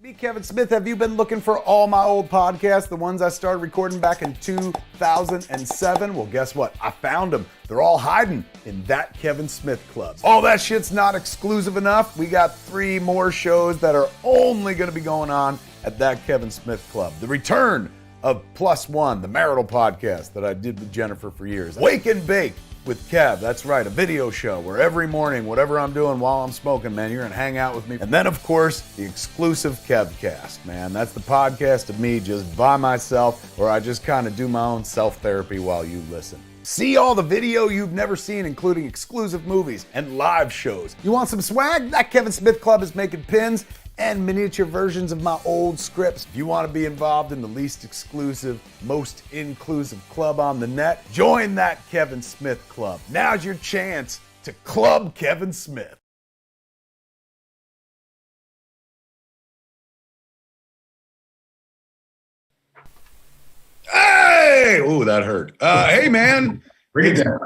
Me, Kevin Smith. Have you been looking for all my old podcasts, the ones I started recording back in 2007? Well, guess what? I found them. They're all hiding in that Kevin Smith Club. All that shit's not exclusive enough. We got 3 more shows that are only going to be going on at that Kevin Smith Club. The return of Plus One, the marital podcast that I did with Jennifer for years. Wake and Bake with Kev. That's right, a video show where every morning, whatever I'm doing while I'm smoking, man, you're going to hang out with me. And then, of course, the exclusive Kevcast, man. That's the podcast of me just by myself, where I just kind of do my own self-therapy while you listen. See all the video you've never seen, including exclusive movies and live shows. You want some swag? That Kevin Smith Club is making pins and miniature versions of my old scripts. If you want to be involved in the least exclusive, most inclusive club on the net, join that Kevin Smith Club. Now's your chance to club Kevin Smith. Hey! Ooh, that hurt. Hey, man. Bring it down.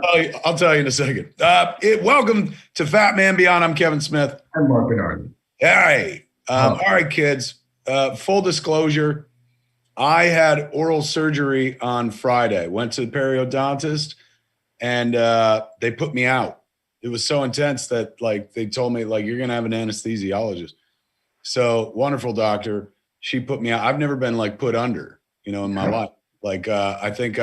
I'll tell you in a second. Welcome to Fat Man Beyond. I'm Kevin Smith. I'm Marc Bernardin. Hey. All right, kids. Full disclosure, I had oral surgery on Friday. Went to the periodontist, and they put me out. It was so intense that, like, they told me, like, you're gonna have an anesthesiologist. So wonderful doctor. She put me out. I've never been like put under, in my life. Like, I think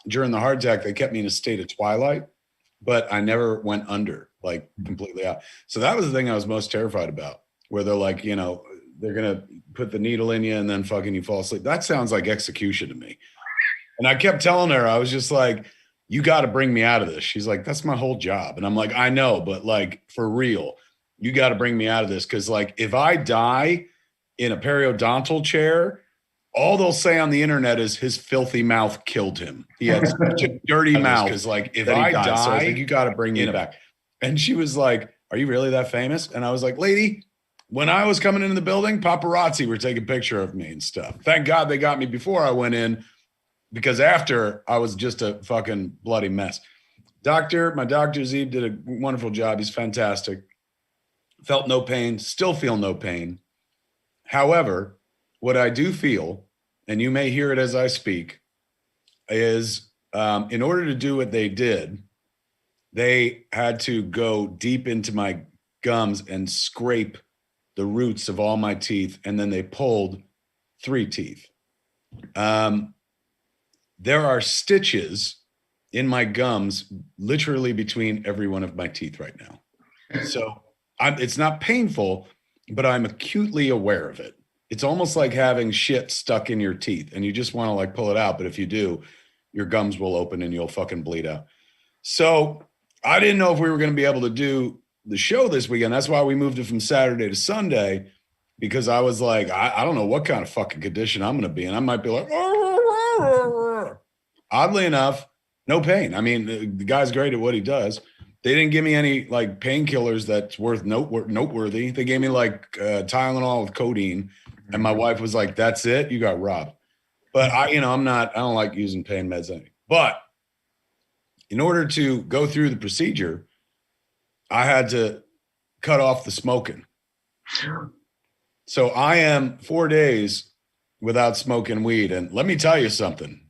during the heart attack, they kept me in a state of twilight, but I never went under, like, completely out. So that was the thing I was most terrified about. Where they're like, they're going to put the needle in you and then fucking you fall asleep. That sounds like execution to me. And I kept telling her, I was just like, you got to bring me out of this. She's like, that's my whole job. And I'm like, I know, but like, for real, you got to bring me out of this. Cause like, if I die in a periodontal chair, all they'll say on the internet is his filthy mouth killed him. He had such a dirty mouth. Cause like, if I die, so I was like, you got to bring me back. And she was like, are you really that famous? And I was like, lady, when I was coming into the building, paparazzi were taking a picture of me and stuff. Thank God they got me before I went in, because after I was just a fucking bloody mess. My doctor Zeeb did a wonderful job. He's fantastic. Felt no pain, still feel no pain. However, what I do feel, and you may hear it as I speak, is in order to do what they did, they had to go deep into my gums and scrape the roots of all my teeth, and then they pulled 3 teeth. There are stitches in my gums literally between every one of my teeth right now. So it's not painful, but I'm acutely aware of it. It's almost like having shit stuck in your teeth and you just want to like pull it out. But if you do, your gums will open and you'll fucking bleed out. So I didn't know if we were going to be able to do the show this weekend. That's why we moved it from Saturday to Sunday, because I was like, I don't know what kind of fucking condition I'm going to be in. I might be like, oddly enough, no pain. I mean, the guy's great at what he does. They didn't give me any like painkillers that's worth noteworthy. They gave me like Tylenol with codeine, and my wife was like, that's it. You got robbed. But I don't like using pain meds anyway. But in order to go through the procedure, I had to cut off the smoking. So I am 4 days without smoking weed. And let me tell you something.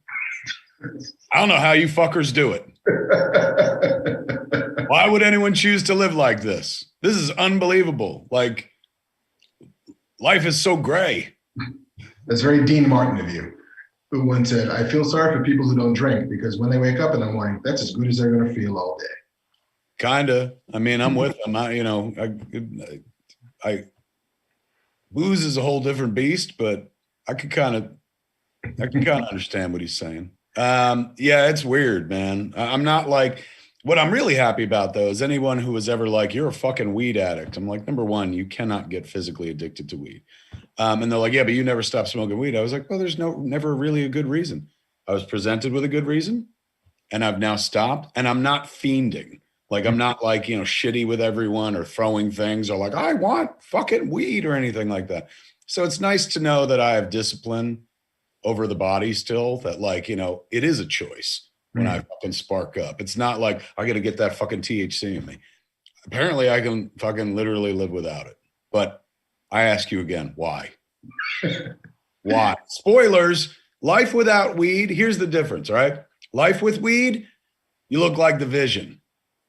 I don't know how you fuckers do it. Why would anyone choose to live like this? This is unbelievable. Like, life is so gray. That's very Dean Martin of you, who once said, I feel sorry for people who don't drink, because when they wake up in the morning, that's as good as they're going to feel all day. Kinda. I mean, I'm with them. Booze is a whole different beast, but I can kind of understand what he's saying. Yeah, it's weird, man. I'm not like, what I'm really happy about though is anyone who was ever like, you're a fucking weed addict. I'm like, number one, you cannot get physically addicted to weed. And they're like, yeah, but you never stopped smoking weed. I was like, well, there's never really a good reason. I was presented with a good reason and I've now stopped, and I'm not fiending. Like, I'm not like, shitty with everyone or throwing things or like, I want fucking weed or anything like that. So it's nice to know that I have discipline over the body still, that like, it is a choice when I fucking spark up. It's not like I got to get that fucking THC in me. Apparently I can fucking literally live without it. But I ask you again, why? Why? Spoilers, life without weed, here's the difference, right? Life with weed, you look like the Vision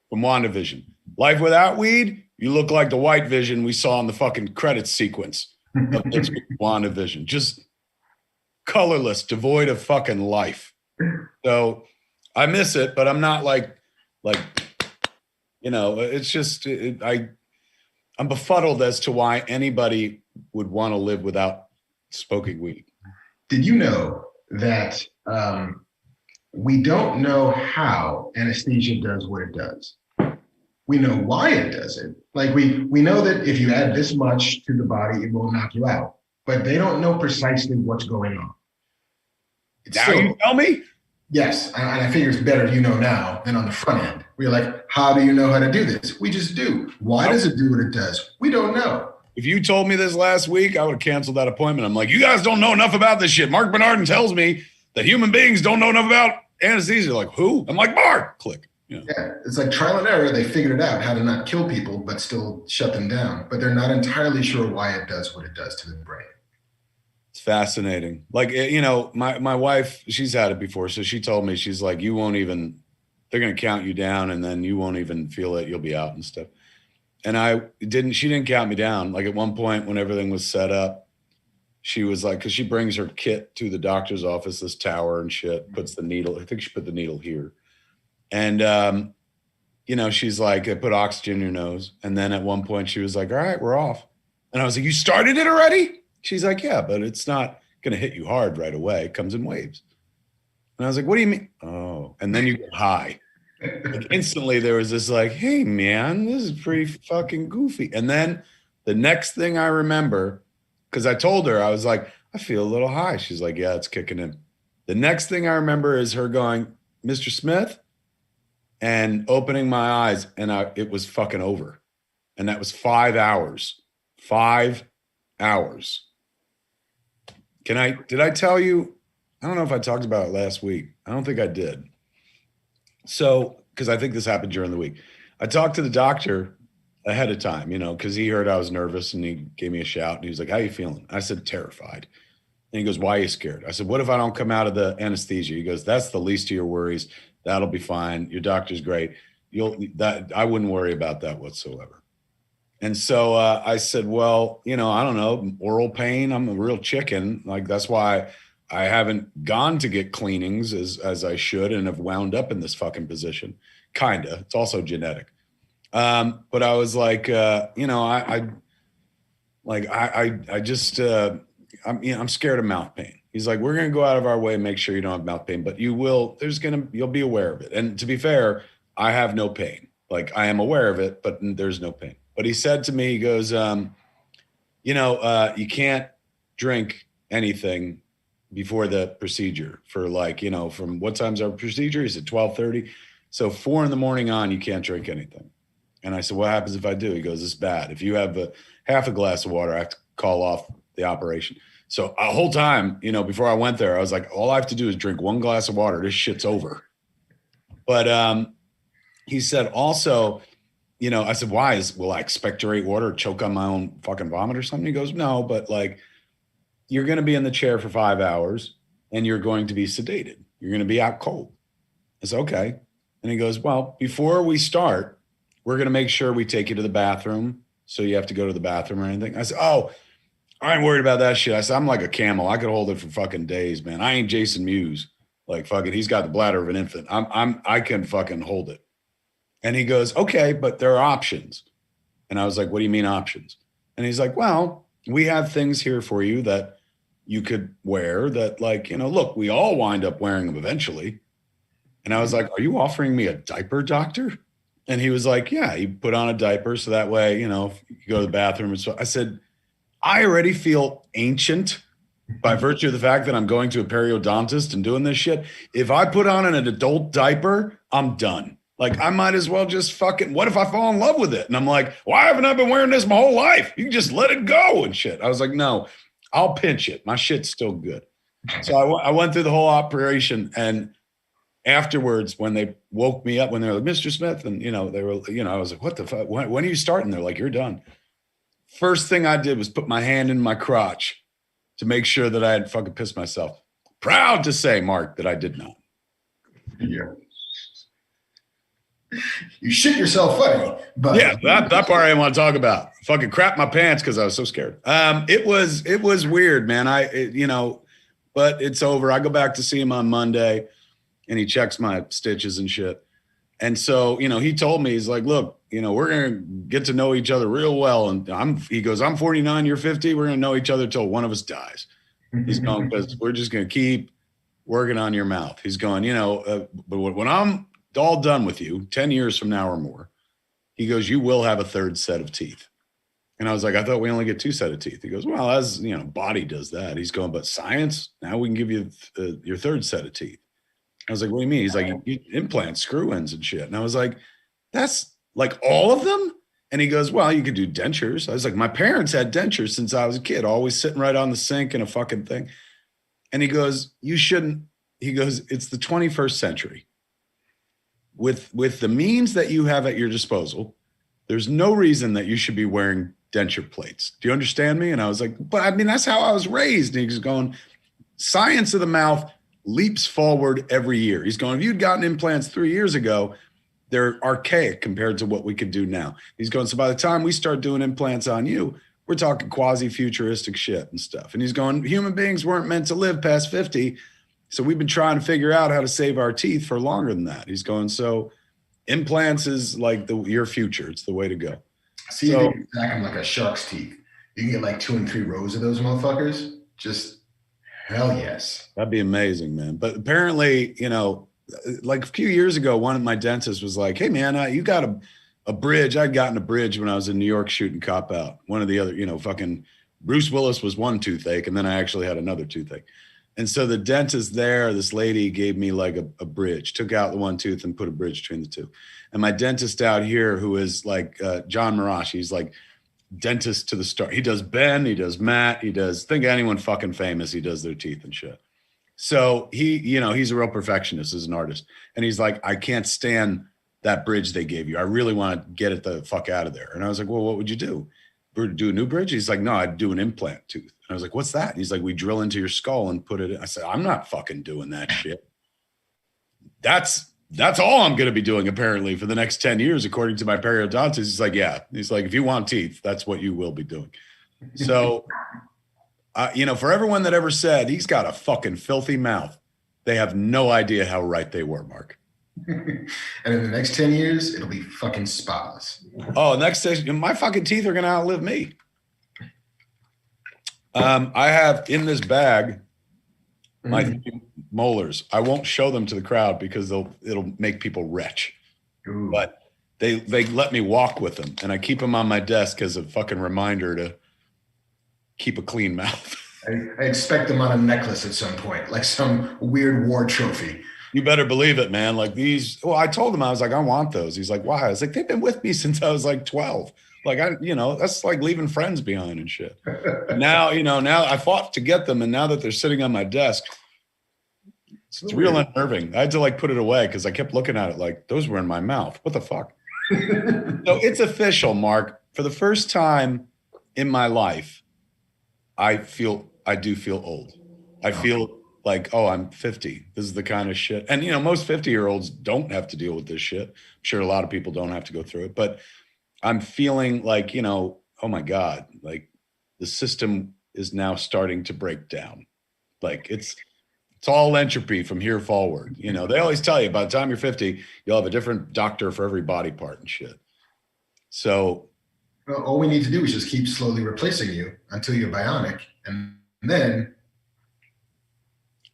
from WandaVision. Life without weed, you look like the white Vision we saw in the fucking credits sequence of this WandaVision. Just colorless, devoid of fucking life. So I miss it, but I'm not like, it's just, I'm befuddled as to why anybody would want to live without smoking weed. Did you know that we don't know how anesthesia does what it does? We know why it does it. Like we know that if you add this much to the body, it will knock you out. But they don't know precisely what's going on. Now you tell me? Yes, and I figure it's better you know now than on the front end. We're like, how do you know how to do this? We just do. Why does it do what it does? We don't know. If you told me this last week, I would have canceled that appointment. I'm like, you guys don't know enough about this shit. Marc Bernardin tells me that human beings don't know enough about anesthesia. Like, who? I'm like, Mark. Click. Yeah, it's like trial and error. They figured it out how to not kill people, but still shut them down. But they're not entirely sure why it does what it does to the brain. It's fascinating. Like, my wife, she's had it before. So she told me, she's like, they're going to count you down and then you won't even feel it. You'll be out and stuff. And she didn't count me down. Like at one point when everything was set up, she was like, cause she brings her kit to the doctor's office, this tower and shit, puts the needle. I think she put the needle here. And, she's like, I put oxygen in your nose. And then at one point she was like, all right, we're off. And I was like, you started it already? She's like, yeah, but it's not going to hit you hard right away. It comes in waves. And I was like, what do you mean? Oh, and then you get high. Like instantly there was this like, hey man, this is pretty fucking goofy. And then the next thing I remember, because I told her, I was like, I feel a little high. She's like, yeah, it's kicking in. The next thing I remember is her going, Mr. Smith, and opening my eyes, and it was fucking over. And that was 5 hours. 5 hours. Did I tell you? I don't know if I talked about it last week. I don't think I did. So, because I think this happened during the week. I talked to the doctor ahead of time, because he heard I was nervous and he gave me a shout and he was like, how you feeling? I said, terrified. And he goes, why are you scared? I said, what if I don't come out of the anesthesia? He goes, that's the least of your worries. That'll be fine. Your doctor's great. I wouldn't worry about that whatsoever. And so I said, well, I don't know, oral pain. I'm a real chicken. Like, that's why I haven't gone to get cleanings as I should and have wound up in this fucking position. Kinda. It's also genetic. But I was like, I'm scared of mouth pain. He's like, we're going to go out of our way and make sure you don't have mouth pain, but you'll be aware of it. And to be fair, I have no pain. Like, I am aware of it, but there's no pain. But he said to me, he goes, you can't drink anything before the procedure for from what time's our procedure? He said 12:30. So 4 a.m. on, you can't drink anything. And I said, what happens if I do? He goes, it's bad. If you have half a glass of water, I have to call off the operation. So a whole time, before I went there, I was like, all I have to do is drink 1 glass of water. This shit's over. But he said also, I said, why? Will I expectorate water or choke on my own fucking vomit or something? He goes, no, but you're going to be in the chair for 5 hours and you're going to be sedated. You're going to be out cold. I said, okay. And he goes, well, before we start, we're going to make sure we take you to the bathroom. So you have to go to the bathroom or anything. I said, oh, I ain't worried about that shit. I said, I'm like a camel. I could hold it for fucking days, man. I ain't Jason Mewes. Like, fucking, he's got the bladder of an infant. I can fucking hold it. And he goes, okay, but there are options. And I was like, what do you mean options? And he's like, well, we have things here for you that you could wear that, look, we all wind up wearing them eventually. And I was like, are you offering me a diaper, doctor? And he was like, yeah, he put on a diaper. So that way, if you go to the bathroom. And so I said, I already feel ancient by virtue of the fact that I'm going to a periodontist and doing this shit. If I put on an adult diaper, I'm done. Like, I might as well just fucking, what if I fall in love with it? And I'm like, why haven't I been wearing this my whole life? You can just let it go and shit. I was like, no, I'll pinch it. My shit's still good. So I went through the whole operation. And afterwards, when they woke me up, when they were like, Mr. Smith, and, they were, I was like, what the fuck? When are you starting? They're like, you're done. First thing I did was put my hand in my crotch to make sure that I had fucking pissed myself. Proud to say, Mark, that I did not. Yeah. You shit yourself funny, but yeah, that part I didn't want to talk about. Fucking crap my pants because I was so scared. It was weird, man. But it's over. I go back to see him on Monday, and he checks my stitches and shit. And so, he told me, he's like, look, we're gonna get to know each other real well. And he goes, I'm 49, you're 50. We're gonna know each other till one of us dies. He's going, because we're just gonna keep working on your mouth. He's going, but when I'm all done with you 10 years from now or more, he goes, you will have a third set of teeth. And I was like, I thought we only get 2 sets of teeth. He goes, well, as body does that. He's going, but science, now we can give you your third set of teeth. I was like, what do you mean? He's like, you implant screw-ins and shit. And I was like, that's like all of them? And he goes, well, you could do dentures. I was like, my parents had dentures since I was a kid, always sitting right on the sink in a fucking thing. And he goes, you shouldn't. He goes, it's the 21st century. With the means that you have at your disposal, there's no reason that you should be wearing denture plates. Do you understand me? And I was like, but I mean, that's how I was raised. And he's going, science of the mouth leaps forward every year. He's going, if you'd gotten implants 3 years ago, they're archaic compared to what we could do now. He's going, so by the time we start doing implants on you, we're talking quasi-futuristic shit and stuff. And he's going, human beings weren't meant to live past 50. So we've been trying to figure out how to save our teeth for longer than that. He's going, so implants is like your future. It's the way to go. See, so, you can stack them like a shark's teeth. You can get like 2 and 3 rows of those motherfuckers. Just hell yes. That'd be amazing, man. But apparently, like a few years ago, one of my dentists was like, hey, man, you got a bridge. I'd gotten a bridge when I was in New York shooting Cop Out. One of the other, fucking Bruce Willis was one toothache, and then I actually had another toothache. And so the dentist there, this lady gave me like a bridge, took out the one tooth and put a bridge between the two. And my dentist out here, who is like John Marashi, he's like dentist to the start. He does Ben, he does Matt, he does, think anyone fucking famous, he does their teeth and shit. So he's a real perfectionist as an artist. And he's like, I can't stand that bridge they gave you. I really want to get it the fuck out of there. And I was like, well, what would you do? Do a new bridge? He's like, no, I'd do an implant tooth. And I was like, what's that? And he's like, we drill into your skull and put it in. I said, I'm not fucking doing that shit. That's all I'm going to be doing apparently for the next 10 years, according to my periodontist. He's like, yeah. He's like, if you want teeth, that's what you will be doing. So, for everyone that ever said he's got a fucking filthy mouth, they have no idea how right they were, Mark. And in the next 10 years, it'll be fucking spotless. Oh, my fucking teeth are going to outlive me. I have in this bag my 3 molars. I won't show them to the crowd because it'll make people retch. Ooh. But they let me walk with them, and I keep them on my desk as a fucking reminder to keep a clean mouth. I expect them on a necklace at some point, like some weird war trophy. You better believe it, man. Like these. Well, I told him, I was like, I want those. He's like, why? I was like, they've been with me since I was like 12. Like that's like leaving friends behind and shit. Now I fought to get them, and now that they're sitting on my desk, it's real unnerving. I had to like put it away because I kept looking at it like those were in my mouth. What the fuck? So it's official, Mark. For the first time in my life, I do feel old. I feel like, oh, I'm 50. This is the kind of shit. And, most 50-year-olds don't have to deal with this shit. I'm sure a lot of people don't have to go through it. But I'm feeling like, oh, my God, like the system is now starting to break down. Like it's all entropy from here forward. They always tell you by the time you're 50, you'll have a different doctor for every body part and shit. So. Well, all we need to do is just keep slowly replacing you until you're bionic. And then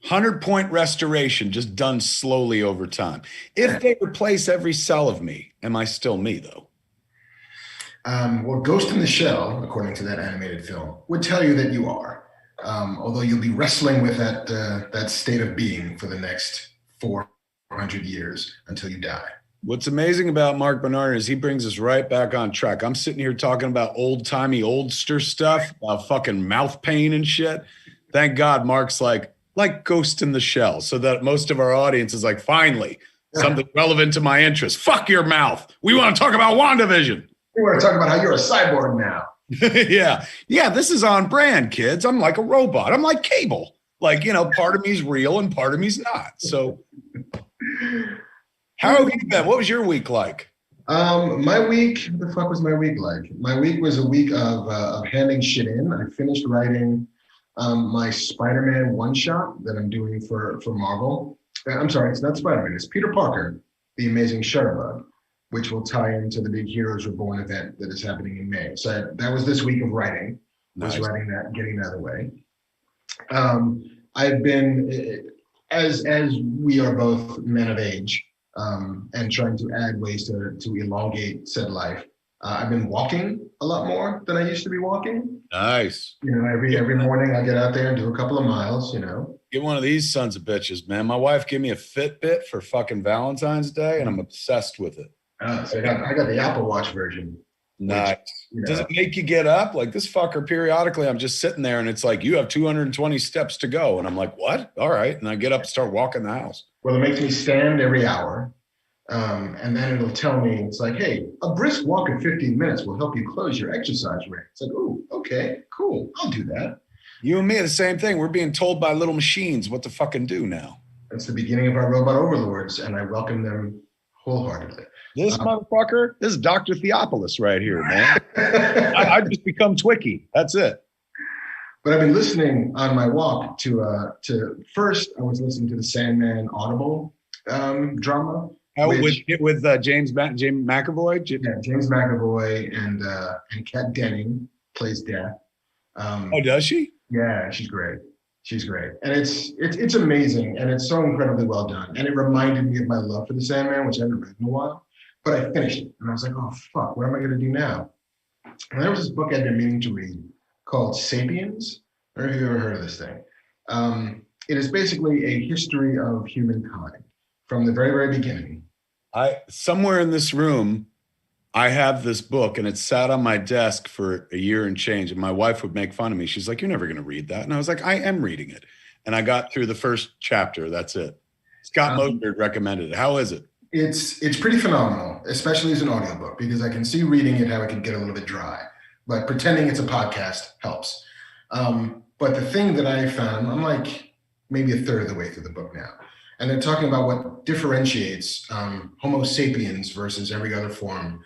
100-point restoration, just done slowly over time. If they replace every cell of me, am I still me, though? Well, Ghost in the Shell, according to that animated film, would tell you that you are. Although you'll be wrestling with that state of being for the next 400 years until you die. What's amazing about Marc Bernardin is he brings us right back on track. I'm sitting here talking about old-timey oldster stuff, about fucking mouth pain and shit. Thank God Mark's like Ghost in the Shell, so that most of our audience is like, finally, something relevant to my interest. Fuck your mouth. We want to talk about WandaVision. We want to talk about how you're a cyborg now. Yeah. Yeah. This is on brand, kids. I'm like a robot. I'm like Cable. Like, part of me's real and part of me's not. So how have you been? What was your week like? My week, what the fuck was my week like? My week was a week of handing shit in. I finished writing my Spider-Man one-shot that I'm doing for Marvel. I'm sorry, it's not Spider-Man, it's Peter Parker, the Amazing Shutterbug, which will tie into the big Heroes Reborn event that is happening in May. So that was this week of writing, was writing that, getting that away. I've been, as we are both men of age, and trying to add ways to elongate said life. I've been walking a lot more than I used to be walking. Nice. Every morning I get out there and do a couple of miles, Get one of these sons of bitches, man. My wife gave me a Fitbit for fucking Valentine's Day, and I'm obsessed with it. So I got the Apple Watch version. Nice. Which, does it make you get up? Like this fucker, periodically, I'm just sitting there and it's like, you have 220 steps to go. And I'm like, what? All right. And I get up and start walking the house. Well, it makes me stand every hour. And then it'll tell me, it's like, hey, a brisk walk in 15 minutes will help you close your exercise rate. It's like, oh, okay, cool. I'll do that. You and me are the same thing. We're being told by little machines what to fucking do now. That's the beginning of our robot overlords, and I welcome them wholeheartedly. This motherfucker, this is Dr. Theopolis right here, man. I just become Twicky. That's it. But I've been listening on my walk to first, I was listening to the Sandman Audible drama. With James McAvoy? Yeah, James McAvoy and Kat Denning plays Death. Does she? Yeah, she's great. She's great. And it's amazing, and it's so incredibly well done. And it reminded me of my love for the Sandman, which I haven't read in a while. But I finished it, and I was like, oh, fuck, what am I going to do now? And there was this book I'd been meaning to read called Sapiens. I don't know if you've ever heard of this thing. It is basically a history of humankind from the very, very beginning. Somewhere in this room, I have this book, and it sat on my desk for a year and change, and my wife would make fun of me. She's like, you're never going to read that. And I was like, I am reading it. And I got through the first chapter. That's it. Scott Mosford recommended it. How is it? It's pretty phenomenal, especially as an audiobook, because I can see reading it how it can get a little bit dry, but pretending it's a podcast helps. But the thing that I found, I'm like maybe a third of the way through the book now, and they're talking about what differentiates Homo sapiens versus every other form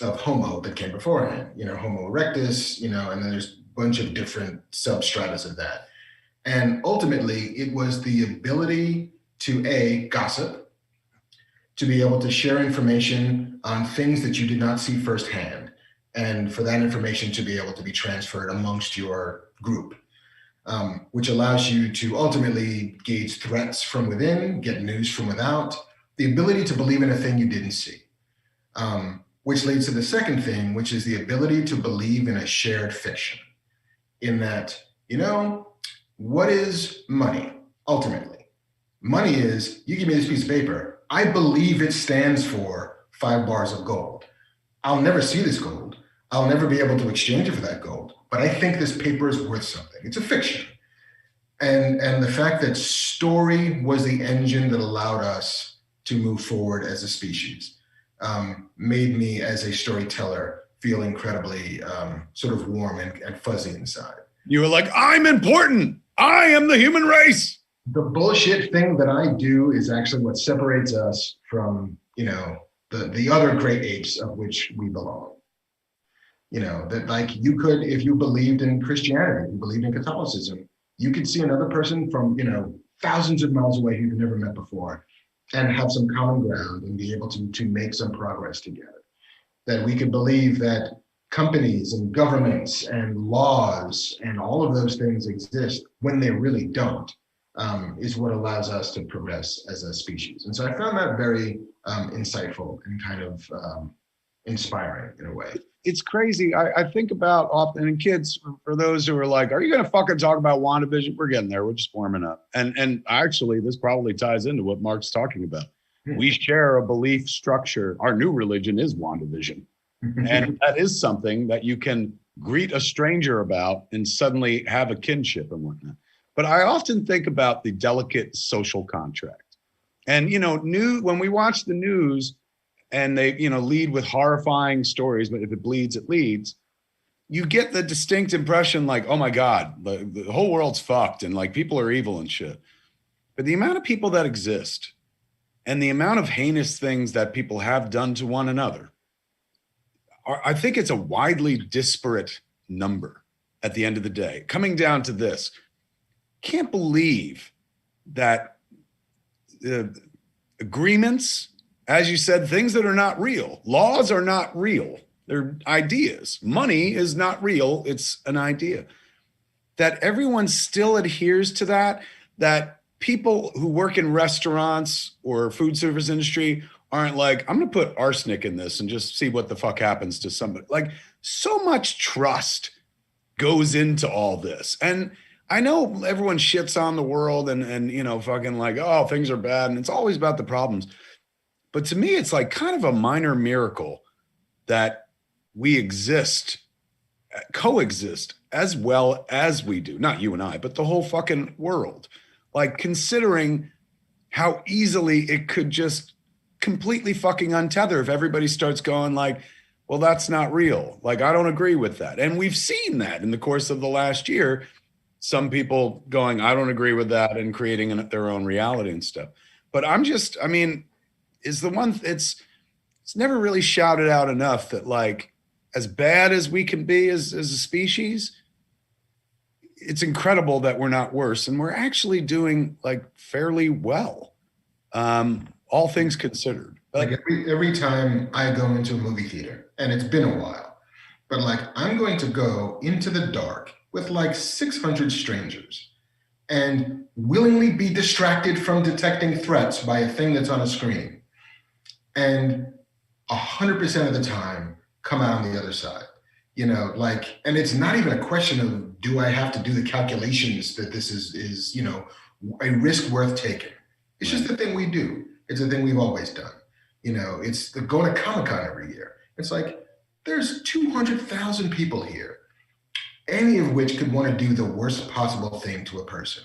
of Homo that came beforehand. Homo erectus, and then there's a bunch of different substratas of that. And ultimately, it was the ability to gossip, to be able to share information on things that you did not see firsthand, and for that information to be able to be transferred amongst your group, which allows you to ultimately gauge threats from within, get news from without, the ability to believe in a thing you didn't see, which leads to the second thing, which is the ability to believe in a shared fiction, in that, what is money ultimately? Money is, you give me this piece of paper, I believe it stands for 5 bars of gold. I'll never see this gold. I'll never be able to exchange it for that gold, but I think this paper is worth something. It's a fiction. And the fact that story was the engine that allowed us to move forward as a species made me, as a storyteller, feel incredibly sort of warm and fuzzy inside. You were like, I'm important. I am the human race. The bullshit thing that I do is actually what separates us from, the other great apes of which we belong. That like you could, if you believed in Christianity, if you believed in Catholicism, you could see another person from, thousands of miles away who you've never met before and have some common ground and be able to make some progress together. That we could believe that companies and governments and laws and all of those things exist when they really don't. Is what allows us to progress as a species. And so I found that very insightful and kind of inspiring in a way. It's crazy. I think about often, and kids, for those who are like, are you going to fucking talk about WandaVision? We're getting there. We're just warming up. And actually, this probably ties into what Mark's talking about. We share a belief structure. Our new religion is WandaVision. And that is something that you can greet a stranger about and suddenly have a kinship and whatnot. But I often think about the delicate social contract. And, when we watch the news and they, lead with horrifying stories, but if it bleeds, it leads. you get the distinct impression like, oh my God, the whole world's fucked and like people are evil and shit. But the amount of people that exist and the amount of heinous things that people have done to one another, I think it's a widely disparate number at the end of the day. Coming down to this, can't believe that agreements, as you said, things that are not real, laws are not real. They're ideas. Money is not real. It's an idea. That everyone still adheres to that, that people who work in restaurants or food service industry aren't like, I'm going to put arsenic in this and just see what the fuck happens to somebody. Like, so much trust goes into all this. And I know everyone shits on the world and you know, fucking like, oh, things are bad. And it's always about the problems. But to me, it's like kind of a minor miracle that we coexist as well as we do. Not you and I, but the whole fucking world. Like, considering how easily it could just completely fucking untether if everybody starts going like, well, that's not real. Like, I don't agree with that. And we've seen that in the course of the last year. Some people going, I don't agree with that, and creating their own reality and stuff. But I mean, it's never really shouted out enough that, like, as bad as we can be as a species, it's incredible that we're not worse. And we're actually doing like fairly well, all things considered. Like every time I go into a movie theater, and it's been a while, but like I'm going to go into the dark with like 600 strangers and willingly be distracted from detecting threats by a thing that's on a screen. And 100% of the time come out on the other side, you know, like, and it's not even a question of, do I have to do the calculations that this is, you know, a risk worth taking? It's just the thing we do. It's the thing we've always done. You know, it's going to Comic-Con every year. It's like, there's 200,000 people here, any of which could want to do the worst possible thing to a person.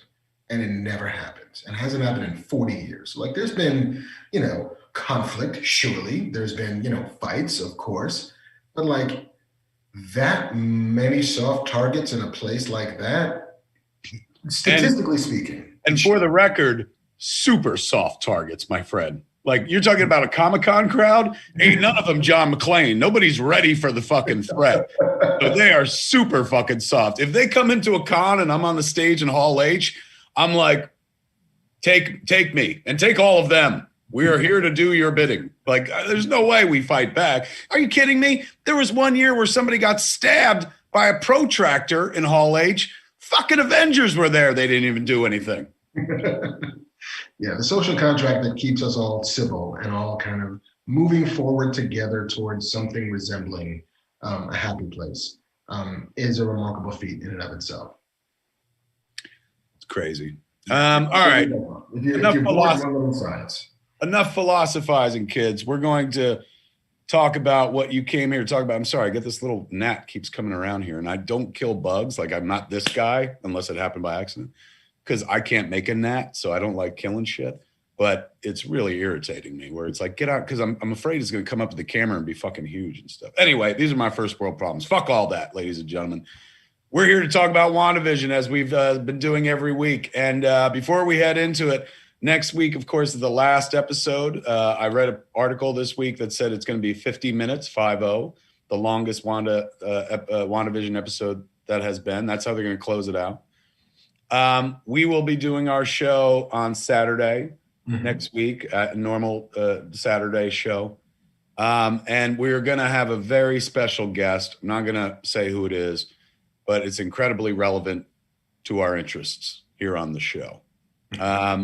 And it never happens. And hasn't happened in 40 years. Like, there's been, you know, conflict, surely. There's been, you know, fights, of course. But like, that many soft targets in a place like that, statistically speaking. And for the record, super soft targets, my friend. Like, you're talking about a Comic-Con crowd, ain't none of them John McClane. Nobody's ready for the fucking threat. But they are super fucking soft. If they come into a con and I'm on the stage in Hall H, I'm like, take me and take all of them. We are here to do your bidding. Like, there's no way we fight back. Are you kidding me? There was one year where somebody got stabbed by a protractor in Hall H. Fucking Avengers were there. They didn't even do anything. Yeah, the social contract that keeps us all civil and all kind of moving forward together towards something resembling a happy place is a remarkable feat in and of itself. It's crazy. All right. Enough philosophizing, kids. We're going to talk about what you came here to talk about. I'm sorry, I get this little gnat keeps coming around here, and I don't kill bugs. Like, I'm not this guy unless it happened by accident, because I can't make a gnat, so I don't like killing shit. But it's really irritating me where it's like, get out, because I'm afraid it's going to come up to the camera and be fucking huge and stuff. Anyway, these are my first world problems. Fuck all that, ladies and gentlemen. We're here to talk about WandaVision, as we've been doing every week. And before we head into it, next week, of course, is the last episode. I read an article this week that said it's going to be 50 minutes, 5-0, the longest WandaVision episode that has been. That's how they're going to close it out. We will be doing our show on Saturday next week, at normal Saturday show. And we're going to have a very special guest. I'm not going to say who it is, but it's incredibly relevant to our interests here on the show.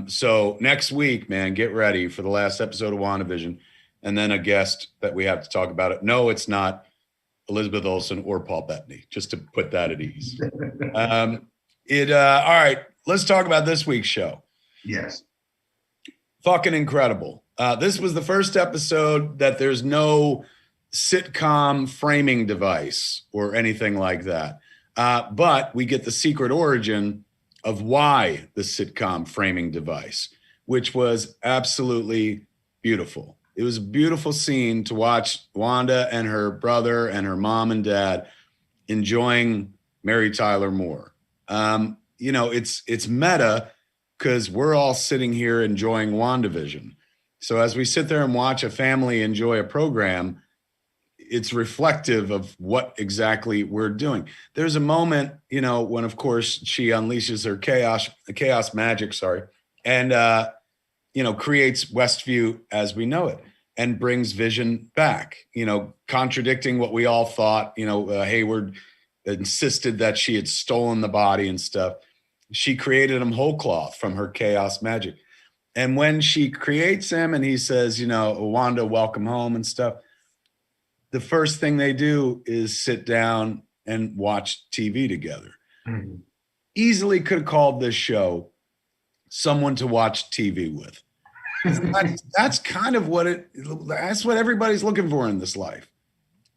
So next week, man, get ready for the last episode of WandaVision, and then a guest that we have to talk about it. No, it's not Elizabeth Olsen or Paul Bettany, just to put that at ease. All right, let's talk about this week's show. Yes. Fucking incredible. This was the first episode that there's no sitcom framing device or anything like that. But we get the secret origin of why the sitcom framing device, which was absolutely beautiful. It was a beautiful scene to watch Wanda and her brother and her mom and dad enjoying Mary Tyler Moore. You know, it's meta because we're all sitting here enjoying WandaVision. So as we sit there and watch a family enjoy a program, it's reflective of what exactly we're doing. There's a moment, you know, when of course she unleashes her chaos magic, and you know, creates Westview as we know it and brings Vision back, you know, contradicting what we all thought. You know, Hayward insisted that she had stolen the body and stuff. She created him whole cloth from her chaos magic. And when she creates him and he says, you know, Wanda, welcome home and stuff, the first thing they do is sit down and watch TV together. Mm-hmm. Easily could have called this show Someone to Watch TV With. That's kind of that's what everybody's looking for in this life.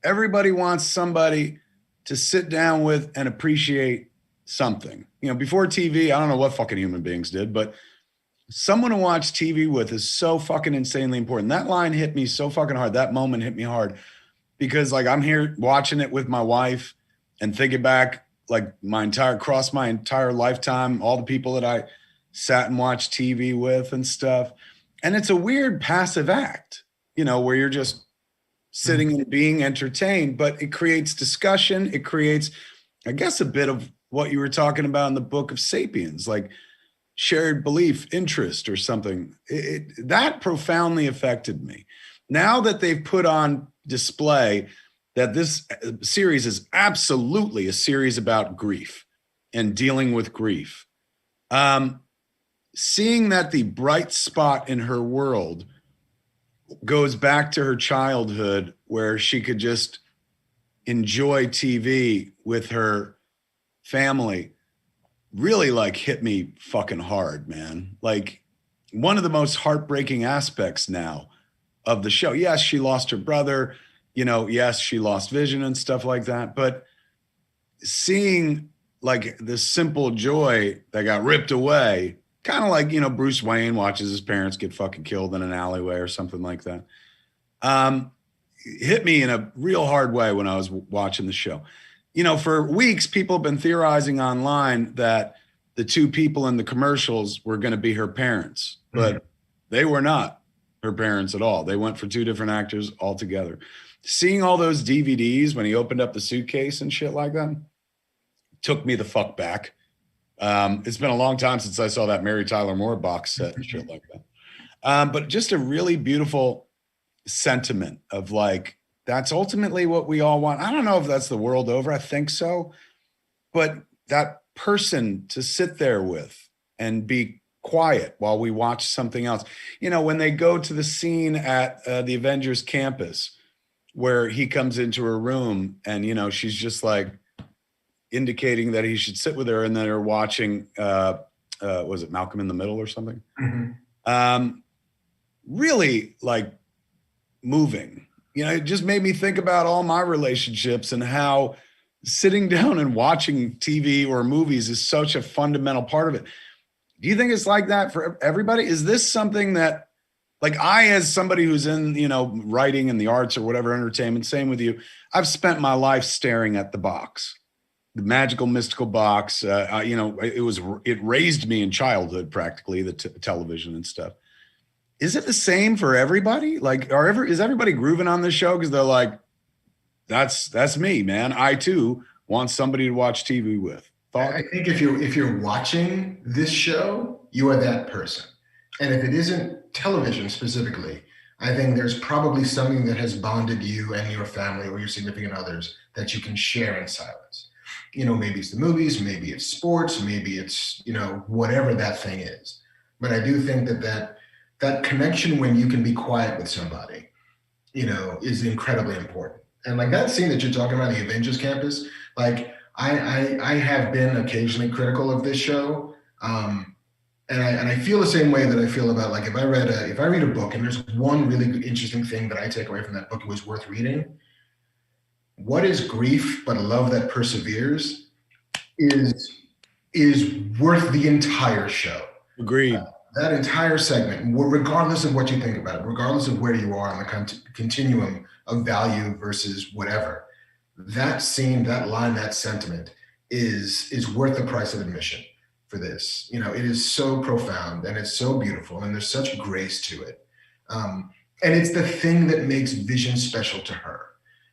Everybody wants somebody to sit down with and appreciate something. You know, before TV, I don't know what fucking human beings did, but someone to watch TV with is so fucking insanely important. That line hit me so fucking hard. That moment hit me hard because like I'm here watching it with my wife and thinking back like across my entire lifetime, all the people that I sat and watched TV with and stuff. And it's a weird passive act, you know, where you're just sitting and being entertained, but it creates discussion. It creates, I guess, a bit of what you were talking about in the book of Sapiens, like shared belief, interest or something. That profoundly affected me. Now that they've put on display that this series is absolutely a series about grief and dealing with grief. Seeing that the bright spot in her world goes back to her childhood where she could just enjoy TV with her family really like hit me fucking hard, man. Like one of the most heartbreaking aspects now of the show. Yes, she lost her brother, you know, yes, she lost Vision and stuff like that. But seeing like the simple joy that got ripped away, kind of like, you know, Bruce Wayne watches his parents get fucking killed in an alleyway or something like that. Hit me in a real hard way when I was watching the show. You know, for weeks, people have been theorizing online that the two people in the commercials were going to be her parents, but they were not her parents at all. They went for two different actors altogether. Seeing all those DVDs when he opened up the suitcase and shit like that took me the fuck back. It's been a long time since I saw that Mary Tyler Moore box set and shit like that. But just a really beautiful sentiment of like, that's ultimately what we all want. I don't know if that's the world over. I think so. But that person to sit there with and be quiet while we watch something else. You know, when they go to the scene at the Avengers campus where he comes into her room and, you know, she's just like indicating that he should sit with her and then they're watching, was it Malcolm in the Middle or something? Mm-hmm. Really like moving. You know, it just made me think about all my relationships and how sitting down and watching TV or movies is such a fundamental part of it. Do you think it's like that for everybody? Is this something that, like I, as somebody who's in, you know, writing and the arts or whatever, entertainment, same with you, I've spent my life staring at the box, the magical, mystical box. You know, it raised me in childhood, practically, the television and stuff. Is it the same for everybody? Like, is everybody grooving on this show? Because they're like, that's me, man. I too want somebody to watch TV with. Thought? I think if you're watching this show, you are that person. And if it isn't television specifically, I think there's probably something that has bonded you and your family or your significant others that you can share in silence. You know, maybe it's the movies, maybe it's sports, maybe it's, you know, whatever that thing is. But I do think that connection when you can be quiet with somebody, you know, is incredibly important. And like that scene that you're talking about, the Avengers campus, like I have been occasionally critical of this show. And I feel the same way that I feel about, like, if I read a book and there's one really interesting thing that I take away from that book, it was worth reading. What is grief but love that perseveres is worth the entire show. Agreed. That entire segment, regardless of what you think about it, regardless of where you are on the continuum of value versus whatever, that scene, that line, that sentiment is worth the price of admission for this. You know, it is so profound and it's so beautiful and there's such grace to it. And it's the thing that makes Vision special to her.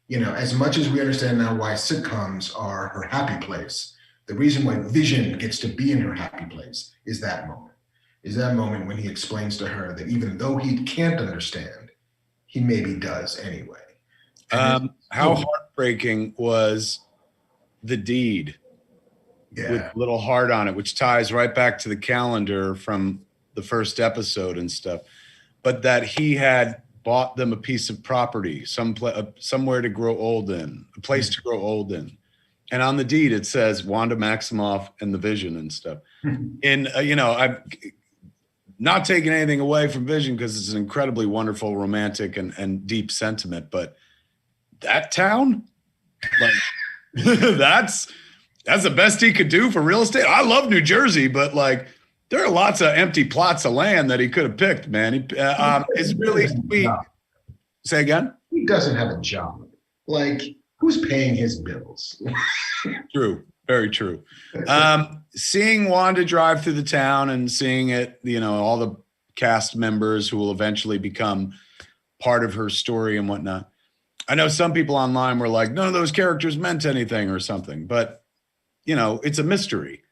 You know, as much as we understand now why sitcoms are her happy place, the reason why Vision gets to be in her happy place is that moment. Is that moment when he explains to her that even though he can't understand, he maybe does anyway. How heartbreaking was the deed with little heart on it, which ties right back to the calendar from the first episode and stuff. But that he had bought them a piece of property, somewhere to grow old in, a place to grow old in. And on the deed, it says Wanda Maximoff and the Vision and stuff. And, you know, I'm not taking anything away from Vision because it's an incredibly wonderful, romantic and deep sentiment. But that town, like, that's the best he could do for real estate. I love New Jersey, but like, there are lots of empty plots of land that he could have picked, man. It's really sweet. Say again? He doesn't have a job. Like, who's paying his bills? True. Very true. Seeing Wanda drive through the town and seeing it, you know, all the cast members who will eventually become part of her story and whatnot. I know some people online were like, none of those characters meant anything or something, but, you know, it's a mystery.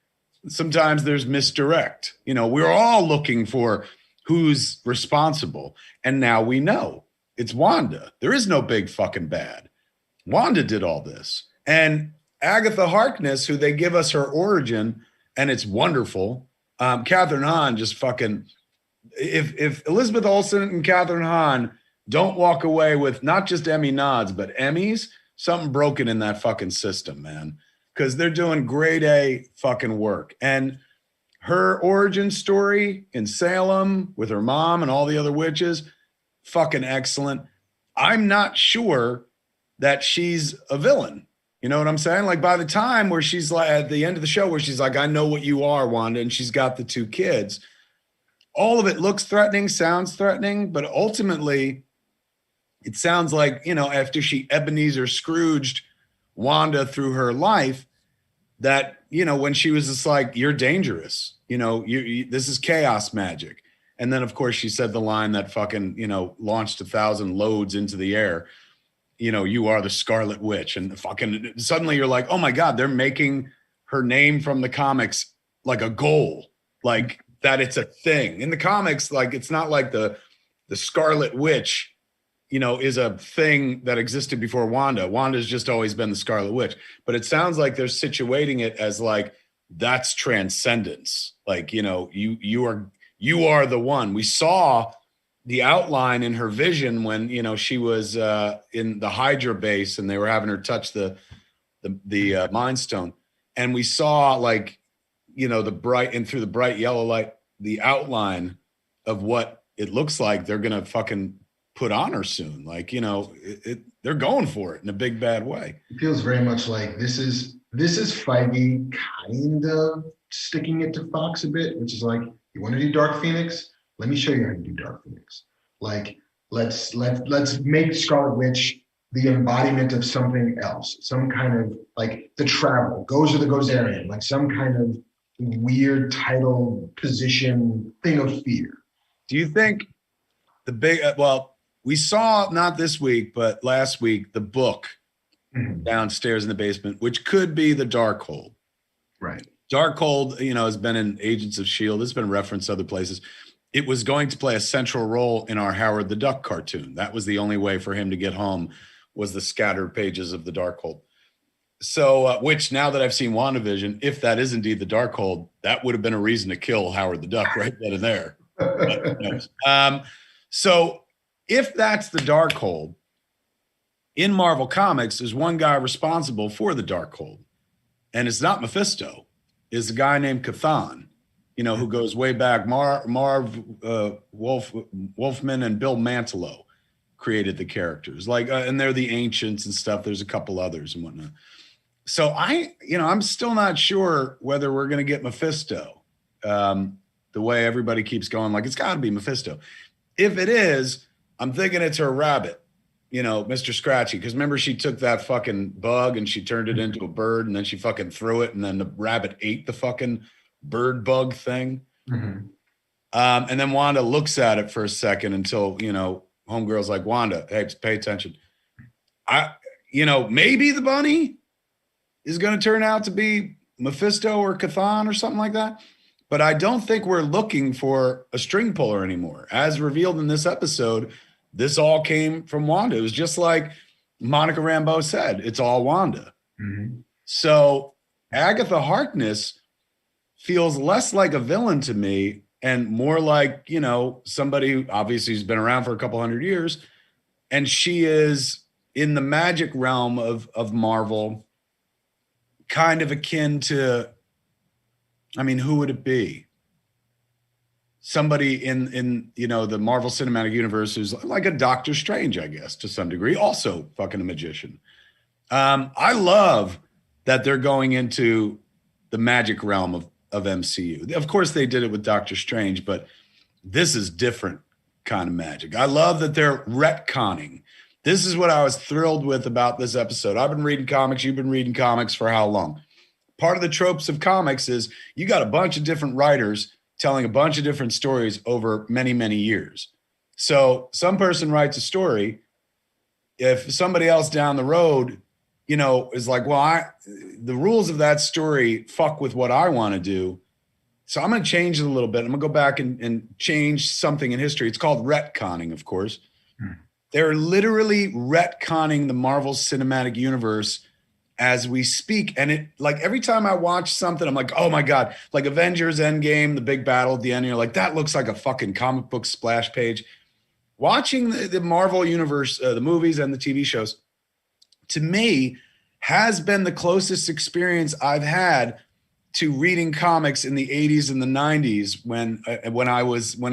Sometimes there's misdirect. You know, we're all looking for who's responsible. And now we know it's Wanda. There is no big fucking bad. Wanda did all this. And Agatha Harkness, who they give us her origin, and it's wonderful. Catherine Hahn just fucking, if Elizabeth Olsen and Catherine Hahn don't walk away with not just Emmy nods, but Emmys, something broken in that fucking system, man. Because they're doing grade A fucking work. And her origin story in Salem with her mom and all the other witches, fucking excellent. I'm not sure that she's a villain. You know what I'm saying? Like by the time where she's like at the end of the show where she's like, I know what you are, Wanda, and she's got the two kids. All of it looks threatening, sounds threatening, but ultimately it sounds like, you know, after she Ebenezer Scrooged Wanda through her life, that, you know, when she was just like, you're dangerous, you know, this is chaos magic. And then of course she said the line that fucking, you know, launched 1,000 loads into the air, you know, you are the Scarlet Witch. And fucking suddenly you're like, oh my God, they're making her name from the comics like a goal, like that it's a thing in the comics. Like, it's not like the Scarlet Witch, you know, is a thing that existed before Wanda. Wanda's just always been the Scarlet Witch. But it sounds like they're situating it as like, that's transcendence. Like, you know, you are the one. We saw the outline in her vision when, you know, she was in the Hydra base and they were having her touch the Mind Stone. And we saw, like, you know, through the bright yellow light, the outline of what it looks like they're going to fucking put on her soon. Like, you know, they're going for it in a big bad way. It feels very much like this is Feige kind of sticking it to Fox a bit, which is like, you want to do Dark Phoenix? Let me show you how to do Dark Phoenix. Like, let's make Scarlet Witch the embodiment of something else, some kind of like the Travel, Gozer the Gozerian, like some kind of weird title position thing of fear. Do you think we saw not this week, but last week, the book downstairs in the basement, which could be the Darkhold. Right. Darkhold, you know, has been in Agents of S.H.I.E.L.D. It's been referenced other places. It was going to play a central role in our Howard the Duck cartoon. That was the only way for him to get home, was the scattered pages of the Darkhold. So, which now that I've seen WandaVision, if that is indeed the Darkhold, that would have been a reason to kill Howard the Duck right then and there. So if that's the Darkhold, in Marvel Comics, there's one guy responsible for the Darkhold, and it's not Mephisto. It's a guy named Cthon, you know, who goes way back. Marv Wolfman and Bill Mantlo created the characters, like, and they're the ancients and stuff. There's a couple others and whatnot. So I'm still not sure whether we're going to get Mephisto. The way everybody keeps going, like, it's got to be Mephisto. If it is, I'm thinking it's her rabbit. Mr. Scratchy. Because remember, she took that fucking bug and she turned it into a bird, and then she fucking threw it, and then the rabbit ate the fucking bird bug thing. Mm-hmm. And then Wanda looks at it for a second until, homegirl's like, Wanda, hey, pay attention. Maybe the bunny is going to turn out to be Mephisto or Chthon or something like that. But I don't think we're looking for a string puller anymore. As revealed in this episode, this all came from Wanda. It was just like Monica Rambeau said, it's all Wanda. Mm-hmm. So Agatha Harkness feels less like a villain to me and more like, somebody who obviously has been around for a couple hundred years. And she is in the magic realm of Marvel, kind of akin to, who would it be? Somebody in the Marvel Cinematic Universe who's like a Doctor Strange, I guess, to some degree, also fucking a magician. I love that they're going into the magic realm of MCU. Of course, they did it with Doctor Strange, but this is different kind of magic. I love that they're retconning. This is what I was thrilled with about this episode. I've been reading comics. You've been reading comics for how long? Part of the tropes of comics is you got a bunch of different writers telling a bunch of different stories over many, many years. So some person writes a story. If somebody else down the road, is like, well, the rules of that story fuck with what I want to do. So I'm going to change it a little bit. I'm going to go back and change something in history. It's called retconning, of course. They're literally retconning the Marvel Cinematic Universe as we speak. And it, like, every time I watch something, I'm like, oh my God, like Avengers Endgame, the big battle at the end, you're like, that looks like a fucking comic book splash page. Watching the Marvel Universe, the movies and the TV shows, to me, has been the closest experience I've had to reading comics in the 80s and the 90s when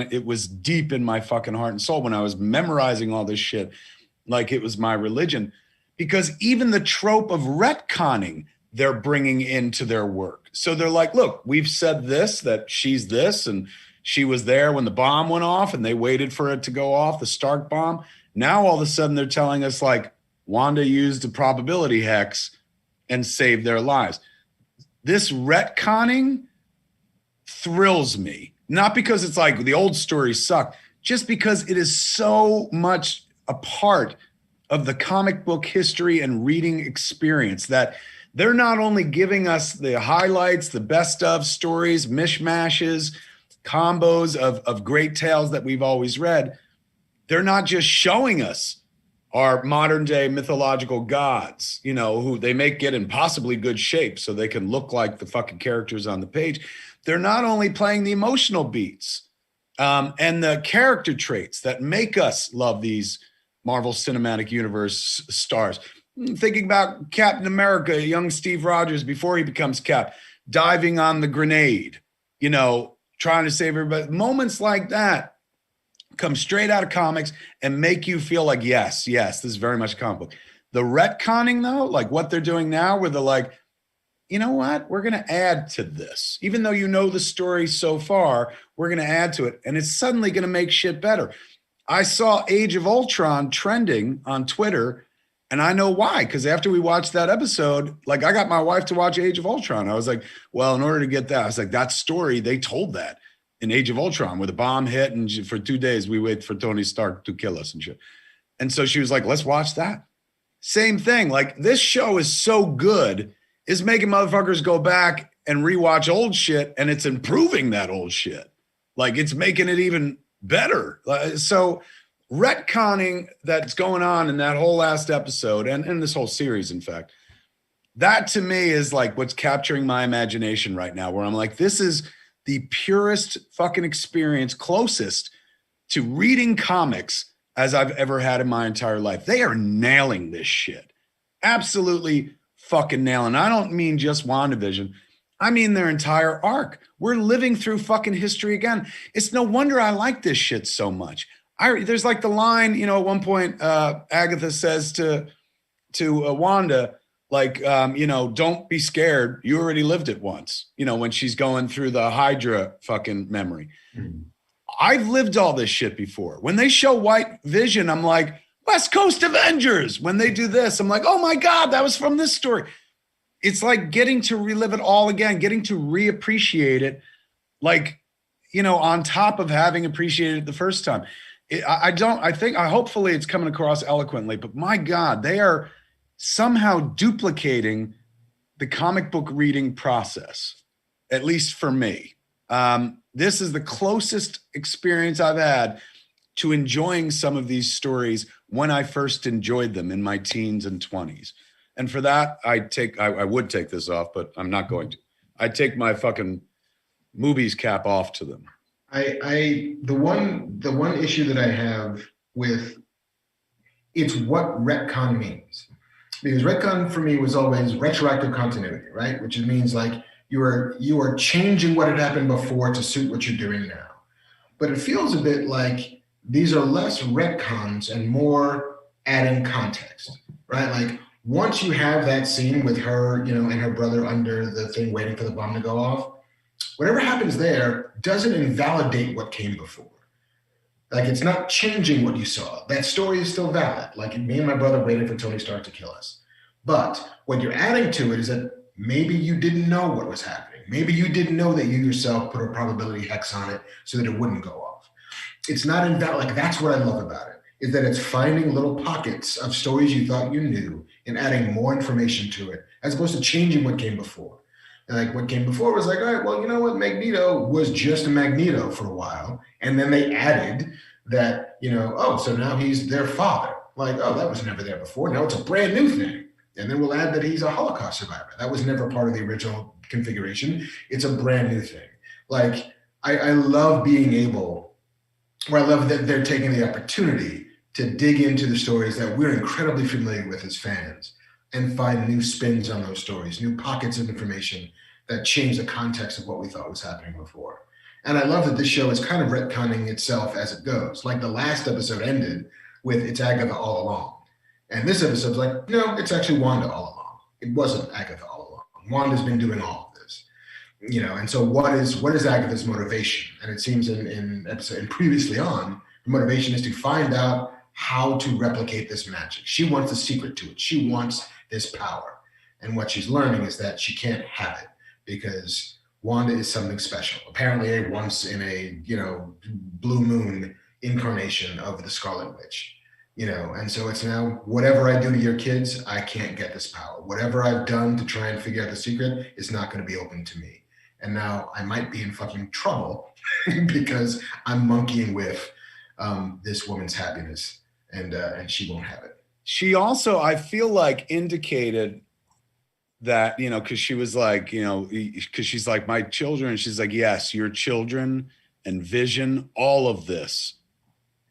it was deep in my fucking heart and soul, when I was memorizing all this shit like it was my religion. Because even the trope of retconning, they're bringing into their work. So they're like, look, we've said this, that she's this, and she was there when the bomb went off, and they waited for it to go off, the Stark bomb. Now all of a sudden they're telling us, like, Wanda used a probability hex and saved their lives. This retconning thrills me, not because it's like the old stories suck, just because it is so much a part of the comic book history and reading experience that they're not only giving us the highlights, the best of stories, mishmashes, combos of great tales that we've always read. They're not just showing us our modern day mythological gods, who they make get in possibly good shape so they can look like the fucking characters on the page. They're not only playing the emotional beats and the character traits that make us love these Marvel Cinematic Universe stars. Thinking about Captain America, young Steve Rogers before he becomes Cap, diving on the grenade, trying to save everybody. Moments like that come straight out of comics and make you feel like, yes, this is very much a comic book. The retconning, though, like what they're doing now, where they're like, you know what? We're going to add to this. Even though you know the story so far, we're going to add to it. And it's suddenly going to make shit better. I saw Age of Ultron trending on Twitter, and I know why. Because after we watched that episode, like, I got my wife to watch Age of Ultron. I was like, well, in order to get that, I was like, that story, they told that in Age of Ultron, where the bomb hit, and for 2 days we wait for Tony Stark to kill us and shit. And so she was like, let's watch that. Same thing. Like, this show is so good, it's making motherfuckers go back and rewatch old shit, and it's improving that old shit. Like, it's making it even better. So retconning that's going on in that whole last episode and this whole series, in fact, that to me is like what's capturing my imagination right now, where I'm like, this is the purest fucking experience, closest to reading comics as I've ever had in my entire life. They are nailing this shit. Absolutely fucking nailing. I don't mean just WandaVision. I mean their entire arc. We're living through fucking history again. It's no wonder I like this shit so much. There's like the line, at one point, Agatha says to Wanda, like, don't be scared. You already lived it once, when she's going through the Hydra fucking memory. Mm-hmm. I've lived all this shit before. When they show White Vision, I'm like, West Coast Avengers. When they do this, I'm like, oh my God, that was from this story. It's like getting to relive it all again, getting to reappreciate it, like, on top of having appreciated it the first time. Hopefully it's coming across eloquently, but my God, they are somehow duplicating the comic book reading process, at least for me. This is the closest experience I've had to enjoying some of these stories when I first enjoyed them in my teens and 20s. And for that, I would take this off, but I'm not going to. I'd take my fucking movies cap off to them. The one issue that I have with it's what retcon means. Because retcon for me was always retroactive continuity, right? Which means like you are changing what had happened before to suit what you're doing now. But it feels a bit like these are less retcons and more adding context, right? Like once you have that scene with her, and her brother under the thing waiting for the bomb to go off, whatever happens there doesn't invalidate what came before. Like it's not changing what you saw. That story is still valid. Like me and my brother waiting for Tony Stark to kill us. But what you're adding to it is that maybe you didn't know what was happening. Maybe you didn't know that you yourself put a probability hex on it so that it wouldn't go off. It's not invalid. Like that's what I love about it, is that it's finding little pockets of stories you thought you knew and adding more information to it, as opposed to changing what came before. And like what came before was like, all right, well, you know what? Magneto was just a Magneto for a while. And then they added that, so now he's their father. Like, oh, that was never there before. Now it's a brand new thing. And then we'll add that he's a Holocaust survivor. That was never part of the original configuration. It's a brand new thing. Like, I love being able, or I love that they're taking the opportunity to dig into the stories that we're incredibly familiar with as fans and find new spins on those stories, new pockets of information that change the context of what we thought was happening before. And I love that this show is kind of retconning itself as it goes. Like the last episode ended with it's Agatha all along. And this episode's like, no, it's actually Wanda all along. It wasn't Agatha all along. Wanda's been doing all of this. And so what is Agatha's motivation? And it seems in episode and previously on, the motivation is to find out how to replicate this magic. She wants the secret to it. She wants this power. And what she's learning is that she can't have it because Wanda is something special. Apparently a once in a, blue moon incarnation of the Scarlet Witch, and so it's now whatever I do to your kids, I can't get this power. Whatever I've done to try and figure out the secret is not going to be open to me. And now I might be in fucking trouble because I'm monkeying with this woman's happiness and she won't have it. She also, I feel like, indicated that, because she was like, because she's like, my children. And she's like, yes, your children and Vision, all of this,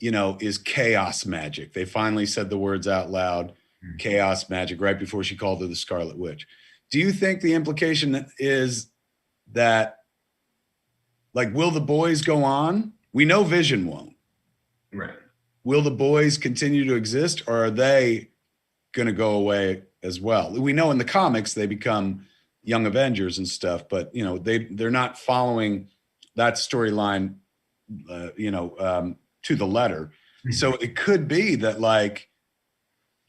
is chaos magic. They finally said the words out loud, chaos magic, right before she called her the Scarlet Witch. Do you think the implication is that, like, will the boys go on? We know Vision won't. Right. Will the boys continue to exist, or are they going to go away as well? We know in the comics they become Young Avengers and stuff, but they're not following that storyline, to the letter. Mm-hmm. So it could be that, like,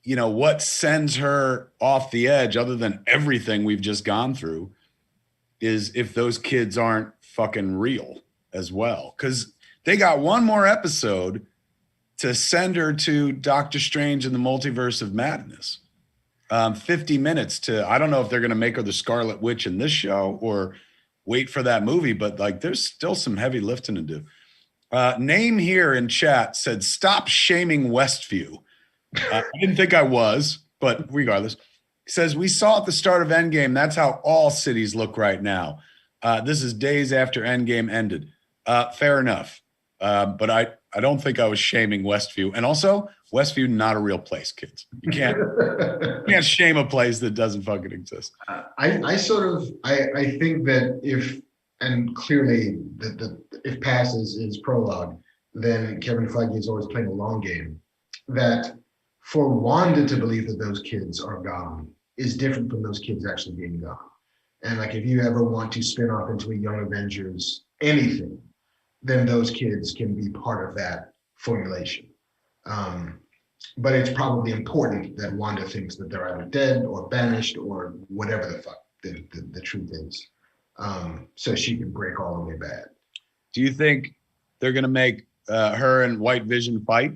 what sends her off the edge, other than everything we've just gone through, is if those kids aren't fucking real as well, because they got one more episode to send her to Doctor Strange in the Multiverse of Madness. 50 minutes to, I don't know if they're going to make her the Scarlet Witch in this show or wait for that movie, but like there's still some heavy lifting to do. Name here in chat said, stop shaming Westview. I didn't think I was, but regardless. He says, we saw at the start of Endgame, that's how all cities look right now. This is days after Endgame ended. Fair enough. But I don't think I was shaming Westview. And also, Westview, not a real place, kids. You can't shame a place that doesn't fucking exist. I think that if, and clearly if past is prologue, then Kevin Feige is always playing a long game. That for Wanda to believe that those kids are gone is different from those kids actually being gone. And like, if you ever want to spin off into a Young Avengers anything, then those kids can be part of that formulation. but it's probably important that Wanda thinks that they're either dead or banished or whatever the fuck the truth is, so she can break all the way bad. Do you think they're going to make her and White Vision fight?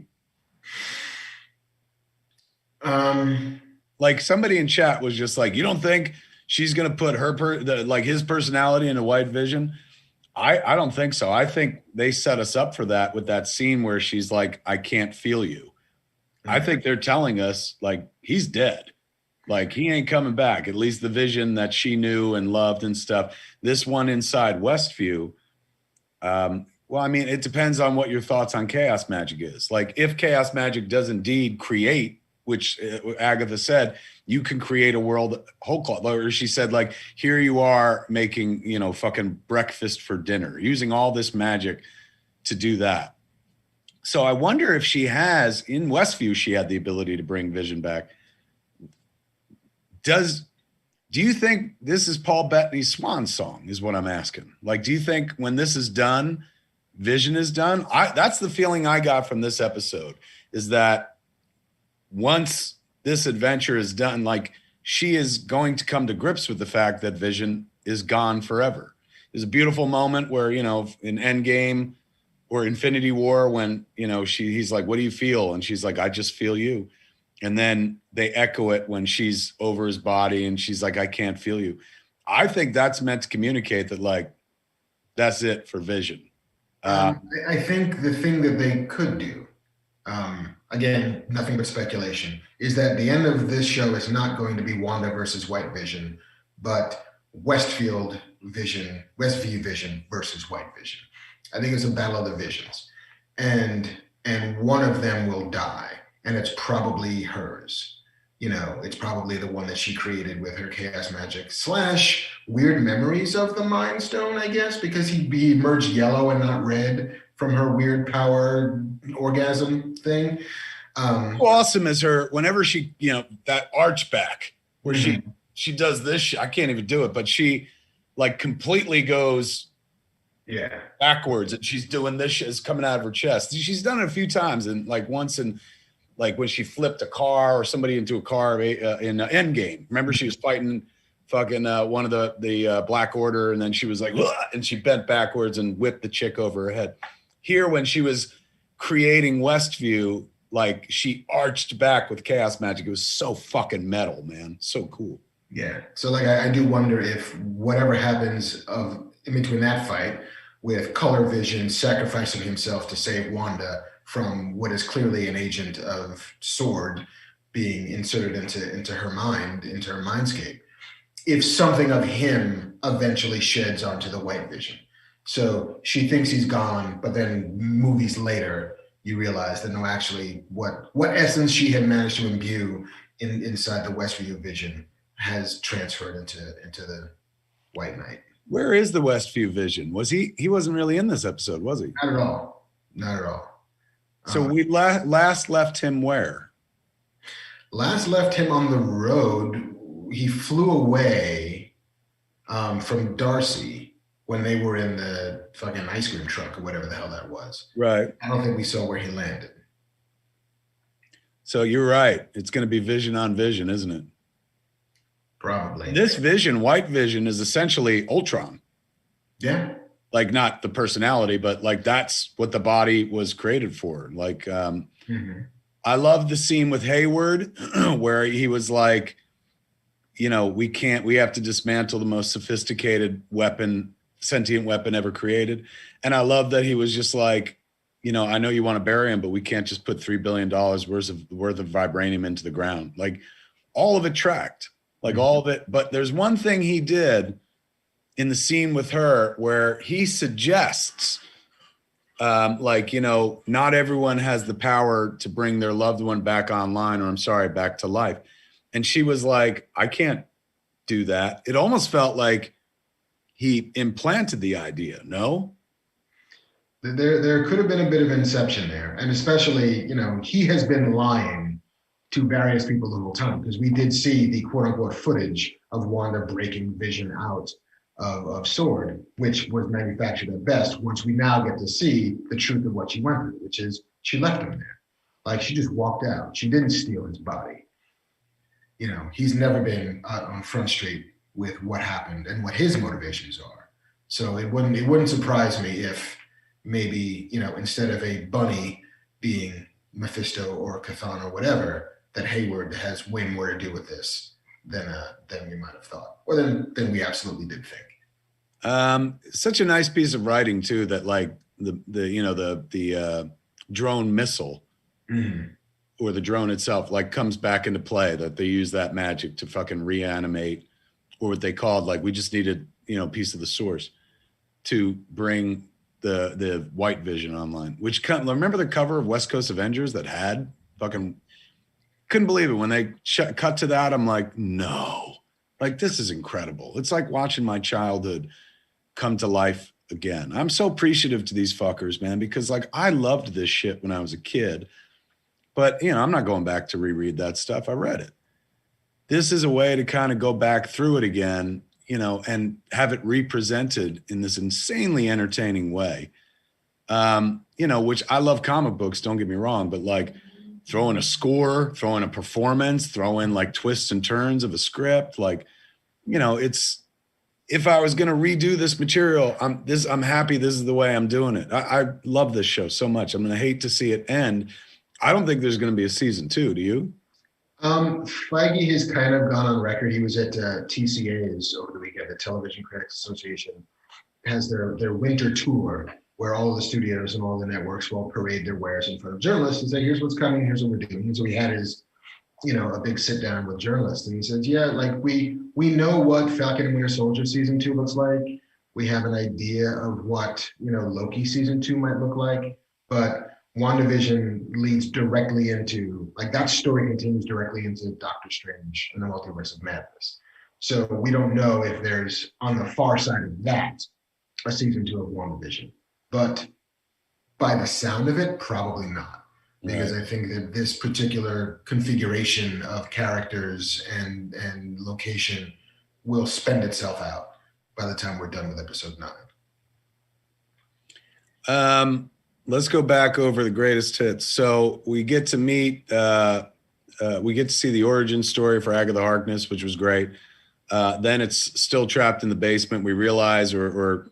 Like somebody in chat was just like, you don't think she's going to put her his personality into White Vision? I don't think so. I think they set us up for that with that scene where she's like, I can't feel you. Mm-hmm. I think they're telling us like he's dead. Like he ain't coming back. At least the Vision that she knew and loved and stuff. This one inside Westview. Well, I mean, it depends on what your thoughts on chaos magic is. Like if chaos magic does indeed create, which Agatha said, you can create a world whole cloth. Or she said, like, here you are making, fucking breakfast for dinner, using all this magic to do that. So I wonder if she has, in Westview, she had the ability to bring Vision back. Do you think this is Paul Bettany's swan song is what I'm asking? Like, do you think when this is done, Vision is done? That's the feeling I got from this episode, is that once this adventure is done, like she is going to come to grips with the fact that Vision is gone forever. There's a beautiful moment where, in Endgame or Infinity War, when, he's like, what do you feel? And she's like, I just feel you. And then they echo it when she's over his body and she's like, I can't feel you. I think that's meant to communicate that, like, that's it for Vision. I think the thing that they could do, again, nothing but speculation, is that the end of this show is not going to be Wanda versus White Vision, but Westview Vision versus White Vision. I think it's a battle of the visions. And one of them will die, and it's probably hers. It's probably the one that she created with her chaos magic / weird memories of the Mind Stone, I guess, because he emerged yellow and not red from her weird power orgasm thing. How awesome is her, whenever she, that arch back where she does this, I can't even do it, but she like completely goes backwards, and she's doing this shit is coming out of her chest. She's done it a few times, and like once in, like when she flipped a car or somebody into a car in Endgame. Remember, she was fighting fucking one of the Black Order, and then she was like, and she bent backwards and whipped the chick over her head. Here, when she was creating Westview, like she arched back with chaos magic. It was so fucking metal, man. So cool. Yeah. So like, I do wonder if whatever happens in between that fight with Color Vision sacrificing himself to save Wanda from what is clearly an agent of SWORD being inserted into her mind, into her mindscape, if something of him eventually sheds onto the White Vision. So she thinks he's gone, but then movies later, you realize that no, actually what essence she had managed to imbue inside the Westview Vision has transferred into the White Knight. Where is the Westview Vision? Was he wasn't really in this episode, was he? Not at all. Not at all. So we last left him where? Last left him on the road. He flew away from Darcy when they were in the fucking ice cream truck or whatever the hell that was. Right. I don't think we saw where he landed. So you're right. It's going to be Vision on Vision, isn't it? Probably. This Vision, White Vision, is essentially Ultron. Yeah. Like not the personality, but like that's what the body was created for. Like, I love the scene with Hayward where he was like, we have to dismantle the most sophisticated sentient weapon ever created. And I love that he was just like, I know you want to bury him, but we can't just put $3 billion worth of vibranium into the ground. Like all of it tracked, like all of it. But there's one thing he did in the scene with her where he suggests, not everyone has the power to bring their loved one back online, or back to life. And she was like, I can't do that. It almost felt like he implanted the idea. No? There could have been a bit of inception there. And especially, he has been lying to various people the whole time, because we did see the quote unquote footage of Wanda breaking Vision out of SWORD, which was manufactured at best, once we now get to see the truth of what she went through, which is she left him there. Like, she just walked out. She didn't steal his body. You know, he's never been out on Front Street with what happened and what his motivations are. So it wouldn't surprise me if maybe, you know, instead of a bunny being Mephisto or Cthulhu or whatever, that Hayward has way more to do with this than we might have thought, or than we absolutely did think. Such a nice piece of writing too, that like the drone missile or the drone itself like comes back into play, that they use that magic to fucking reanimate, or what they called, like, we just needed, you know, a piece of the source to bring the white vision online, which remember the cover of West Coast Avengers that had fucking, couldn't believe it when they cut to that. I'm like, no, like, this is incredible. It's like watching my childhood come to life again. I'm so appreciative to these fuckers, man, because like, I loved this shit when I was a kid, but you know, I'm not going back to reread that stuff. I read it. This is a way to kind of go back through it again, you know, and have it represented in this insanely entertaining way. You know, which I love comic books, don't get me wrong, but like, throw in a score, throw in a performance, throw in like twists and turns of a script. Like, you know, if I was going to redo this material, I'm happy this is the way I'm doing it. I love this show so much. I'm going to hate to see it end. I don't think there's going to be a season 2. Do you? Feige has kind of gone on record. He was at TCA's over the weekend. The Television Critics Association has their winter tour, where all of the studios and all the networks will parade their wares in front of journalists and say, here's what's coming, here's what we're doing. And so he had his, you know, a big sit down with journalists. And he said, yeah, like we know what Falcon and Winter Soldier season 2 looks like. We have an idea of what, you know, Loki season 2 might look like, but WandaVision leads directly into, like, that story continues directly into Doctor Strange and the Multiverse of Madness. So we don't know if there's, on the far side of that, a season 2 of WandaVision. But by the sound of it, probably not. Because I think that this particular configuration of characters and location will spend itself out by the time we're done with episode 9. Let's go back over the greatest hits. So we get to meet, we get to see the origin story for Agatha Harkness, which was great. Then it's still trapped in the basement. We realize, or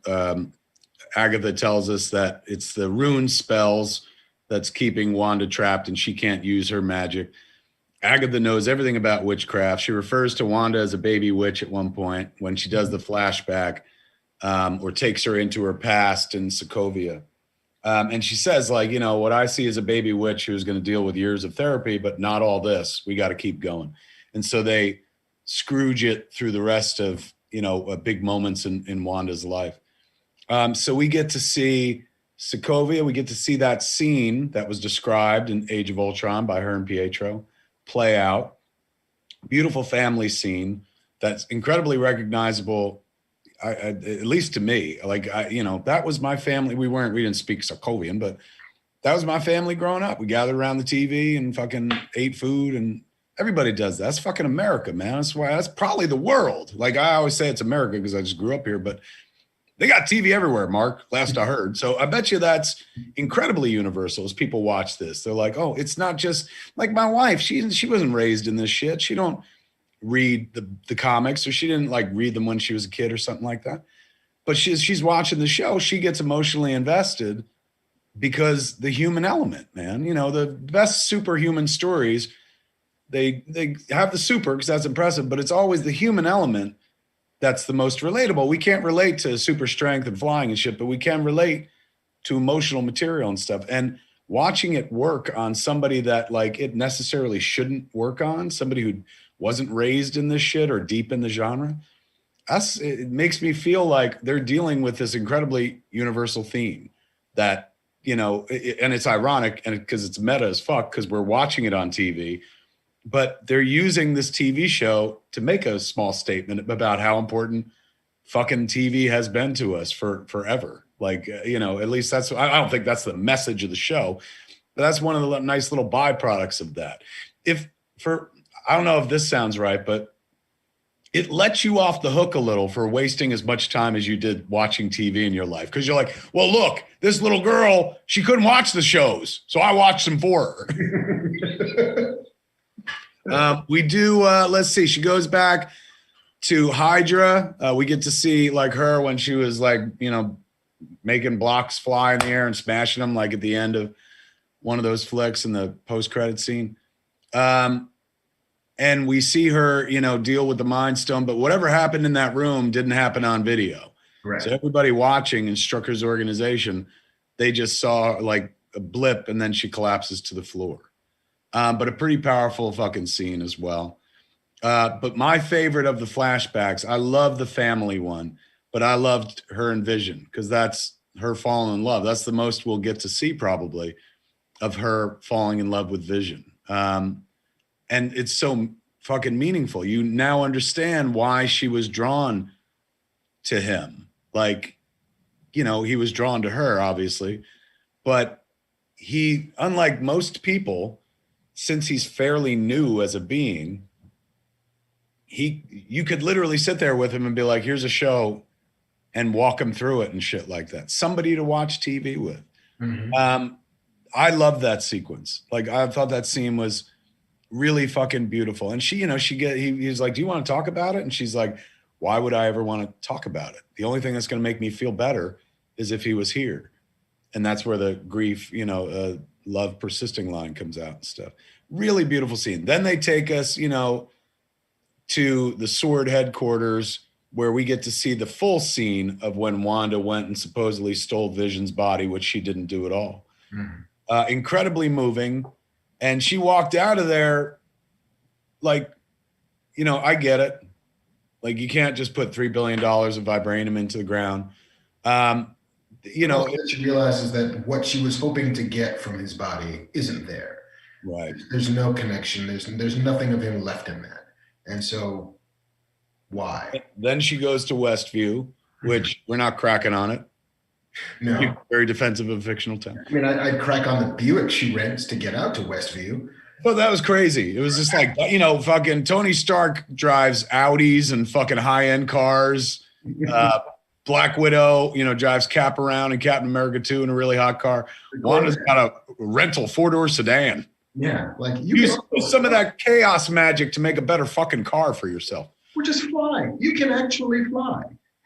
Agatha tells us that it's the rune spells that's keeping Wanda trapped and she can't use her magic. Agatha knows everything about witchcraft. She refers to Wanda as a baby witch at one point when she does the flashback, or takes her into her past in Sokovia. And she says, like, you know, what I see is a baby witch who's going to deal with years of therapy, but not all this. We got to keep going. And so they Scrooge it through the rest of, you know, big moments in Wanda's life. So we get to see Sokovia. We get to see that scene that was described in Age of Ultron by her and Pietro play out. Beautiful family scene that's incredibly recognizable. At least to me, like, you know, that was my family. We didn't speak Sokovian, but that was my family growing up. We gathered around the TV and fucking ate food, and everybody does that. That's fucking America, man. That's probably the world. Like, I always say it's America because I just grew up here, but they got TV everywhere, Mark, last I heard. So I bet you that's incredibly universal as people watch this. They're like, oh, it's not just like my wife. She wasn't raised in this shit. She don't read the comics, or she didn't like read them when she was a kid or something like that. But she's watching the show. She gets emotionally invested because the human element, man, you know, the best superhuman stories, they have the super because that's impressive, but it's always the human element that's the most relatable. We can't relate to super strength and flying and shit, but we can relate to emotional material and stuff. And watching it work on somebody that like it necessarily shouldn't work on, somebody who wasn't raised in this shit or deep in the genre, it makes me feel like they're dealing with this incredibly universal theme that, you know, and it's ironic and because it's meta as fuck because we're watching it on TV, but they're using this TV show to make a small statement about how important fucking TV has been to us forever. Like, you know, at least that's, I don't think that's the message of the show, but that's one of the nice little byproducts of that. I don't know if this sounds right, but it lets you off the hook a little for wasting as much time as you did watching TV in your life. Because you're like, well, look, this little girl, she couldn't watch the shows, so I watched them for her. We do, let's see, she goes back to Hydra. We get to see like her when she was like, you know, making blocks fly in the air and smashing them like at the end of one of those flicks in the post-credit scene. And we see her, you know, deal with the Mind Stone, but whatever happened in that room didn't happen on video. Right. So everybody watching in Strucker's organization, they just saw like a blip and then she collapses to the floor. But a pretty powerful fucking scene as well. But my favorite of the flashbacks, I love the family one, but I loved her in Vision because that's her falling in love. That's the most we'll get to see probably of her falling in love with Vision. And it's so fucking meaningful. You now understand why she was drawn to him. Like, you know, he was drawn to her, obviously, but he, unlike most people, since he's fairly new as a being, you could literally sit there with him and be like, here's a show, and walk him through it and shit like that. Somebody to watch TV with. Mm-hmm. I love that sequence. Like, I thought that scene was really fucking beautiful. And she, you know, he's like, do you want to talk about it? And she's like, why would I ever want to talk about it? The only thing that's going to make me feel better is if he was here. And that's where the grief, you know, love persisting line comes out and stuff. Really beautiful scene. Then they take us, you know, to the Sword headquarters where we get to see the full scene of when Wanda went and supposedly stole Vision's body, which she didn't do at all. Mm-hmm. Incredibly moving. And she walked out of there like, you know, I get it. Like, you can't just put $3 billion of vibranium into the ground. You know, what she realizes that what she was hoping to get from his body isn't there. Right. There's no connection. There's nothing of him left in that. And so why? Then she goes to Westview, which we're not cracking on it. No. You're very defensive of fictional town. I mean, I'd crack on the Buick she rents to get out to Westview. Well, that was crazy. It was just like, you know, fucking Tony Stark drives Audis and fucking high-end cars. Black Widow, you know, drives Cap around and Captain America 2 in a really hot car. Wanda's got a rental 4-door sedan. Yeah, like you use some of that chaos magic to make a better fucking car for yourself. Or just fly. You can actually fly.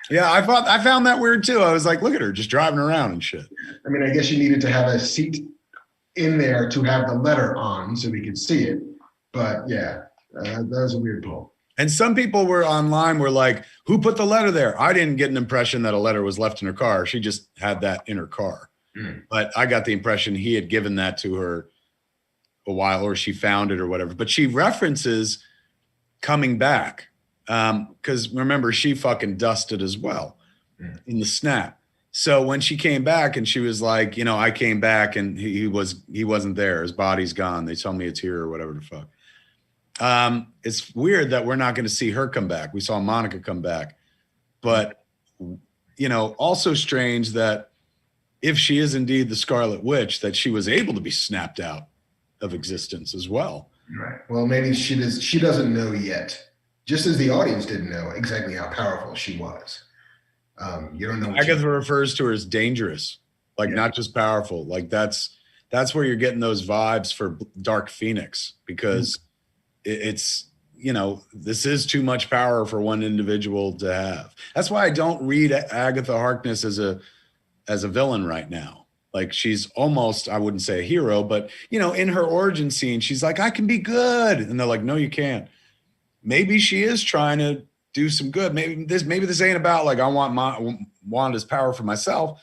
Yeah, I found that weird too. I was like, look at her just driving around and shit. I mean, I guess you needed to have a seat in there to have the letter on so we could see it. But yeah, that was a weird pull. And some people were online were like, who put the letter there? I didn't get an impression that a letter was left in her car. She just had that in her car. But I got the impression he had given that to her a while, or she found it or whatever. But she references coming back. Because remember, she fucking dusted as well in the snap. So when she came back and she was like, you know, I came back and he wasn't there. His body's gone. They tell me it's here or whatever the fuck. It's weird that we're not going to see her come back. We saw Monica come back, but you know, also strange that if she is indeed the Scarlet Witch, that she was able to be snapped out of existence as well. Right. Well, maybe she doesn't know yet. Just as the audience didn't know exactly how powerful she was. You don't know. Agatha refers to her as dangerous, like not just powerful. Like that's where you're getting those vibes for Dark Phoenix, because it's, you know, this is too much power for one individual to have. That's why I don't read Agatha Harkness as a villain right now. Like, she's almost, I wouldn't say a hero, but you know, in her origin scene, she's like, I can be good. And they're like, no, you can't. Maybe she is trying to do some good. Maybe this ain't about like, I want Wanda's power for myself.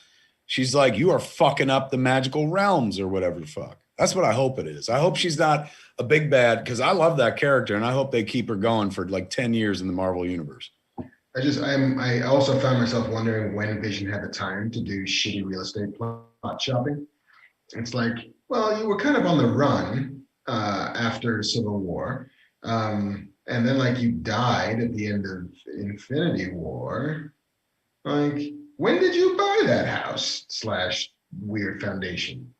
She's like, you are fucking up the magical realms or whatever the fuck. That's what I hope it is. I hope she's not a big bad, because I love that character and I hope they keep her going for like 10 years in the Marvel universe. I also found myself wondering when Vision had the time to do shitty real estate plot shopping. It's like, well, you were kind of on the run after Civil War. And then like you died at the end of Infinity War. Like, when did you buy that house / weird foundation?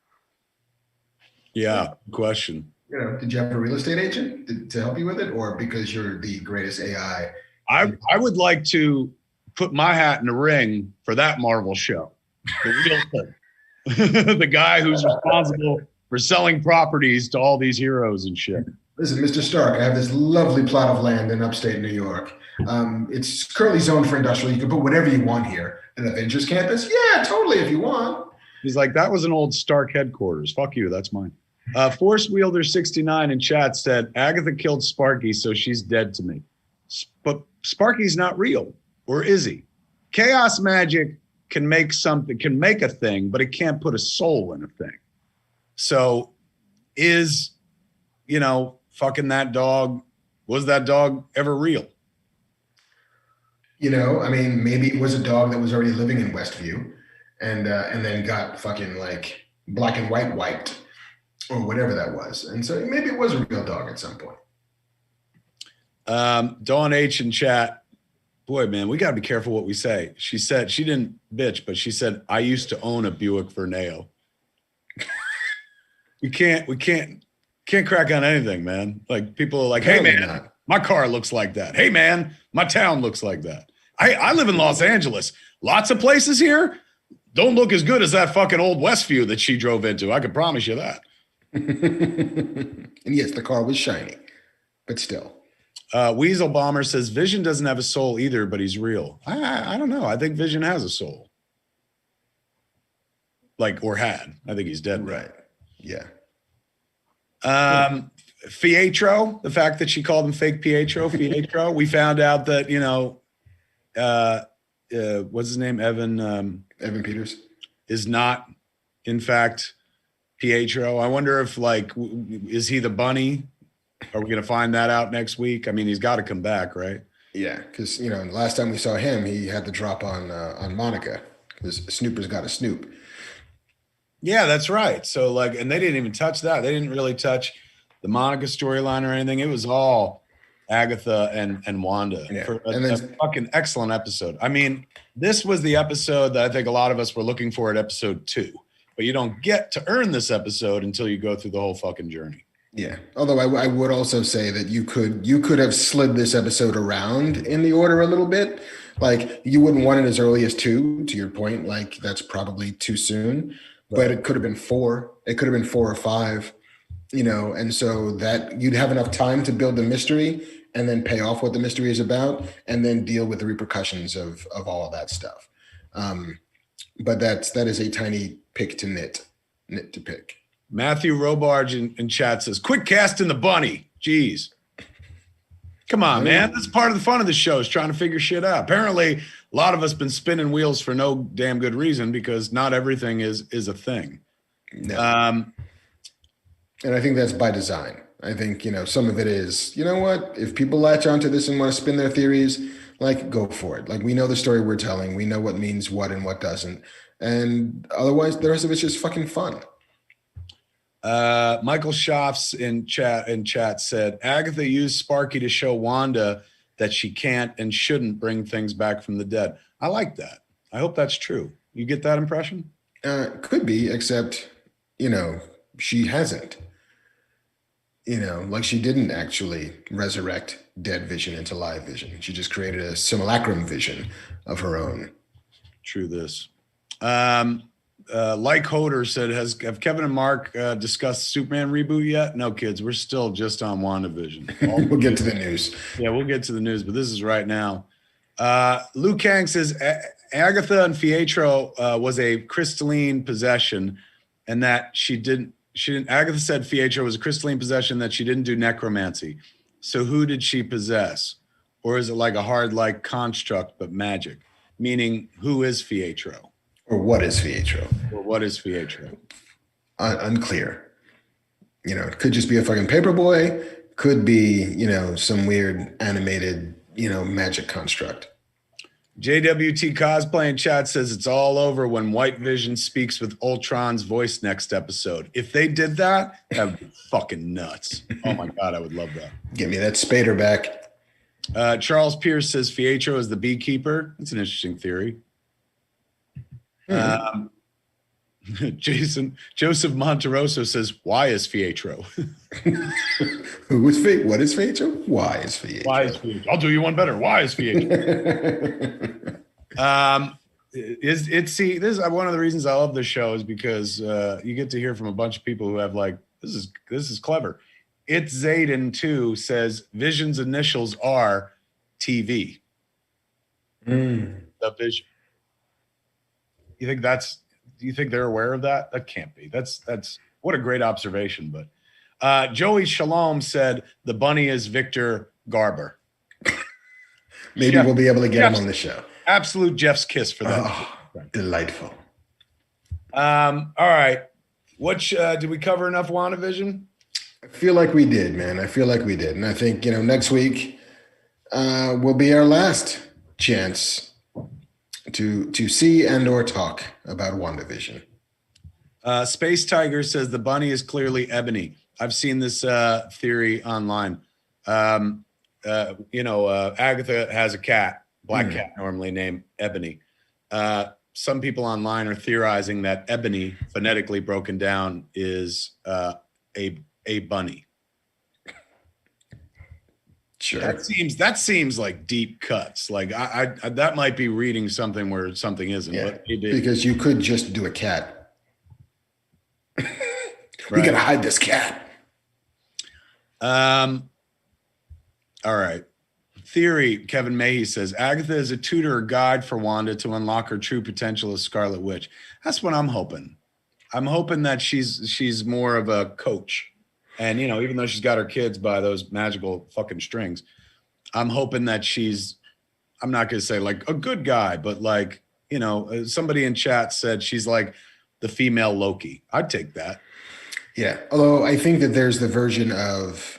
Yeah, question. You know, did you have a real estate agent to help you with it, or because you're the greatest AI? I would like to put my hat in the ring for that Marvel show. The real thing. The guy who's responsible for selling properties to all these heroes and shit. Listen, Mr. Stark, I have this lovely plot of land in upstate New York. It's currently zoned for industrial. You can put whatever you want here. An Avengers campus? Yeah, totally, if you want. He's like, that was an old Stark headquarters. Fuck you, that's mine. Force Wielder 69 in chat said, Agatha killed Sparky, so she's dead to me. But Sparky's not real, or is he? Chaos magic can make a thing, but it can't put a soul in a thing. So is, fucking that dog, was that dog ever real? Maybe it was a dog that was already living in Westview and then got fucking like black and white wiped or whatever that was. And so maybe it was a real dog at some point. Dawn H in chat, boy, man, we got to be careful what we say. She said, she didn't bitch, but she said, I used to own a Buick Verneo. we can't crack on anything, man. Like people are like, hey man, my car looks like that. Hey man, my town looks like that. I live in Los Angeles. Lots of places here don't look as good as that fucking old Westview that she drove into. I can promise you that. And yes, the car was shiny, but still. Weasel Bomber says Vision doesn't have a soul either, but he's real. I don't know. I think Vision has a soul. Or had. I think he's dead. Right. Yeah. Pietro, the fact that she called him fake Pietro, we found out that, what's his name? Evan Peters is not, in fact, Pietro. I wonder if, is he the bunny? Are we going to find that out next week? I mean, he's got to come back, right? Yeah, because, the last time we saw him, he had the drop on Monica because Snooper's got a Snoop. Yeah, that's right. So, and they didn't even touch that. They didn't really touch the Monica storyline or anything. It was all Agatha and Wanda. Yeah. For a fucking excellent episode. I mean, this was the episode that I think a lot of us were looking for at episode 2. But you don't get to earn this episode until you go through the whole fucking journey. Yeah. Although I would also say that you could have slid this episode around in the order a little bit. You wouldn't want it as early as 2, to your point. That's probably too soon. But it could have been 4. It could have been 4 or 5, and so that you'd have enough time to build the mystery and then pay off what the mystery is about and then deal with the repercussions of all of that stuff. But that is a tiny pick to knit to pick. Matthew Robarge in chat says, quit casting the bunny. Jeez. Come on, man. That's part of the fun of the show is trying to figure shit out. Apparently, a lot of us been spinning wheels for no damn good reason because not everything is a thing. No. And I think that's by design. I think, some of it is, you know what? If people latch onto this and want to spin their theories, go for it. We know the story we're telling. We know what means what and what doesn't. And otherwise, the rest of it's just fucking fun. Michael Schaffs in chat said Agatha used Sparky to show Wanda that she can't and shouldn't bring things back from the dead. I like that. I hope that's true. You get that impression? Could be, except, she hasn't. She didn't actually resurrect dead Vision into live Vision. She just created a simulacrum Vision of her own. True this. Like Hoder said, have Kevin and Mark discussed Superman reboot yet? No, kids, we're still just on WandaVision. We'll get to the news. Yeah, we'll get to the news, but this is right now. Liu Kang says Agatha and Pietro was a crystalline possession, and that she didn't. Agatha said Pietro was a crystalline possession, that she didn't do necromancy. So who did she possess, or is it like a hard construct but magic? Meaning, who is Pietro? Or what is Pietro? Unclear. It could just be a fucking paperboy. Could be, some weird animated, magic construct. JWT Cosplay in chat says it's all over when White Vision speaks with Ultron's voice next episode. If they did that would be fucking nuts. Oh my God, I would love that. Give me that Spader back. Charles Pierce says Pietro is the beekeeper. That's an interesting theory. Joseph Monteroso says, why is Fietro? Who is Fietro? What is Fietro? Why is Fietro? Why is Fietro? I'll do you one better. Why is Fietro? This is one of the reasons I love this show is because you get to hear from a bunch of people who have like, this is clever. It's Zayden too says Vision's initials are TV. The Vision. Do you think they're aware of that? That can't be. That's what a great observation. But Joey Shalom said the bunny is Victor Garber. Maybe we'll be able to get him on the show. Absolute Jeff's kiss for that. Oh, delightful. All right. Did we cover enough WandaVision? I feel like we did, man. I feel like we did. And I think, next week will be our last chance to see and or talk about WandaVision. Space Tiger says the bunny is clearly Ebony. I've seen this theory online. Agatha has a cat, black cat, normally named Ebony. Some people online are theorizing that Ebony, phonetically broken down, is a bunny. Sure. That seems like deep cuts. Like I that might be reading something where something isn't. Yeah, but because you could just do a cat. We gotta hide this cat. All right. Theory, Kevin Mahey says, Agatha is a tutor or guide for Wanda to unlock her true potential as Scarlet Witch. That's what I'm hoping. I'm hoping that she's more of a coach. And, even though she's got her kids by those magical fucking strings, I'm hoping that I'm not going to say like a good guy, but like, somebody in chat said she's like the female Loki. I'd take that. Yeah. Although I think that there's the version of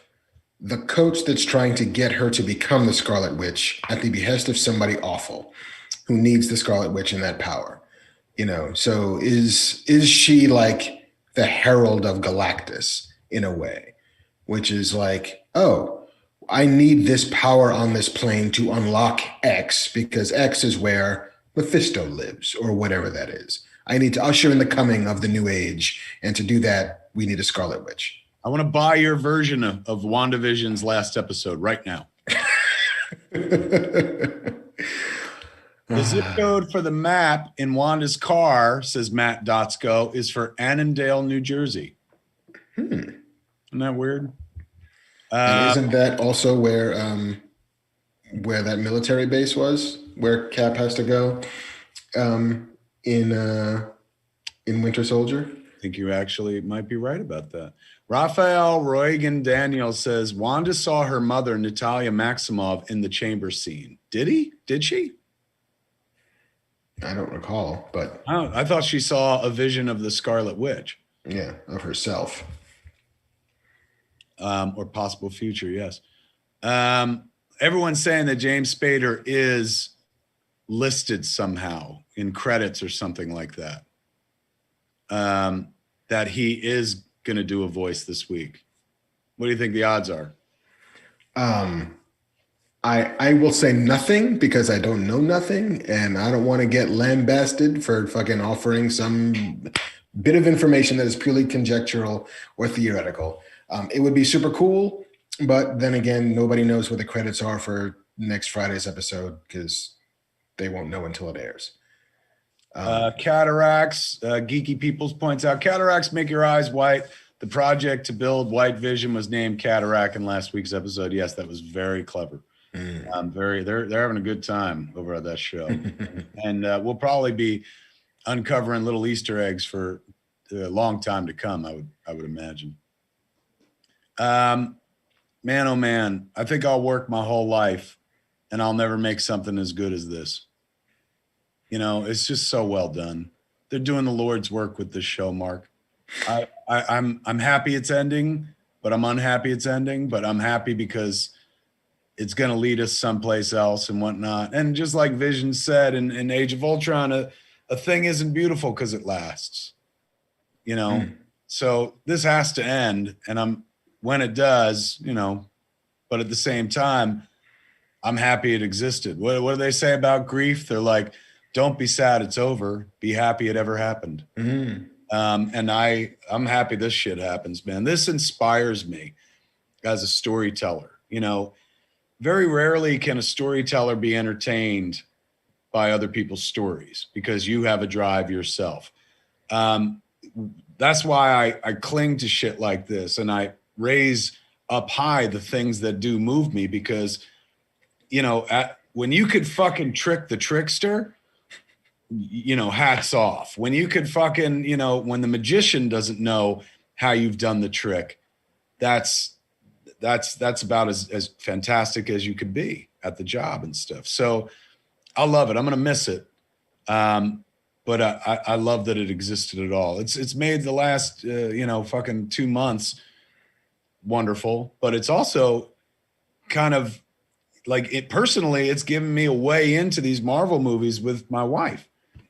the coach that's trying to get her to become the Scarlet Witch at the behest of somebody awful who needs the Scarlet Witch and that power. So is she like the herald of Galactus in a way, which is like, oh, I need this power on this plane to unlock X because X is where Mephisto lives or whatever that is. I need to usher in the coming of the new age. And to do that, we need a Scarlet Witch. I want to buy your version of WandaVision's last episode right now. The zip code for the map in Wanda's car, says Matt Dotsko, is for Annandale, New Jersey. Isn't that weird? And isn't that also where that military base was, where Cap has to go in Winter Soldier? I think you actually might be right about that. Raphael Roygan Daniel says Wanda saw her mother, Natalia Maximov, in the chamber scene. Did he? Did she? I don't recall, but I thought she saw a vision of the Scarlet Witch. Yeah, of herself. Or possible future, yes. Everyone's saying that James Spader is listed somehow in credits or something like that. That he is going to do a voice this week. What do you think the odds are? I will say nothing because I don't know nothing, and I don't want to get lambasted for fucking offering some bit of information that is purely conjectural or theoretical. It would be super cool, but then again, nobody knows what the credits are for next Friday's episode because they won't know until it airs. Cataracts, Geeky Peoples points out, cataracts make your eyes white. The project to build white vision was named Cataract in last week's episode. Yes, that was very clever. They're having a good time over at that show. And we'll probably be uncovering little Easter eggs for a long time to come, I would imagine. Man, oh man, I think I'll work my whole life and I'll never make something as good as this. It's just so well done. They're doing the Lord's work with this show, Mark. I'm happy it's ending, but I'm unhappy it's ending. But I'm happy because it's going to lead us someplace else and whatnot. And just like Vision said in Age of Ultron, a thing isn't beautiful because it lasts. So this has to end, and when it does, but at the same time, I'm happy it existed. What do they say about grief? They're like, don't be sad it's over. Be happy it ever happened. And I'm happy this shit happens, man. This inspires me as a storyteller. You know, very rarely can a storyteller be entertained by other people's stories because you have a drive yourself. That's why I cling to shit like this, and I raise up high the things that do move me, because, you know, when you could fucking trick the trickster, you know, hats off. When you could fucking, you know, when the magician doesn't know how you've done the trick, that's about as fantastic as you could be at the job and stuff. So I love it. I'm going to miss it. But I love that it existed at all. It's made the last, you know, fucking 2 months wonderful, but it's also kind of like, it personally, it's given me a way into these Marvel movies with my wife,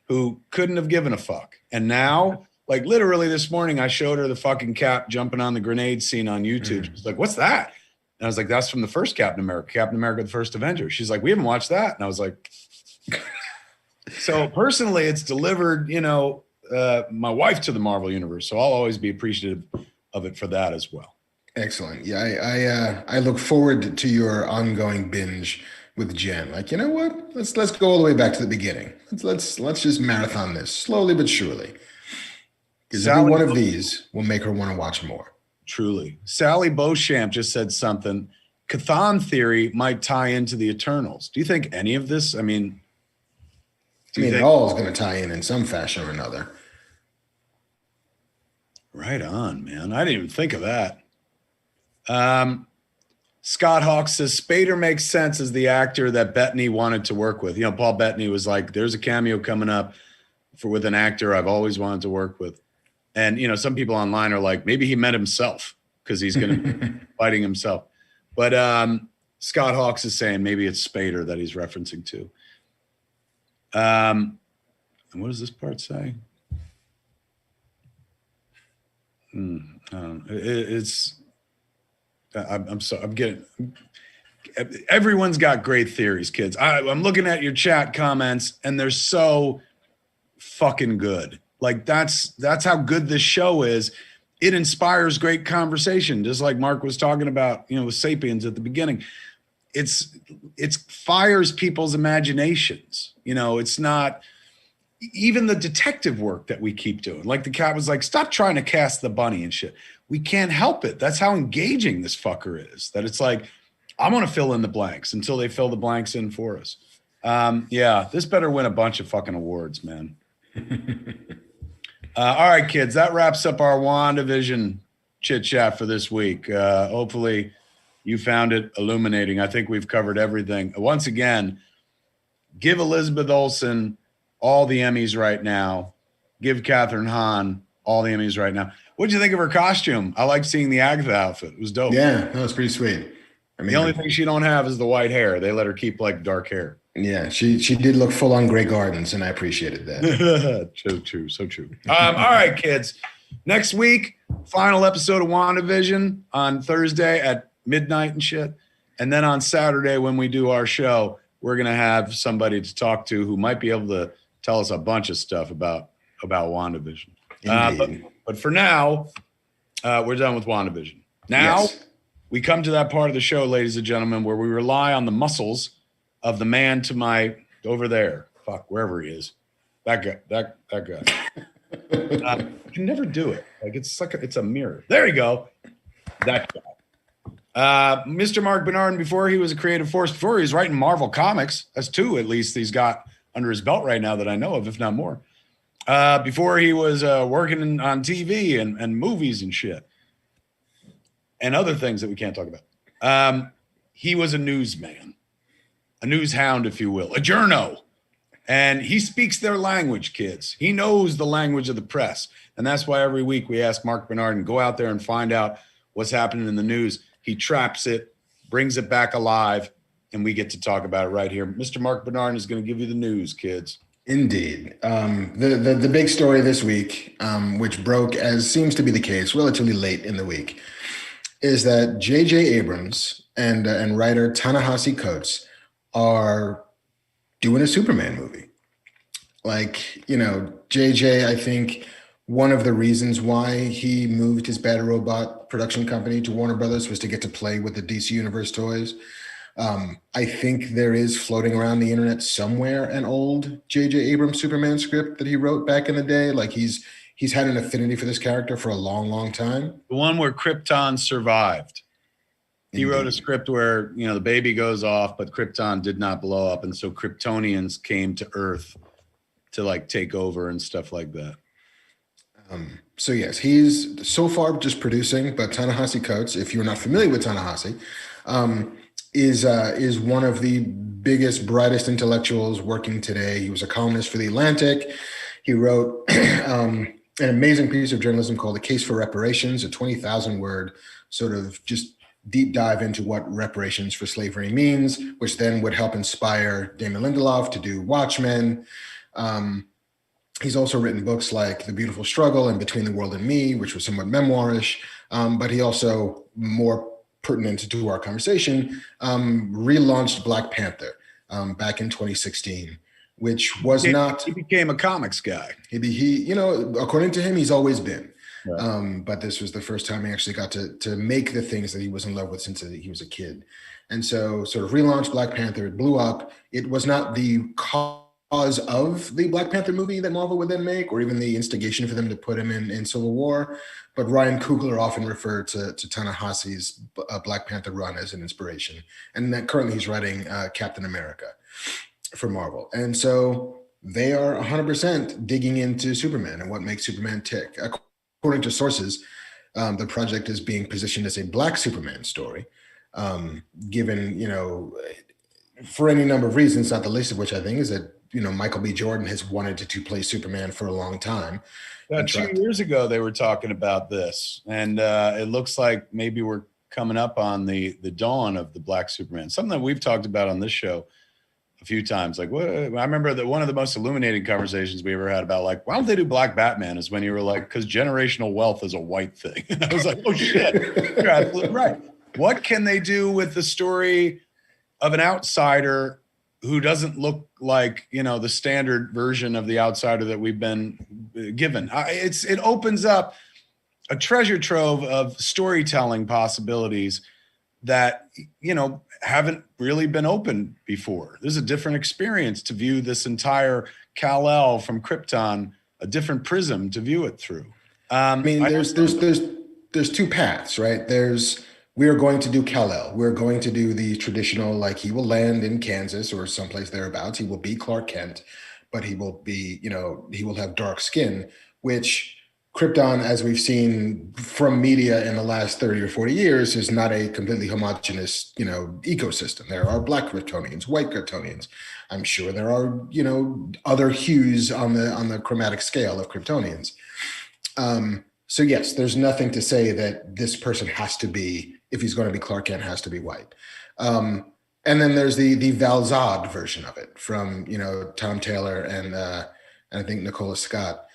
who couldn't have given a fuck. And now, like, literally this morning, I showed her the fucking Cap jumping on the grenade scene on YouTube. She's like, "What's that?" And I was like, "That's from the first Captain America, the first Avenger." She's like, "We haven't watched that." And I was like, so personally, it's delivered, you know, my wife to the Marvel universe. So I'll always be appreciative of it for that as well. Excellent. Yeah, I look forward to your ongoing binge with Jen. Like, you know what? Let's go all the way back to the beginning. Let's just marathon this slowly but surely. Because every one of these will make her want to watch more. Truly. Sally Beauchamp just said something. Chthon theory might tie into the Eternals. Do you think any of this? I mean, it all is going to tie in some fashion or another. Right on, man. I didn't even think of that. Scott Hawk says Spader makes sense as the actor that Bettany wanted to work with. You know, Paul Bettany was like, "There's a cameo coming up with an actor I've always wanted to work with." And, you know, some people online are like, maybe he met himself because he's going to be fighting himself. But Scott Hawks is saying maybe it's Spader that he's referencing to. And what does this part say? Everyone's got great theories, kids. I'm looking at your chat comments and they're so fucking good. Like, that's how good this show is. It inspires great conversation, just like Mark was talking about, you know, with Sapiens at the beginning. It fires people's imaginations. You know, it's not even the detective work that we keep doing. Like, the cat was like, "Stop trying to cast the bunny and shit." We can't help it. That's how engaging this fucker is. That it's like, I'm going to fill in the blanks until they fill the blanks in for us. Yeah, this better win a bunch of fucking awards, man. All right, kids, that wraps up our WandaVision chit chat for this week. Hopefully you found it illuminating. I think we've covered everything. Once again, give Elizabeth Olsen all the Emmys right now. Give Catherine Hahn all the Emmys right now. What'd you think of her costume? I liked seeing the Agatha outfit. It was dope. Yeah, that was pretty sweet. I mean, the only thing she don't have is the white hair. They let her keep like dark hair. Yeah, she did look full on Grey Gardens, and I appreciated that. True, so true. All right, kids. Next week, final episode of WandaVision on Thursday at midnight and shit. And then on Saturday when we do our show, we're going to have somebody to talk to who might be able to tell us a bunch of stuff about WandaVision. But for now, we're done with WandaVision. Now, we come to that part of the show, ladies and gentlemen, where we rely on the muscles of the man to my over there. Fuck, wherever he is. That guy. That guy. I can never do it. Like, it's a mirror. There you go. That guy. Mr. Marc Bernardin, before he was a creative force, before he was writing Marvel comics, that's 2 at least he's got under his belt right now that I know of, if not more. Before he was working on TV and movies and shit and other things that we can't talk about. He was a newsman, a news hound, if you will, a journo. And he speaks their language, kids. He knows the language of the press. And that's why every week we ask Marc Bernardin, go out there and find out what's happening in the news. He traps it, brings it back alive, and we get to talk about it right here. Mr. Marc Bernardin is going to give you the news, kids. Indeed. The big story this week, which broke, as seems to be the case, relatively late in the week, is that J.J. Abrams and writer Ta-Nehisi Coates are doing a Superman movie. Like, you know, JJ, I think, one of the reasons why he moved his Bad Robot production company to Warner Brothers was to get to play with the DC Universe toys. I think there is floating around the internet somewhere an old J.J. Abrams Superman script that he wrote back in the day. Like he's had an affinity for this character for a long, long time. The one where Krypton survived. He wrote a script where, you know, the baby goes off, but Krypton did not blow up. And so Kryptonians came to Earth to like take over and stuff like that. So yes, he's so far just producing, but Ta-Nehisi Coates, if you're not familiar with Ta-Nehisi, is one of the biggest, brightest intellectuals working today. He was a columnist for The Atlantic. He wrote an amazing piece of journalism called The Case for Reparations, a 20,000 word sort of just deep dive into what reparations for slavery means, which then would help inspire Damon Lindelof to do Watchmen. He's also written books like The Beautiful Struggle and Between the World and Me, which was somewhat memoirish, but he also, more pertinent to our conversation, relaunched Black Panther back in 2016, which was not... He became a comics guy. He, you know, according to him, he's always been. Right. But this was the first time he actually got to make the things that he was in love with since he was a kid. And so sort of relaunched Black Panther. It blew up. It was not the cause of the Black Panther movie that Marvel would then make, or even the instigation for them to put him in Civil War. But Ryan Coogler often referred to Ta-Nehisi's Black Panther run as an inspiration. And that currently he's writing Captain America for Marvel. And so they are 100% digging into Superman and what makes Superman tick. According to sources, the project is being positioned as a Black Superman story, given, you know, for any number of reasons, not the least of which I think is that, you know, Michael B. Jordan has wanted to play Superman for a long time. 2 years ago, they were talking about this, and it looks like maybe we're coming up on the dawn of the Black Superman, something that we've talked about on this show a few times. Like, what, I remember that one of the most illuminating conversations we ever had about, like, why don't they do Black Batman, is when you were like, because generational wealth is a white thing. And I was like, oh shit, you're absolutely right. What can they do with the story of an outsider who doesn't look like, you know, the standard version of the outsider that we've been given? It opens up a treasure trove of storytelling possibilities that, you know, haven't really been opened before. There's a different experience to view this entire Kal-El from Krypton, a different prism to view it through. I mean, there's two paths, right? We are going to do Kal-El. We're going to do the traditional, like, he will land in Kansas or someplace thereabouts. He will be Clark Kent, but he will be, you know, he will have dark skin, which Krypton, as we've seen from media in the last 30 or 40 years, is not a completely homogenous, you know, ecosystem. There are Black Kryptonians, white Kryptonians. I'm sure there are, you know, other hues on the chromatic scale of Kryptonians. So yes, there's nothing to say that this person has to be, if he's going to be Clark Kent, has to be white. And then there's the Val Zod version of it from, you know, Tom Taylor and I think Nicola Scott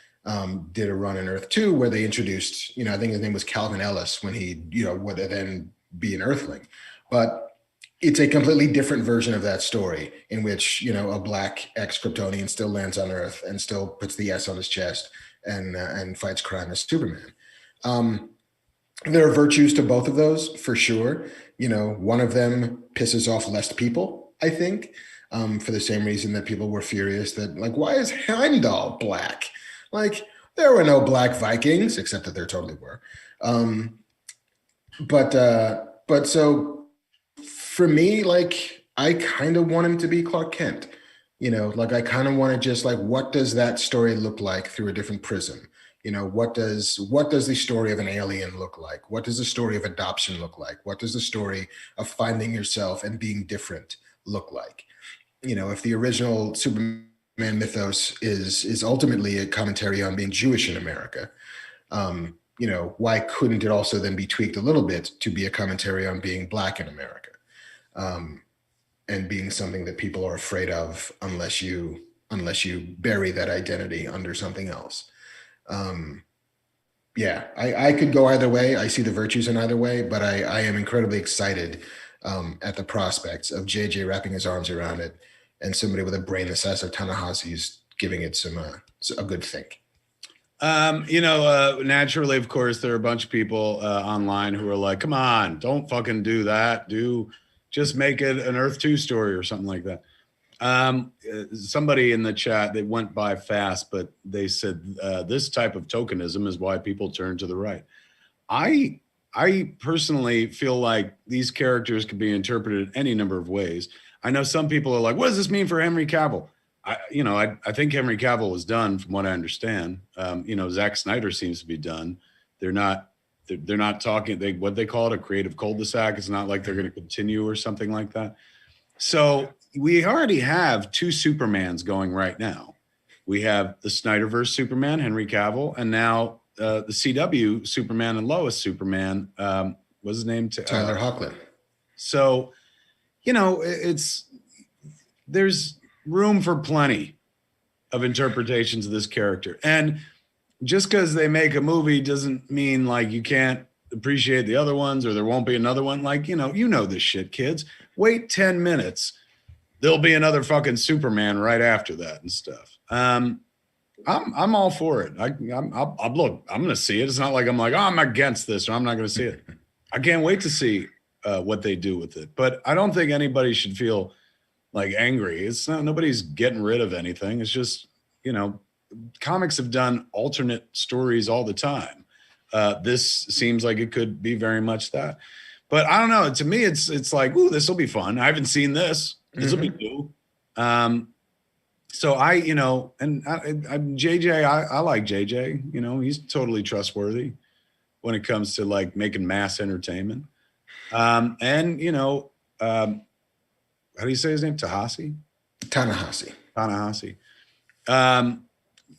did a run in Earth 2 where they introduced, you know, I think his name was Calvin Ellis when he, you know, would then be an Earthling. But it's a completely different version of that story in which, you know, a Black ex-Kryptonian still lands on Earth and still puts the S on his chest and fights crime as Superman. There are virtues to both of those for sure. You know, one of them pisses off less people, I think, for the same reason that people were furious that, like, why is Heimdall Black? Like, there were no Black Vikings, except that there totally were. But so for me, like, I kind of want him to be Clark Kent. You know, like, I kind of want to just, like, what does that story look like through a different prism? You know, what does the story of an alien look like? What does the story of adoption look like? What does the story of finding yourself and being different look like? You know, if the original Superman mythos is ultimately a commentary on being Jewish in America, you know, why couldn't it also then be tweaked a little bit to be a commentary on being Black in America, and being something that people are afraid of unless you bury that identity under something else? Yeah, I could go either way. I see the virtues in either way, but I am incredibly excited at the prospects of JJ wrapping his arms around it and somebody with a brain the size of Ta-Nehisi's giving it a good think. Naturally, of course, there are a bunch of people online who are like, come on, don't fucking do that. Just make it an Earth 2 story or something like that. Somebody in the chat, they went by fast, but they said this type of tokenism is why people turn to the right. I personally feel like these characters could be interpreted any number of ways. I know some people are like, what does this mean for Henry Cavill? I think Henry Cavill was done from what I understand. Zack Snyder seems to be done. They're not talking, what they call it, a creative cul-de-sac. It's not like they're going to continue or something like that. So we already have two Supermans going right now. We have the Snyderverse Superman, Henry Cavill, and now the CW Superman and Lois Superman, what's his name? Tyler Hoechlin. So, there's room for plenty of interpretations of this character. And just because they make a movie doesn't mean like you can't appreciate the other ones or there won't be another one. Like, you know this shit, kids. Wait 10 minutes. There'll be another fucking Superman right after that and stuff. I'm all for it. I'm going to see it. It's not like I'm like, oh, I'm against this or I'm not going to see it. I can't wait to see what they do with it. But I don't think anybody should feel like angry. It's not, nobody's getting rid of anything. It's just, comics have done alternate stories all the time. This seems like it could be very much that. But I don't know. To me, it's like, ooh, this will be fun. I haven't seen this. This will be new. So I'm JJ. I like JJ. He's totally trustworthy when it comes to like making mass entertainment. How do you say his name? Ta-Nehisi.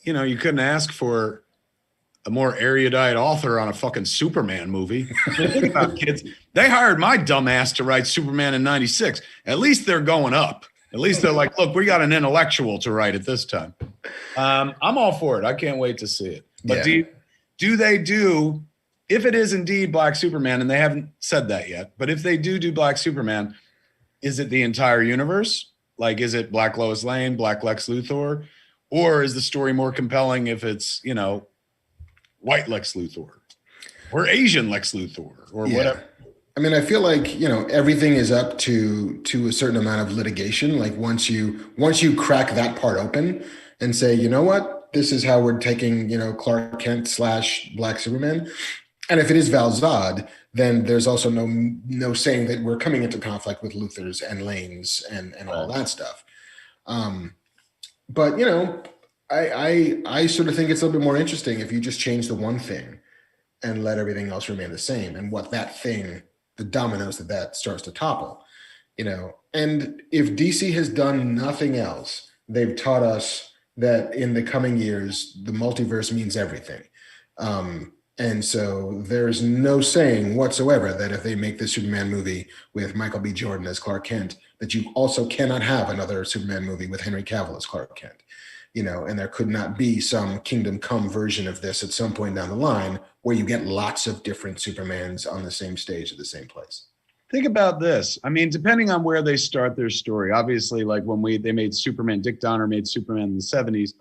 You couldn't ask for a more erudite author on a fucking Superman movie. Think about kids. They hired my dumbass to write Superman in '96. At least they're going up. At least they're like, look, we got an intellectual to write it this time. I'm all for it. I can't wait to see it. But yeah. Do they do, if it is indeed Black Superman, and they haven't said that yet, but if they do Black Superman, is it the entire universe? Like, is it Black Lois Lane, Black Lex Luthor? Or is the story more compelling if it's, white Lex Luthor or Asian Lex Luthor or whatever? I mean, I feel like, everything is up to a certain amount of litigation. Like once you crack that part open and say, you know what, this is how we're taking, Clark Kent / Black Superman. And if it is Val Zod, then there's also no saying that we're coming into conflict with Luthor's and Lane's and all that stuff. But I sort of think it's a little bit more interesting if you just change the one thing and let everything else remain the same, and what that thing, the dominoes that starts to topple, And if DC has done nothing else, they've taught us that in the coming years, the multiverse means everything. And so there's no saying whatsoever that if they make the Superman movie with Michael B. Jordan as Clark Kent, that you also cannot have another Superman movie with Henry Cavill as Clark Kent, and there could not be some Kingdom Come version of this at some point down the line where you get lots of different Supermans on the same stage at the same place. Think about this. I mean, depending on where they start their story, obviously, like when they made Superman, Dick Donner made Superman in the 70s.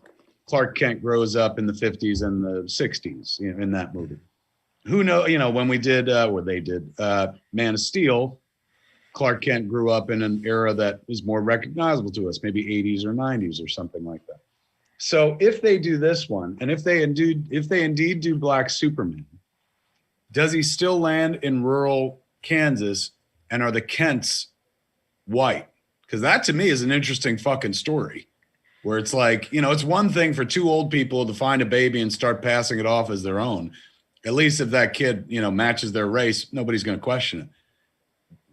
Clark Kent grows up in the 50s and the 60s, in that movie. Who knows, when we did, they did Man of Steel, Clark Kent grew up in an era that is more recognizable to us, maybe 80s or 90s or something like that. So if they do this one, and if they indeed do Black Superman, does he still land in rural Kansas, and are the Kents white? Because that to me is an interesting fucking story. Where it's like, it's one thing for two old people to find a baby and start passing it off as their own. At least if that kid, matches their race, nobody's going to question it.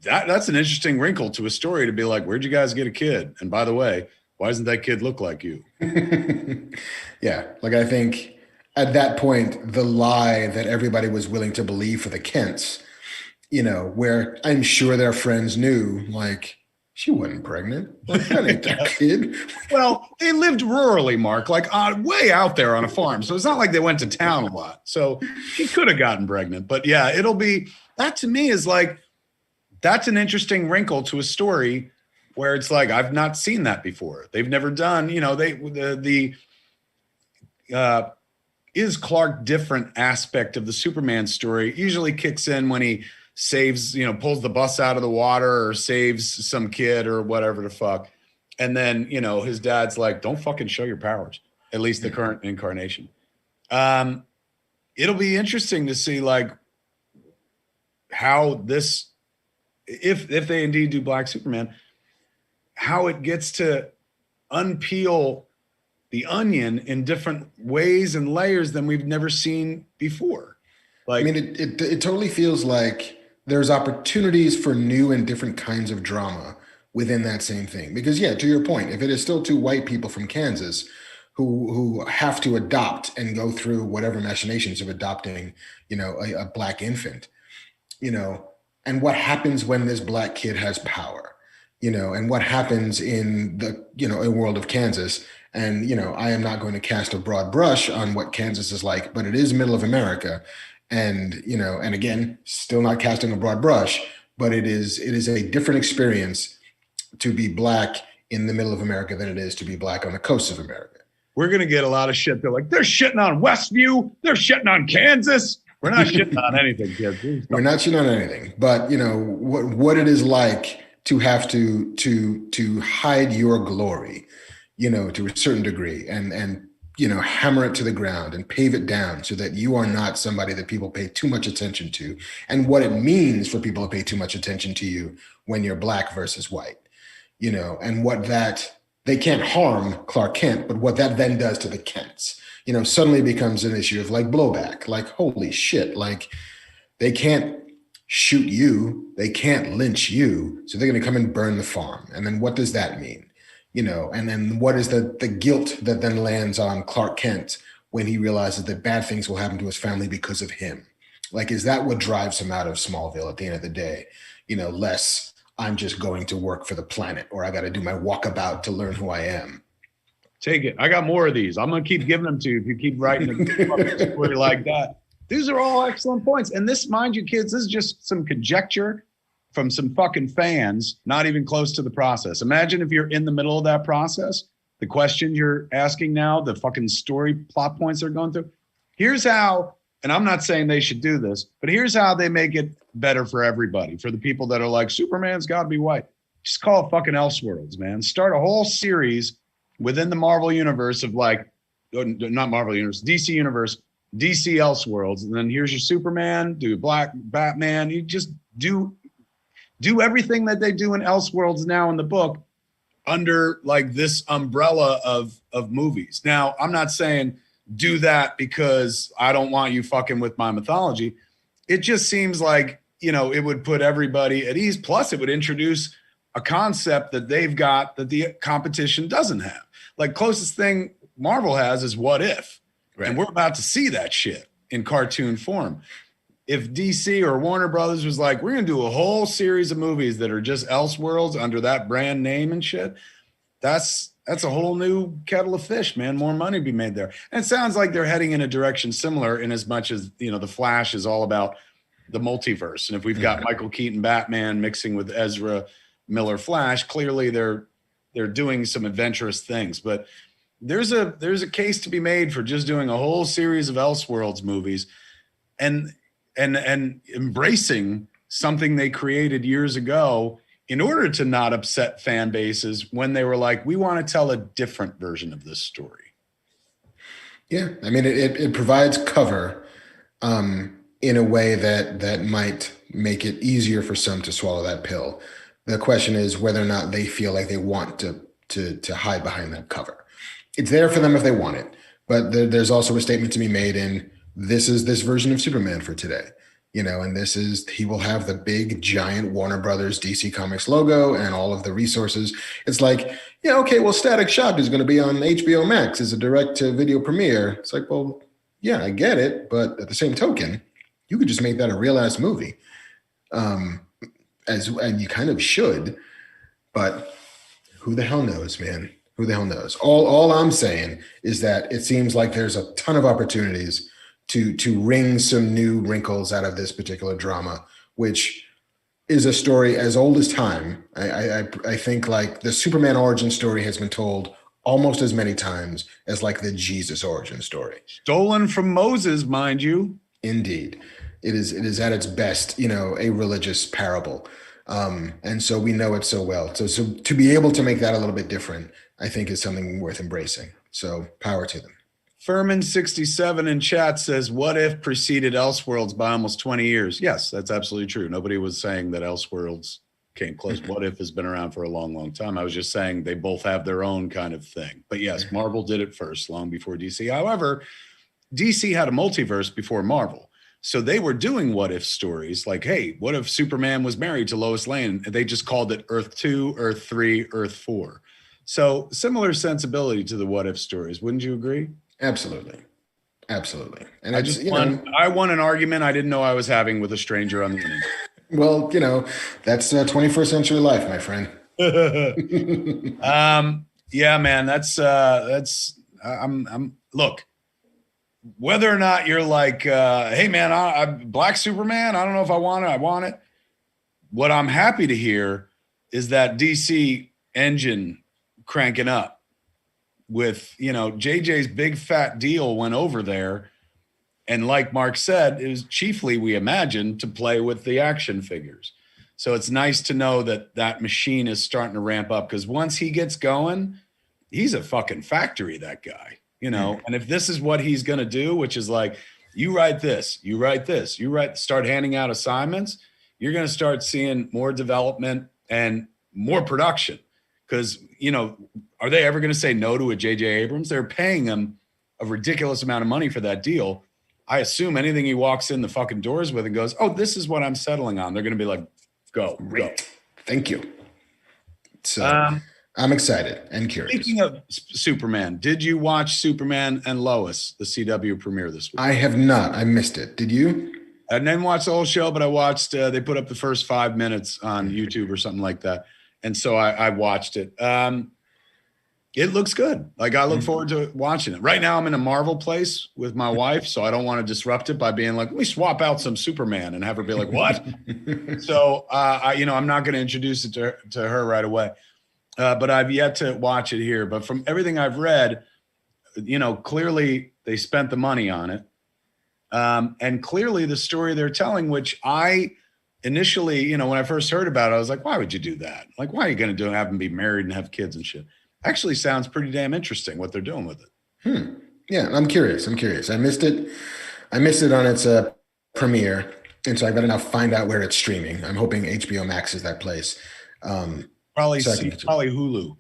That's an interesting wrinkle to a story to be like, where'd you guys get a kid? And by the way, why doesn't that kid look like you? Yeah. Like, I think at that point, the lie that everybody was willing to believe for the Kents, where I'm sure their friends knew, like, she wasn't pregnant. Like, that ain't that kid. Well, they lived rurally, Mark, like way out there on a farm. So it's not like they went to town a lot. So she could have gotten pregnant. But yeah, that to me is like, that's an interesting wrinkle to a story where it's like, I've not seen that before. They've never done, is Clark different aspect of the Superman story usually kicks in when he saves, pulls the bus out of the water or saves some kid or whatever the fuck. And then, his dad's like, don't fucking show your powers, at least the current incarnation. It'll be interesting to see like how this, if they indeed do Black Superman, how it gets to unpeel the onion in different ways and layers than we've never seen before. Like, I mean, it totally feels like there's opportunities for new and different kinds of drama within that same thing. Because yeah, to your point, if it is still two white people from Kansas who have to adopt and go through whatever machinations of adopting, a Black infant, and what happens when this Black kid has power, and what happens in the, a world of Kansas. And, I am not going to cast a broad brush on what Kansas is like, but it is middle of America. And, and again, still not casting a broad brush, but it is a different experience to be Black in the middle of America than it is to be Black on the coast of America. We're going to get a lot of shit. They're like, they're shitting on Westview. They're shitting on Kansas. We're not shitting on anything, kids. We're not shitting on anything. But, what it is like to have to hide your glory, to a certain degree and hammer it to the ground and pave it down so that you are not somebody that people pay too much attention to, and what it means for people to pay too much attention to you when you're Black versus white, and what that they can't harm Clark Kent, but what that then does to the Kents, suddenly becomes an issue of like blowback, like, holy shit, like they can't shoot you, they can't lynch you, so they're going to come and burn the farm. And then what does that mean? And then what is the guilt that then lands on Clark Kent when he realizes that bad things will happen to his family because of him? Like, is that what drives him out of Smallville at the end of the day? Less I'm just going to work for the planet, or I got to do my walkabout to learn who I am. Take it. I got more of these. I'm going to keep giving them to you if you keep writing a story like that. These are all excellent points. And this, mind you, kids, this is just some conjecture from some fucking fans, not even close to the process. Imagine if you're in the middle of that process, the questions you're asking now, the fucking story plot points they're going through. Here's how, and I'm not saying they should do this, but here's how they make it better for everybody. For the people that are like, Superman's got to be white. Just call it fucking Elseworlds, man. Start a whole series within the Marvel universe of like, not Marvel universe, DC universe, DC Elseworlds. And then here's your Superman, do Black Batman. You just do everything that they do in Elseworlds now in the book under like this umbrella of movies. Now, I'm not saying do that because I don't want you fucking with my mythology. It just seems like, it would put everybody at ease. Plus, it would introduce a concept that they've got that the competition doesn't have. Like, closest thing Marvel has is What If? Right. And we're about to see that shit in cartoon form. If DC or Warner Brothers was like, we're going to do a whole series of movies that are just Elseworlds under that brand name and shit, that's a whole new kettle of fish, man. More money to be made there. And it sounds like they're heading in a direction similar in as much as, The Flash is all about the multiverse. And if we've got Michael Keaton Batman mixing with Ezra Miller Flash, clearly they're doing some adventurous things. But there's a case to be made for just doing a whole series of Elseworlds movies and embracing something they created years ago in order to not upset fan bases when they were like, we want to tell a different version of this story. Yeah. I mean, it provides cover in a way that might make it easier for some to swallow that pill. The question is whether or not they feel like they want to hide behind that cover. It's there for them if they want it, but there's also a statement to be made in this is this version of Superman for today, and he will have the big giant Warner Brothers DC Comics logo and all of the resources. It's like, yeah, okay, well, Static Shock is going to be on HBO Max as a direct to video premiere. It's like, well, yeah, I get it. But at the same token, you could just make that a real ass movie. And you kind of should, but who the hell knows, man? Who the hell knows? All I'm saying is that it seems like there's a ton of opportunities to wring some new wrinkles out of this particular drama, which is a story as old as time. I think like the Superman origin story has been told almost as many times as like the Jesus origin story. Stolen from Moses, mind you. Indeed. It is at its best, a religious parable. And so we know it so well. So to be able to make that a little bit different, I think is something worth embracing. So power to them. Furman67 in chat says, what if preceded Elseworlds by almost 20 years? Yes, that's absolutely true. Nobody was saying that Elseworlds came close. What if has been around for a long, long time. I was just saying they both have their own kind of thing. But yes, Marvel did it first, long before DC. However, DC had a multiverse before Marvel. So they were doing what if stories like, hey, what if Superman was married to Lois Lane? And they just called it Earth 2, Earth 3, Earth 4. So similar sensibility to the what if stories. Wouldn't you agree? Absolutely. And I won an argument I didn't know I was having with a stranger on the internet. Well, that's 21st century life, my friend. Yeah, man, look, whether or not you're like, hey man, I'm Black Superman, I don't know if I want it. I want it. What I'm happy to hear is that DC engine cranking up with, JJ's big fat deal went over there. And like Mark said, it was chiefly, we imagine, to play with the action figures. So it's nice to know that machine is starting to ramp up, because once he gets going, he's a fucking factory, that guy, And if this is what he's going to do, which is like, you write this, start handing out assignments, you're going to start seeing more development and more production. Because, are they ever going to say no to a J.J. Abrams? They're paying him a ridiculous amount of money for that deal. I assume anything he walks in the fucking doors with and goes, oh, this is what I'm settling on, they're going to be like, go. Thank you. So I'm excited and curious. Speaking of Superman, did you watch Superman and Lois, the CW premiere this week? I have not. I missed it. Did you? I didn't watch the whole show, but I watched, they put up the first 5 minutes on YouTube or something like that. And so I watched it. It looks good. Like, I look forward to watching it. Right now, I'm in a Marvel place with my wife, so I don't want to disrupt it by being like, let me swap out some Superman and have her be like, what? So, I'm not going to introduce it to her right away. But I've yet to watch it here. But from everything I've read, clearly they spent the money on it. And clearly the story they're telling, which I initially, when I first heard about it, I was like, why would you do that? Like, why are you going to have them be married and have kids and shit? Actually sounds pretty damn interesting what they're doing with it. Yeah, I'm curious. I missed it on its premiere. And so I got to now find out where it's streaming. I'm hoping HBO Max is that place. Probably Hulu.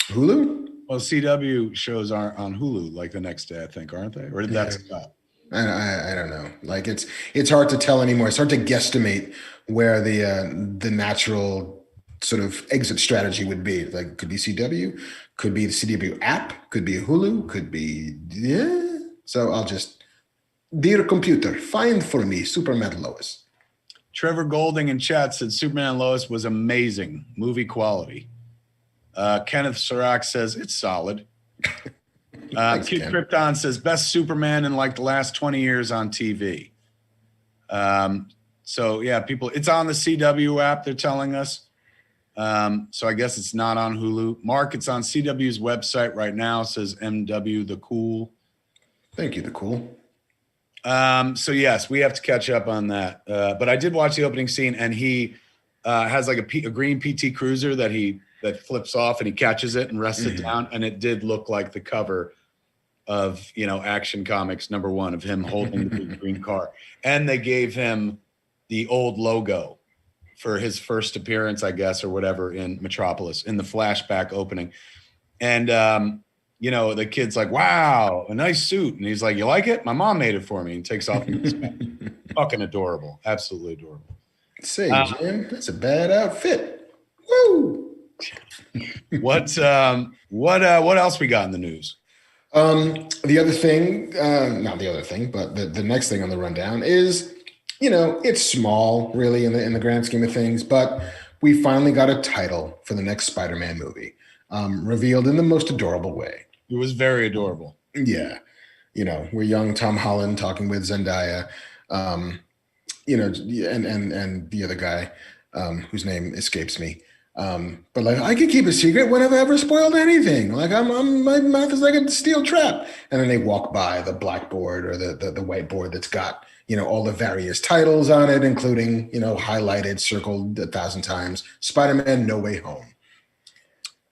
Hulu? Well, CW shows are on Hulu like the next day, I think, aren't they? Or did that stop? I don't know. Like, it's hard to tell anymore. It's hard to guesstimate where the natural sort of exit strategy would be. Like, could be CW, could be the CW app, could be Hulu, could be So I'll just, dear computer, find for me Superman Lois. Trevor Golding in chat said Superman Lois was amazing, movie quality. Kenneth Sirac says it's solid. Thanks, Kid Ken. Krypton says best Superman in like the last 20 years on TV. So yeah, it's on the CW app, they're telling us. So I guess it's not on Hulu. Mark, it's on CW's website right now, says MW the Cool. Thank you, the Cool. So yes, we have to catch up on that. But I did watch the opening scene, and he has like a green PT Cruiser that flips off, and he catches it and rests it down. And it did look like the cover of, Action Comics #1 of him holding the big green car. And they gave him the old logo for his first appearance, I guess, or whatever, in Metropolis in the flashback opening. And, the kid's like, wow, a nice suit. And he's like, you like it? My mom made it for me. And takes off. Fucking adorable. Absolutely adorable. Say, Jim, that's a bad outfit. Woo! What else we got in the news? The other thing, not the other thing, but the next thing on the rundown is, it's small really in the grand scheme of things, but we finally got a title for the next Spider-Man movie, revealed in the most adorable way. It was very adorable. Yeah. We're young Tom Holland talking with Zendaya, and the other guy, whose name escapes me. But like, I can keep a secret when I've ever spoiled anything. Like my mouth is like a steel trap. And then they walk by the blackboard or the whiteboard that's got, all the various titles on it, including, highlighted, circled 1,000 times, Spider-Man No Way Home.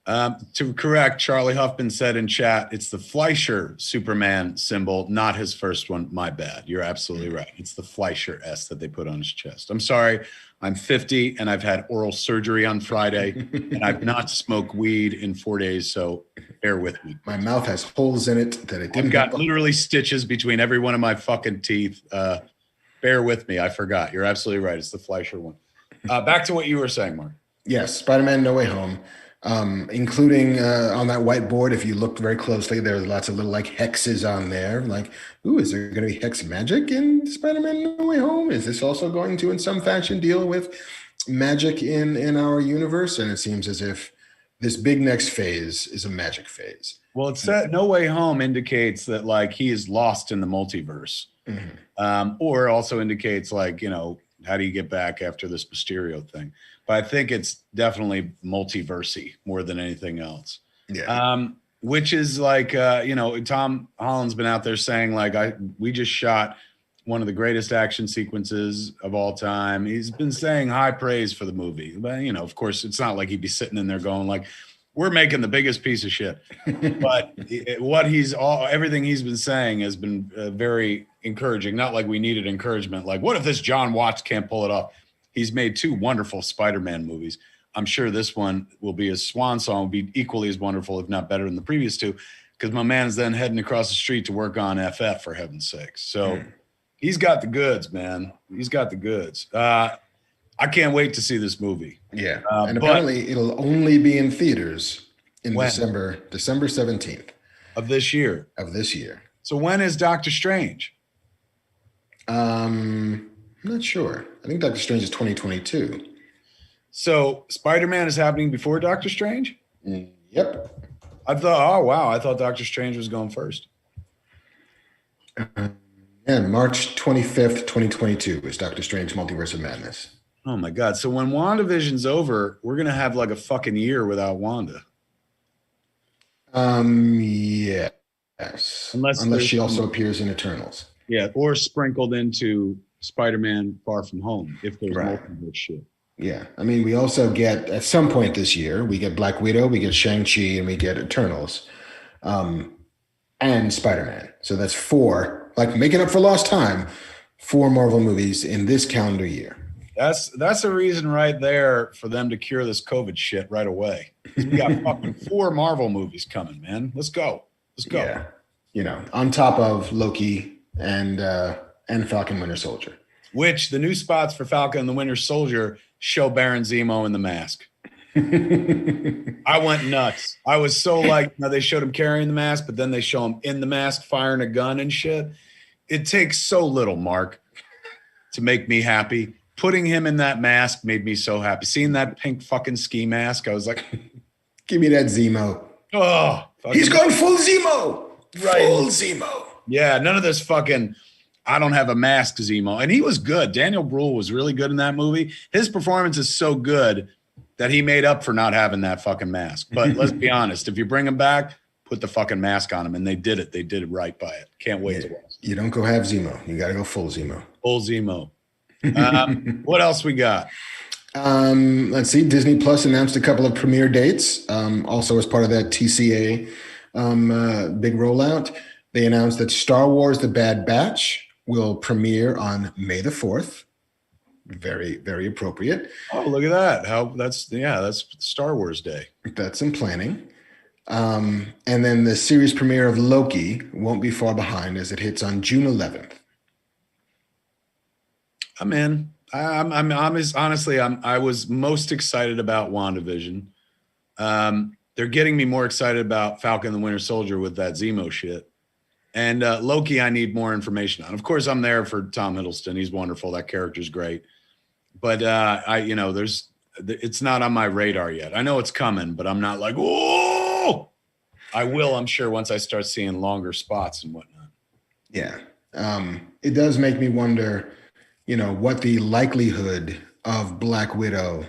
To correct, Charlie Huffman said in chat, it's the Fleischer Superman symbol, not his first one. My bad. You're absolutely right. It's the Fleischer S that they put on his chest. I'm sorry. I'm 50 and I've had oral surgery on Friday and I've not smoked weed in 4 days. So bear with me. My mouth has holes in it that it didn't. I've got literally stitches between every one of my fucking teeth. Bear with me. I forgot. You're absolutely right. It's the Fleischer one. Back to what you were saying, Mark. Yes. Spider-Man No Way Home. Including on that whiteboard, if you look very closely, there's lots of little like hexes on there. Like, ooh, is there going to be hex magic in Spider-Man No Way Home? Is this also going to, in some fashion, deal with magic in our universe? And it seems as if this big next phase is a magic phase. Well, it said No Way Home indicates that like he is lost in the multiverse, or also indicates like, how do you get back after this Mysterio thing? But I think it's definitely multiversy more than anything else. Yeah. Which is like, Tom Holland's been out there saying like, we just shot one of the greatest action sequences of all time. He's been saying high praise for the movie. But, of course, it's not like he'd be sitting in there going like, we're making the biggest piece of shit. But everything he's been saying has been very encouraging. Not like we needed encouragement. Like, what if this John Watts can't pull it off? He's made 2 wonderful Spider-Man movies. I'm sure this one will be his swan song, will be equally as wonderful, if not better than the previous 2, because my man is then heading across the street to work on FF, for heaven's sakes. So he's got the goods, man. He's got the goods. I can't wait to see this movie. Yeah. And apparently it'll only be in theaters in December 17th. Of this year. So when is Doctor Strange? I'm not sure. I think Doctor Strange is 2022. So Spider-Man is happening before Doctor Strange? Yep. I thought Doctor Strange was going first. And March 25th, 2022 is Doctor Strange Multiverse of Madness. Oh my God. So when WandaVision's over, we're going to have like a fucking year without Wanda. Yes. Unless she also appears in Eternals. Yeah. Or sprinkled into Spider-Man Far From Home, if there's multiverse shit. Yeah. I mean, we also get, at some point this year, we get Black Widow, we get Shang-Chi, and we get Eternals, and Spider-Man. So that's 4, like making up for lost time, 4 Marvel movies in this calendar year. That's a reason right there for them to cure this COVID shit right away. We got fucking 4 Marvel movies coming, man. Let's go. Yeah. On top of Loki and Falcon Winter Soldier. Which the new spots for Falcon and the Winter Soldier show Baron Zemo in the mask. I went nuts. I was so like, they showed him carrying the mask, but then they show him in the mask firing a gun and shit. It takes so little, Mark, to make me happy. Putting him in that mask made me so happy. Seeing that pink fucking ski mask, I was like, give me that Zemo. Oh, he's going full Zemo. Right. Full Zemo. Yeah, none of this fucking I don't have a mask Zemo. And he was good. Daniel Bruhl was really good in that movie. His performance is so good that he made up for not having that fucking mask. But let's be honest, if you bring him back, put the fucking mask on him. And they did it. They did it right by it. Can't wait to watch. You don't go half Zemo. You got to go full Zemo. Full Zemo. What else we got? Let's see. Disney Plus announced a couple of premiere dates. Also as part of that TCA big rollout, they announced that Star Wars: The Bad Batch will premiere on May the 4th. Very, very appropriate. Oh, look at that. That's Star Wars Day. That's in planning. And then the series premiere of Loki won't be far behind as it hits on June 11th. I'm in. I was most excited about WandaVision. They're getting me more excited about Falcon and the Winter Soldier with that Zemo shit. And Loki, I need more information on. Of course, I'm there for Tom Hiddleston. He's wonderful. That character's great. But it's not on my radar yet. I know it's coming, but I'm not like, oh, I will, I'm sure, once I start seeing longer spots and whatnot. Yeah. It does make me wonder, what the likelihood of Black Widow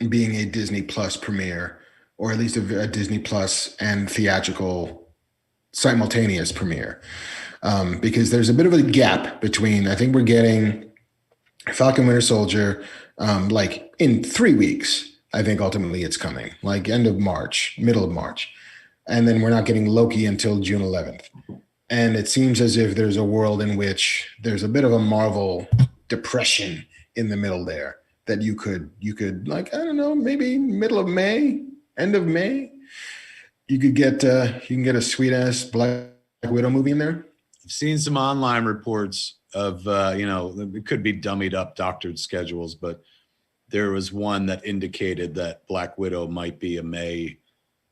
being a Disney Plus premiere, or at least a Disney Plus and theatrical simultaneous premiere. Because there's a bit of a gap between, I think we're getting Falcon Winter Soldier like in 3 weeks. I think ultimately it's coming, like end of March, middle of March. And then we're not getting Loki until June 11th. And it seems as if there's a world in which there's a bit of a Marvel depression in the middle there that you could like, I don't know, maybe middle of May, end of May, you can get a sweet ass Black Widow movie in there. I've seen some online reports of it could be dummied up, doctored schedules, but there was one that indicated that Black Widow might be a May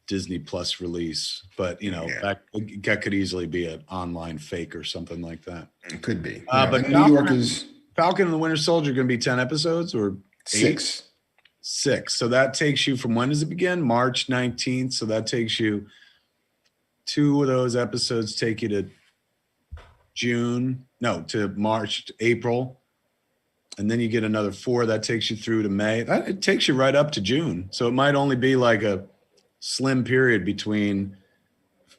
Disney Plus release, but that could easily be an online fake or something like that. It could be. But New York is Falcon and the Winter Soldier going to be 10 episodes or 6? 6. So that takes you from, when does it begin? March 19th. So that takes you, 2 of those episodes take you to March, April. And then you get another 4 that takes you through to May. It takes you right up to June. So it might only be like a slim period between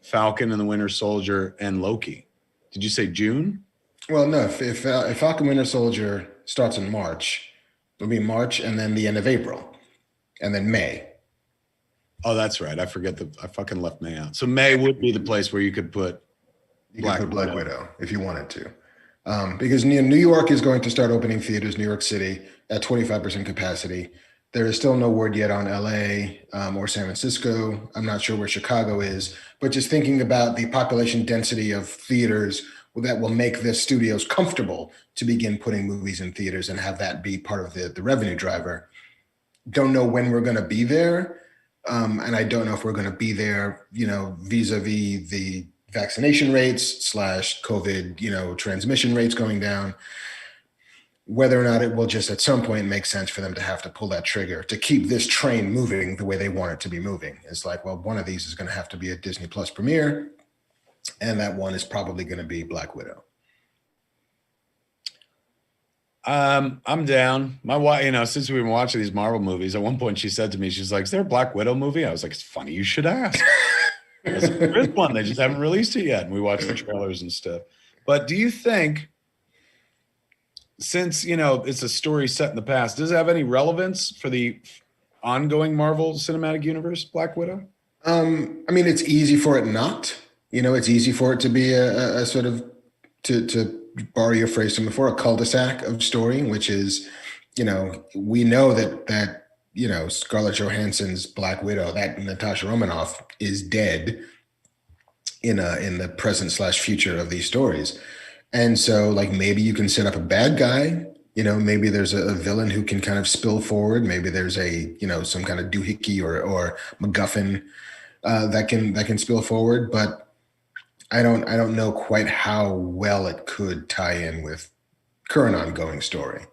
Falcon and the Winter Soldier and Loki. Did you say June? Well, no. If Falcon Winter Soldier starts in March, it'll be March and then the end of April, and then May. Oh, that's right. I fucking left May out. So May would be the place where you could put Black Widow if you wanted to, because New York is going to start opening theaters. New York City at 25% capacity. There is still no word yet on LA or San Francisco. I'm not sure where Chicago is, but just thinking about the population density of theaters that will make the studios comfortable to begin putting movies in theaters and have that be part of the revenue driver. Don't know when we're going to be there. And I don't know if we're going to be there, vis-a-vis the vaccination rates / COVID, transmission rates going down. Whether or not it will just at some point make sense for them to have to pull that trigger to keep this train moving the way they want it to be moving. It's like, well, one of these is going to have to be a Disney Plus premiere, and that one is probably going to be Black Widow. I'm down. My wife, since we've been watching these Marvel movies, at one point she said to me, she's like, "Is there a Black Widow movie?" I was like, "It's funny you should ask." There is one. They just haven't released it yet, and we watched the trailers and stuff. But do you think, since it's a story set in the past, does it have any relevance for the ongoing Marvel Cinematic Universe, Black Widow? I mean, it's easy for it not. It's easy for it to be a sort of, to borrow your phrase from before, a cul-de-sac of story, which is, we know that Scarlett Johansson's Black Widow, that Natasha Romanoff, is dead in the present / future of these stories. And so, like, maybe you can set up a bad guy, maybe there's a villain who can kind of spill forward. Maybe there's some kind of doohickey or MacGuffin that can spill forward. But I don't know quite how well it could tie in with current ongoing story.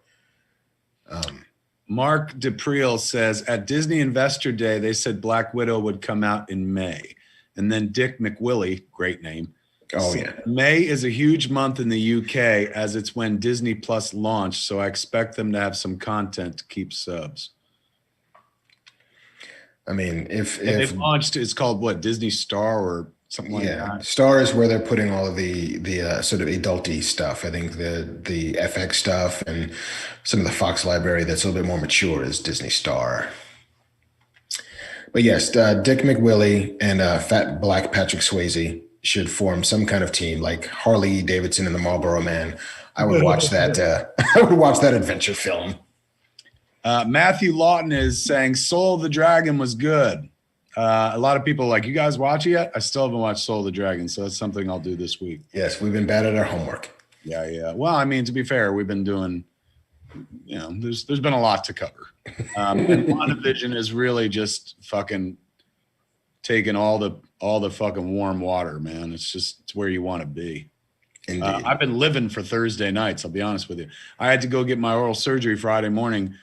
Mark DePriel says, at Disney Investor Day, they said Black Widow would come out in May. And then Dick McWillie, great name. Oh, yeah. May is a huge month in the UK as it's when Disney Plus launched. So I expect them to have some content to keep subs. I mean, if they've launched, it's called what, Disney Star or something like that. Star is where they're putting all of the sort of adulty stuff. I think the FX stuff and some of the Fox library that's a little bit more mature is Disney Star. But yes, Dick McWillie and fat black Patrick Swayze should form some kind of team, like Harley Davidson and the Marlboro Man. I would watch that. I would watch that adventure film. Matthew Lawton is saying Soul of the Dragon was good. A lot of people are like, you guys watch it yet? I still haven't watched Soul of the Dragon, so that's something I'll do this week. Yes, we've been bad at our homework. Yeah. Well, I mean, to be fair, we've been doing, there's been a lot to cover. And WandaVision is really just fucking taking all the fucking warm water, man. It's where you want to be. I've been living for Thursday nights, I'll be honest with you. I had to go get my oral surgery Friday morning,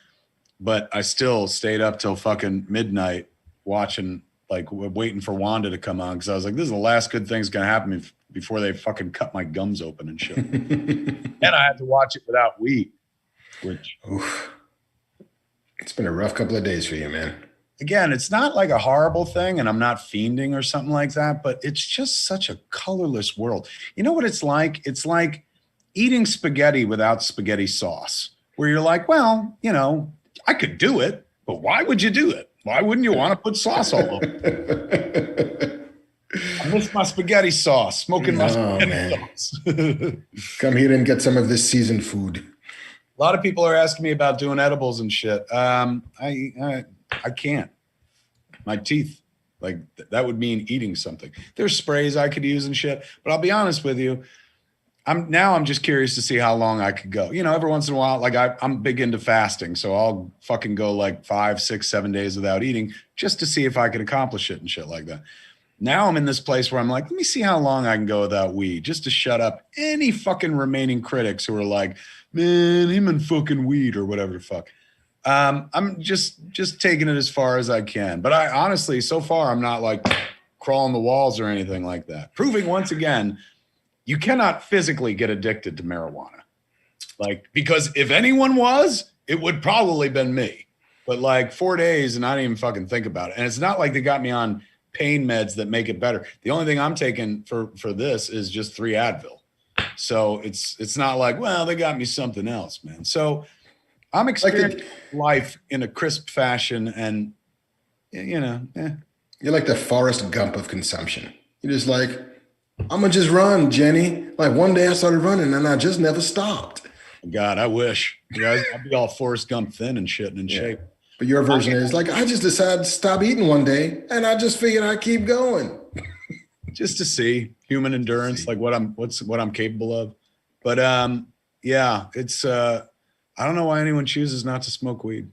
but I still stayed up till fucking midnight watching, like, waiting for Wanda to come on, because I was like, this is the last good thing's gonna happen before they fucking cut my gums open and shit. And I had to watch it without weed, which It's been a rough couple of days for you, man. Again, it's not like a horrible thing, and I'm not fiending or something like that, but it's just such a colorless world. You know what it's like? It's like eating spaghetti without spaghetti sauce, where you're like, well, I could do it, but why would you do it? Why wouldn't you want to put sauce all over? I miss my spaghetti sauce, smoking my spaghetti sauce. Come here and get some of this seasoned food. A lot of people are asking me about doing edibles and shit. I can't. My teeth, like that would mean eating something. There's sprays I could use and shit, but I'll be honest with you. I'm just curious to see how long I could go. Every once in a while, like I'm big into fasting, so I'll fucking go like 5, 6, 7 days without eating just to see if I can accomplish it and shit like that. Now I'm in this place where I'm like, let me see how long I can go without weed, just to shut up any fucking remaining critics who are like, man, him and fucking weed or whatever the fuck. I'm just taking it as far as I can. But I honestly, so far, I'm not like crawling the walls or anything like that. Proving once again, you cannot physically get addicted to marijuana. Like, because if anyone was, it would probably been me. But like 4 days and I didn't even fucking think about it. And it's not like they got me on pain meds that make it better. The only thing I'm taking for this is just 3 Advil. So it's not like, well, they got me something else, man. So I'm experiencing life in a crisp fashion, and You're like the Forrest Gump of consumption. You're just like, I'm gonna just run, Jenny. Like one day I started running and I just never stopped. God, I wish. I'd be all Forrest Gump thin and shit and in shape. But your version is like, I just decided to stop eating one day and I just figured I'd keep going. Just to see human endurance, like what I'm capable of. But yeah, it's I don't know why anyone chooses not to smoke weed.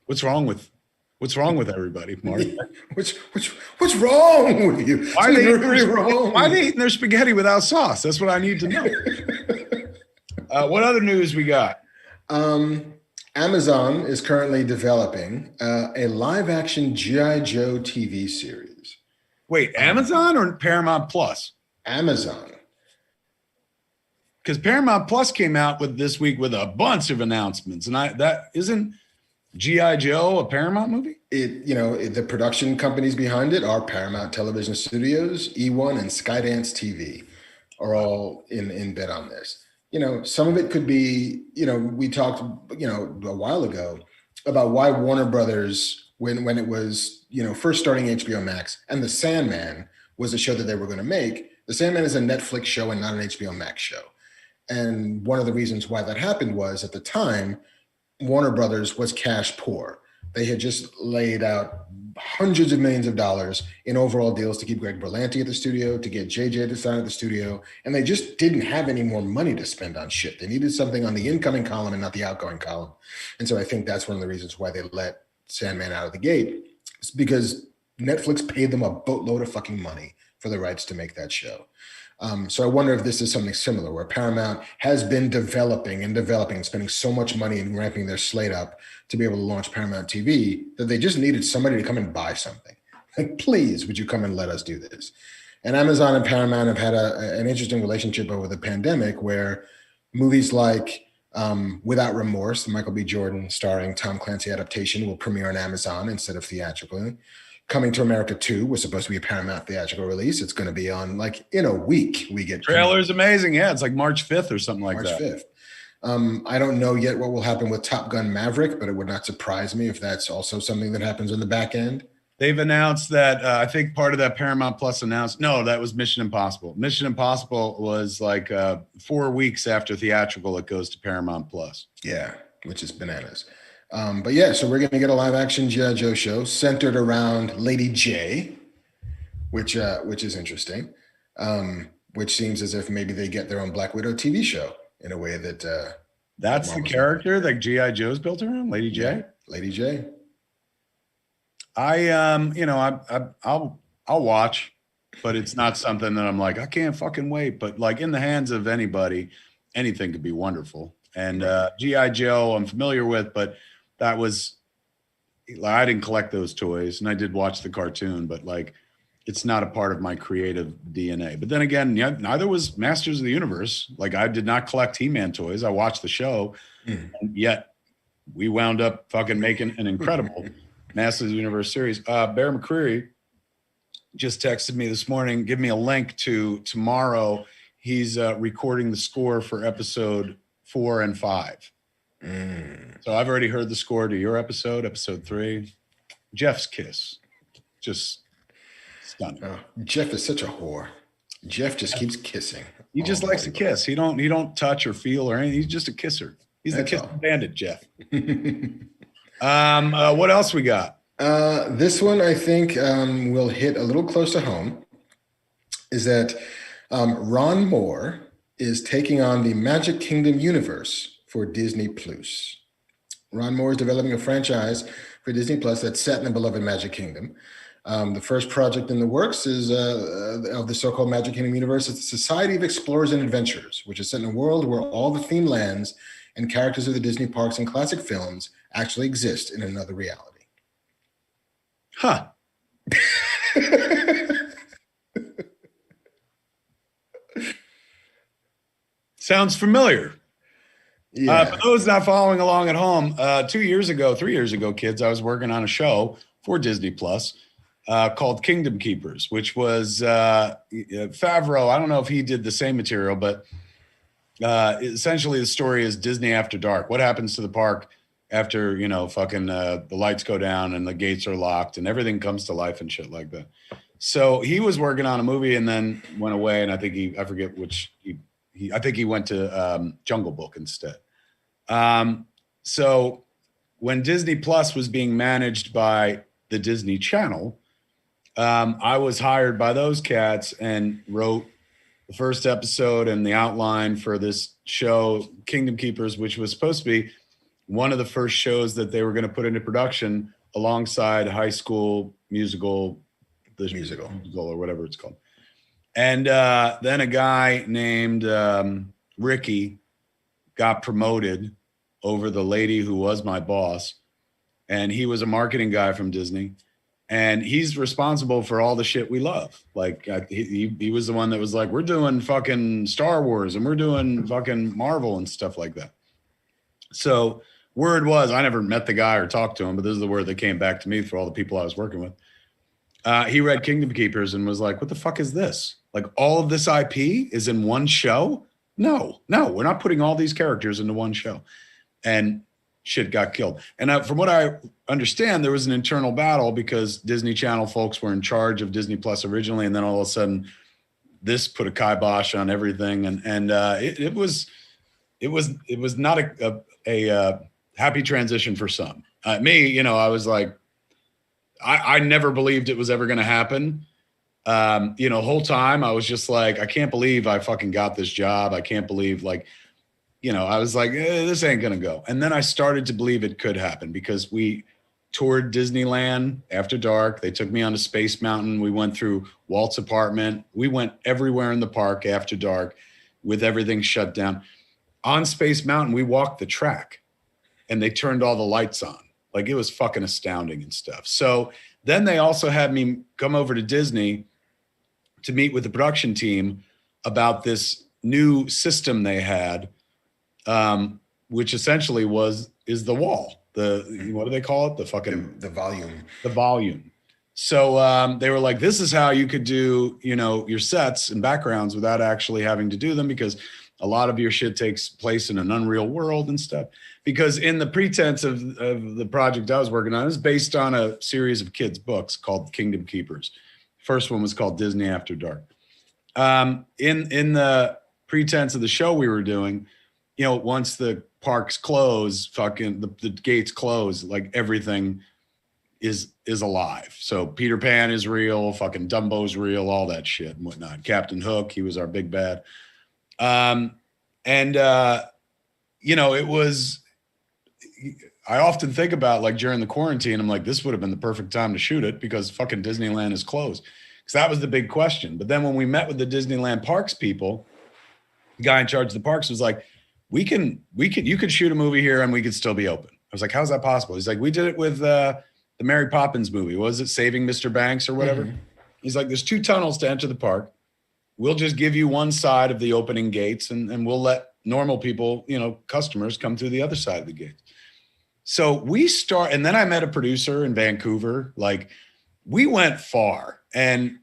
What's wrong with everybody, Mark? What's wrong with you? Why are they eating their spaghetti without sauce? That's what I need to know. What other news we got? Amazon is currently developing a live-action G.I. Joe TV series. Wait, Amazon or Paramount Plus? Amazon. Because Paramount Plus came out this week with a bunch of announcements, and that isn't G.I. Joe a Paramount movie? The production companies behind it are Paramount Television Studios, E1, and Skydance TV are all in bed on this. Some of it could be, we talked, a while ago about why Warner Brothers, when it was, first starting HBO Max, and The Sandman was a show that they were going to make. The Sandman is a Netflix show and not an HBO Max show. And one of the reasons why that happened was at the time, Warner Brothers was cash poor. They had just laid out hundreds of millions of dollars in overall deals to keep Greg Berlanti at the studio, to get JJ to sign at the studio, and they just didn't have any more money to spend on shit. They needed something on the incoming column and not the outgoing column. And so I think that's one of the reasons why they let Sandman out of the gate. It's because Netflix paid them a boatload of fucking money for the rights to make that show. So I wonder if this is something similar, where Paramount has been developing and spending so much money and ramping their slate up to be able to launch Paramount TV that they just needed somebody to come and buy something. Like, please, would you come and let us do this? And Amazon and Paramount have had an interesting relationship over the pandemic, where movies like Without Remorse, the Michael B. Jordan starring Tom Clancy adaptation, will premiere on Amazon instead of theatrically. Coming to America 2 was supposed to be a Paramount theatrical release. It's going to be on, like, in a week. We get trailer's amazing. Yeah, it's like March 5th or something like that. March 5th. I don't know yet what will happen with Top Gun Maverick, but it would not surprise me if that's also something that happens on the back end. They've announced that, I think part of that Paramount Plus announced, no, that was Mission Impossible. Mission Impossible was like 4 weeks after theatrical, it goes to Paramount Plus. Yeah, which is bananas. But yeah, so we're going to get a live action G.I. Joe show centered around Lady J, which is interesting, which seems as if maybe they get their own Black Widow TV show in a way that that's the character that G.I. Joe's built around, Lady J. Yeah, Lady J. I'll watch, but it's not something that I'm like, I can't fucking wait. But like, in the hands of anybody, anything could be wonderful. And G.I. Joe I'm familiar with, but I didn't collect those toys, and I did watch the cartoon, but like, it's not a part of my creative DNA. But then again, yeah, neither was Masters of the Universe. Like, I did not collect He-Man toys. I watched the show, and yet we wound up fucking making an incredible Masters of the Universe series. Bear McCreary just texted me this morning, give me a link to tomorrow. He's recording the score for episode 4 and 5. So I've already heard the score to your episode 3. Jeff's kiss, just stunning. Oh, Jeff is such a whore. Jeff just keeps kissing. He just likes to kiss. He don't touch or feel or anything. He's just a kisser. He's the kiss bandit, Jeff. What else we got? This one I think will hit a little close to home. Is that Ron Moore is taking on the Magic Kingdom universe for Disney Plus. Ron Moore is developing a franchise for Disney Plus that's set in the beloved Magic Kingdom. The first project in the works is of the so-called Magic Kingdom universe. It's the Society of Explorers and Adventurers, which is set in a world where all the themed lands and characters of the Disney parks and classic films actually exist in another reality. Huh. Sounds familiar. Yeah. For those not following along at home, 3 years ago, kids, I was working on a show for Disney Plus called Kingdom Keepers, which was Favreau. I don't know if he did the same material, but essentially the story is Disney After Dark. What happens to the park after, the lights go down and the gates are locked and everything comes to life and shit like that. So he was working on a movie and then went away. And I think I forget which I think he went to Jungle Book instead. So when Disney Plus was being managed by the Disney Channel, I was hired by those cats and wrote the first episode and the outline for this show, Kingdom Keepers, which was supposed to be one of the first shows that they were going to put into production alongside High School Musical, the musical or whatever it's called. And then a guy named Ricky got promoted over the lady who was my boss. And he was a marketing guy from Disney. And he's responsible for all the shit we love. Like he was the one that was like, we're doing fucking Star Wars and we're doing fucking Marvel and stuff like that. So word was, I never met the guy or talked to him, but this is the word that came back to me for all the people I was working with. He read Kingdom Keepers and was like, what the fuck is this? Like all of this IP is in one show? No, we're not putting all these characters into one show. And shit got killed. And from what I understand, there was an internal battle because Disney Channel folks were in charge of Disney Plus originally. And then all of a sudden this put a kibosh on everything. And it was not a happy transition for some. Me, I was like, I never believed it was ever going to happen. Whole time I was just like, I can't believe I fucking got this job. I can't believe I was like, this ain't going to go. And then I started to believe it could happen because we toured Disneyland after dark. They took me on to Space Mountain. We went through Walt's apartment. We went everywhere in the park after dark with everything shut down. On Space Mountain, we walked the track and they turned all the lights on. Like it was fucking astounding and stuff. So then they also had me come over to Disney to meet with the production team about this new system they had, which essentially is the wall. What do they call it? The volume. So they were like, this is how you could do, your sets and backgrounds without actually having to do them because a lot of your shit takes place in an unreal world and stuff. Because in the pretense of the project I was working on, it was based on a series of kids' books called Kingdom Keepers. First one was called Disney After Dark. In the pretense of the show we were doing, once the parks close, fucking the gates close, like everything is alive. So Peter Pan is real, fucking Dumbo's real, all that shit and whatnot. Captain Hook, he was our big bad. It was, I often think about like during the quarantine, I'm like, this would have been the perfect time to shoot it because fucking Disneyland is closed. Because that was the big question. But then when we met with the Disneyland parks people, the guy in charge of the parks was like, you could shoot a movie here and we could still be open. I was like, how's that possible? He's like, we did it with the Mary Poppins movie. Was it Saving Mr. Banks or whatever? Mm-hmm. He's like, there's 2 tunnels to enter the park. We'll just give you one side of the opening gates and we'll let normal people, customers come through the other side of the gates. So and then I met a producer in Vancouver. Like, we went far, and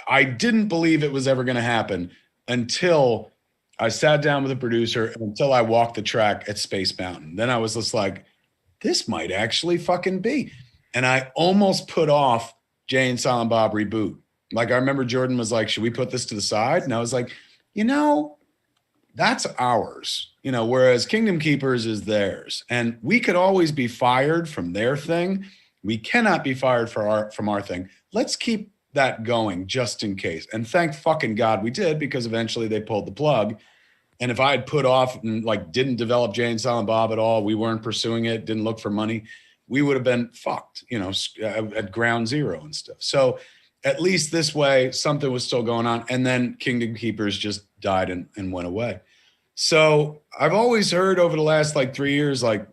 I didn't believe it was ever going to happen until I sat down with a producer and until I walked the track at Space Mountain. Then I was just like, this might actually fucking be. And I almost put off Jay and Silent Bob Reboot. Like, I remember Jordan was like, should we put this to the side? And I was like, that's ours, whereas Kingdom Keepers is theirs. And we could always be fired from their thing. We cannot be fired from our thing. Let's keep that going just in case. And thank fucking God we did, because eventually they pulled the plug. And if I had put off and didn't develop Jay and Silent Bob at all, we weren't pursuing it, didn't look for money, we would have been fucked, at ground zero and stuff. So at least this way, something was still going on. And then Kingdom Keepers just died and went away. So I've always heard over the last 3 years, hey,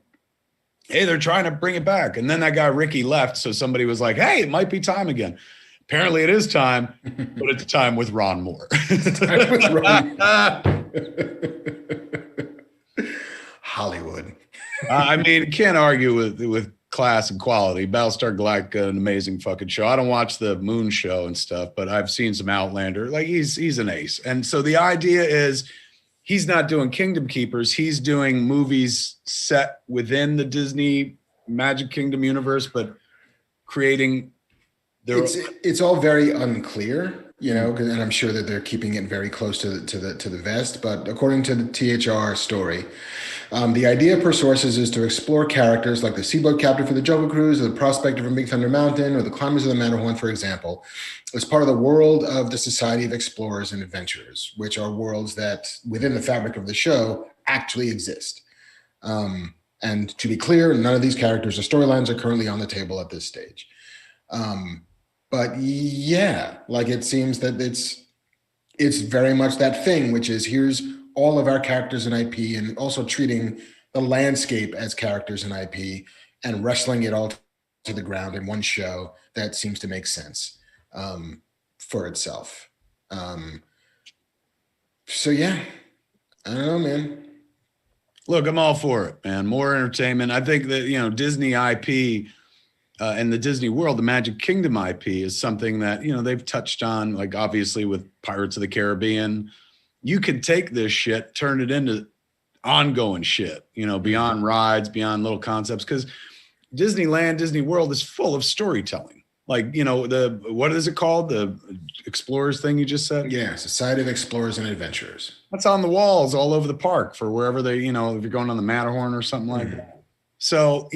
they're trying to bring it back. And then that guy Ricky left. So somebody was like, hey, it might be time again. Apparently it is time, but it's time with Ron Moore. Hollywood. I mean, can't argue with class and quality. Battlestar Galactica, an amazing fucking show. I don't watch the Moon show and stuff, but I've seen some Outlander. He's an ace. And so the idea is he's not doing Kingdom Keepers. He's doing movies set within the Disney Magic Kingdom universe, but creating their. It's all very unclear, and I'm sure that they're keeping it very close to the vest. But according to the THR story, the idea per sources is to explore characters like the Seaboat Captain for the Jungle Cruise, or the Prospector from Big Thunder Mountain, or the Climbers of the Matterhorn, for example, as part of the world of the Society of Explorers and Adventurers, which are worlds that, within the fabric of the show, actually exist. And to be clear, none of these characters or storylines are currently on the table at this stage. But yeah, it seems that it's very much that thing, which is, here's all of our characters in IP, and also treating the landscape as characters in IP and wrestling it all to the ground in one show that seems to make sense for itself. So yeah, I don't know, man. Look, I'm all for it, man. More entertainment. I think that, Disney IP and the Disney World, the Magic Kingdom IP, is something that, they've touched on, obviously with Pirates of the Caribbean. You could take this shit, turn it into ongoing shit, beyond rides, beyond little concepts, because Disneyland, Disney World is full of storytelling. What is it called? The Explorers thing you just said? Yeah, Society of Explorers and Adventurers. That's on the walls all over the park for wherever they, if you're going on the Matterhorn or something like that. So,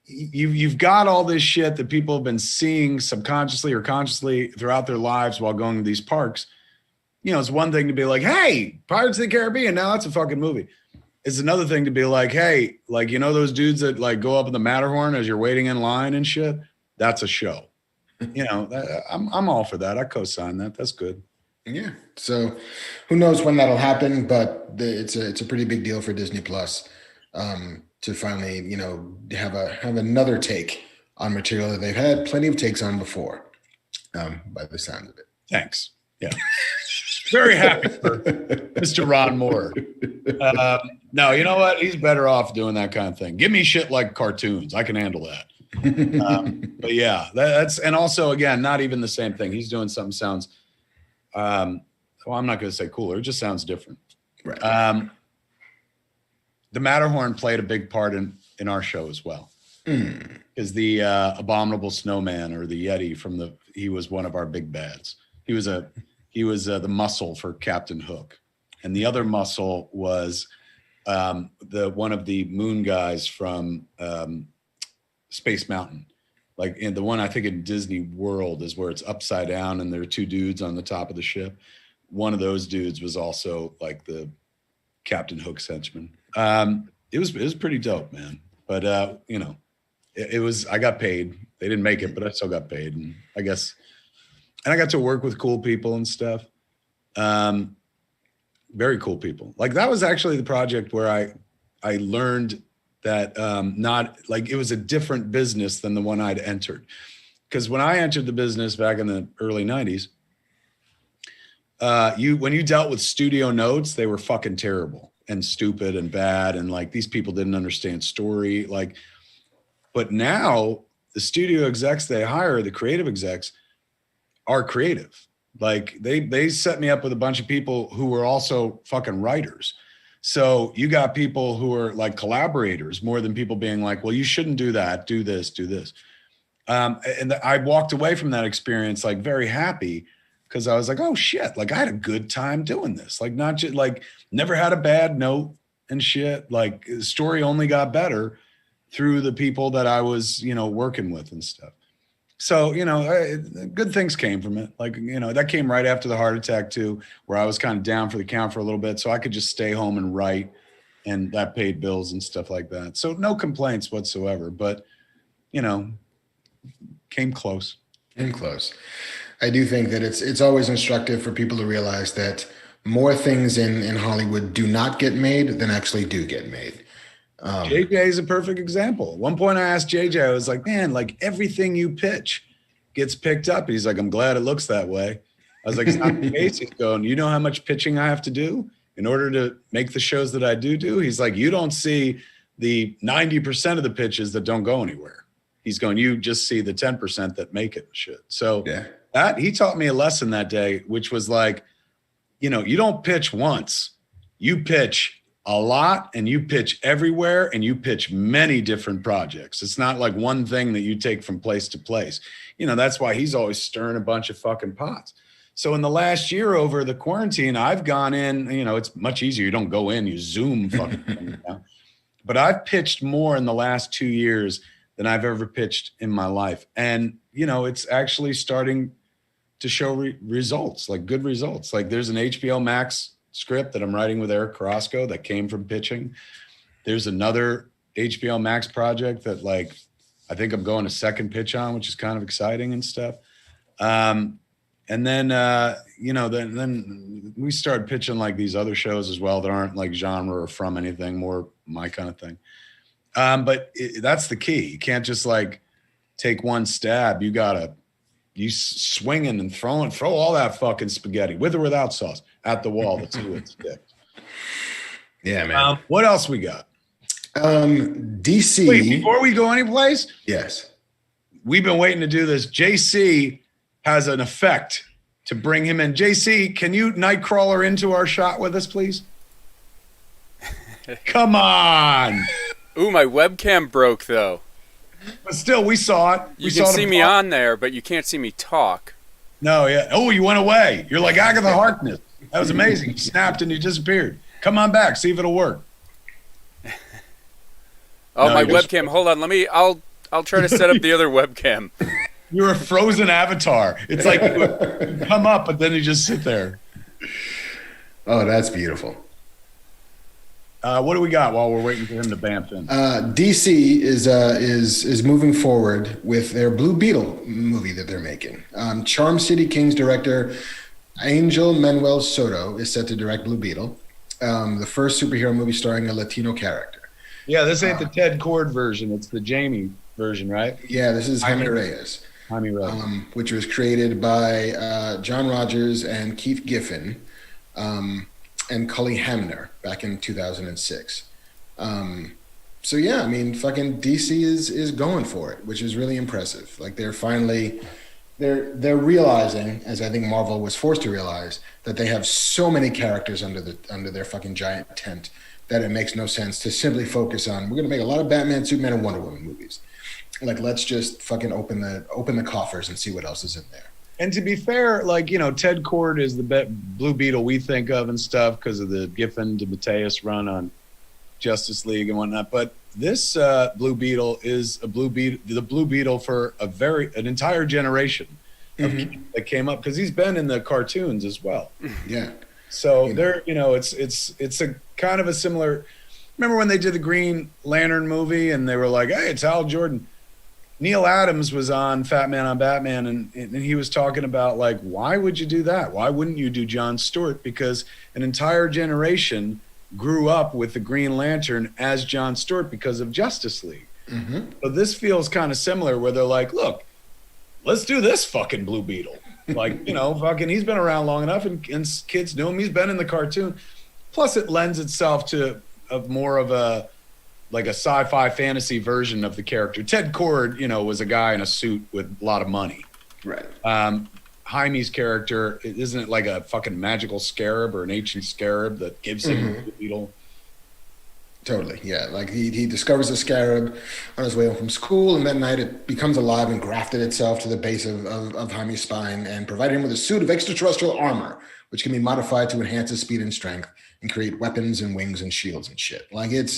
you've got all this shit that people have been seeing subconsciously or consciously throughout their lives while going to these parks. It's one thing to be like, hey, Pirates of the Caribbean, now that's a fucking movie. It's another thing to be like, hey, those dudes that go up in the Matterhorn as you're waiting in line and shit, that's a show. I'm all for that. I co-sign that. That's good. Yeah. So who knows when that'll happen, but it's a pretty big deal for Disney Plus to finally, have another take on material that they've had plenty of takes on before, by the sound of it. Thanks. Yeah. Very happy for Mr. Ron Moore. No, you know what? He's better off doing that kind of thing. Give me shit like cartoons. I can handle that. But yeah, that's, and also, again, not even the same thing. He's doing something sounds, well, I'm not going to say cooler. It just sounds different. Right. The Matterhorn played a big part in our show as well. Because the abominable snowman, or the Yeti he was one of our big bads. He was the muscle for Captain Hook, and the other muscle was one of the moon guys from Space Mountain. In the one, I think, in Disney World is where it's upside down and there are 2 dudes on the top of the ship. One of those dudes was also the Captain Hook's henchman. It was pretty dope, man. But it was, I got paid. They didn't make it, but I still got paid, and I guess. And I got to work with cool people and stuff. Very cool people. That was actually the project where I learned that it was a different business than the one I'd entered. because when I entered the business back in the early 90s, when you dealt with studio notes, they were fucking terrible and stupid and bad. And like, these people didn't understand story. Like, but now the studio execs they hire, the creative execs, are creative. Like they set me up with a bunch of people who were also fucking writers. So you got people who are like collaborators more than people being like, well, you shouldn't do that. Do this, do this. And I walked away from that experience like very happy, because I was like, oh shit, like I had a good time doing this. Like not just like never had a bad note and shit. Like the story only got better through the people that I was, working with and stuff. So, good things came from it. Like, that came right after the heart attack too, where I was kind of down for the count for a little bit. So I could just stay home and write, and that paid bills and stuff like that. So no complaints whatsoever, but, came close. Came close. I do think that it's always instructive for people to realize that more things in Hollywood do not get made than actually do get made. JJ is a perfect example. At one point I asked JJ, I was like, man, like everything you pitch gets picked up. He's like, I'm glad it looks that way. I was like, it's not the case. He's going, you know how much pitching I have to do in order to make the shows that I do? He's like, you don't see the 90% of the pitches that don't go anywhere. He's going, you just see the 10% that make it and shit. So that he taught me a lesson that day, which was like, you don't pitch once, you pitch a lot, and you pitch everywhere, and you pitch many different projects. It's not like one thing that you take from place to place. That's why he's always stirring a bunch of fucking pots. So in the last year over the quarantine, I've gone in, it's much easier. You don't go in, you Zoom fucking down. But I've pitched more in the last 2 years than I've ever pitched in my life. And, it's actually starting to show results, like good results. Like there's an HBO Max script that I'm writing with Eric Carrasco that came from pitching. There's another HBO Max project that like I think I'm going a second pitch on, which is kind of exciting and stuff. And then then we started pitching like these other shows as well that aren't like genre or from anything, more my kind of thing. But that's the key. You can't just like take one stab. You swinging and throw all that fucking spaghetti with or without sauce at the wall to see what sticks. Yeah, man. What else we got? DC. Wait, before we go anyplace? Yes. We've been waiting to do this. JC has an effect to bring him in. JC, can you Nightcrawler into our shot with us, please? Come on. Ooh, my webcam broke, though. But still, we saw it. You can see me on there, but you can't see me talk. No, yeah. Oh, you went away. You're like Agatha Harkness. That was amazing. You snapped and you disappeared. Come on back. See if it'll work. Oh, no, my webcam. Hold on. I'll try to set up the other webcam. You're a frozen avatar. It's like you come up, but then you just sit there. Oh, that's beautiful. What do we got while we're waiting for him to bamf in? DC is moving forward with their Blue Beetle movie that they're making. Charm City Kings director Angel Manuel Soto is set to direct Blue Beetle, the first superhero movie starring a Latino character. Yeah, this ain't the Ted Kord version. It's the Jamie version, right? Yeah, this is Jaime Reyes. Which was created by John Rogers and Keith Giffen. And Cully Hamner back in 2006. So yeah, I mean, fucking DC is going for it, which is really impressive. Like they're realizing, as I think Marvel was forced to realize, that they have so many characters under their fucking giant tent that it makes no sense to simply focus on, we're gonna make a lot of Batman, Superman, and Wonder Woman movies. Like let's just fucking open the coffers and see what else is in there. And to be fair, like, Ted Kord is the Blue Beetle we think of and stuff because of the Giffen to Mateus run on Justice League and whatnot. But this Blue Beetle is the Blue Beetle for an entire generation that came up because he's been in the cartoons as well. Yeah. So they're, it's a kind of a similar. Remember when they did the Green Lantern movie and they were like, hey, it's Hal Jordan. Neil Adams was on Fat Man on Batman, and he was talking about, like, why would you do that? Why wouldn't you do John Stewart? Because an entire generation grew up with the Green Lantern as John Stewart because of Justice League. Mm-hmm. So this feels kind of similar where they're like, look, let's do this fucking Blue Beetle. Like, fucking, he's been around long enough, and kids knew him. He's been in the cartoon. Plus, it lends itself to more of a sci-fi fantasy version of the character. Ted Kord, was a guy in a suit with a lot of money. Right. Jaime's character, isn't it like a fucking magical scarab or an ancient scarab that gives him the beetle? Totally, yeah. Like he discovers the scarab on his way home from school, and that night it becomes alive and grafted itself to the base of Jaime's spine and provided him with a suit of extraterrestrial armor, which can be modified to enhance his speed and strength and create weapons and wings and shields and shit. Like it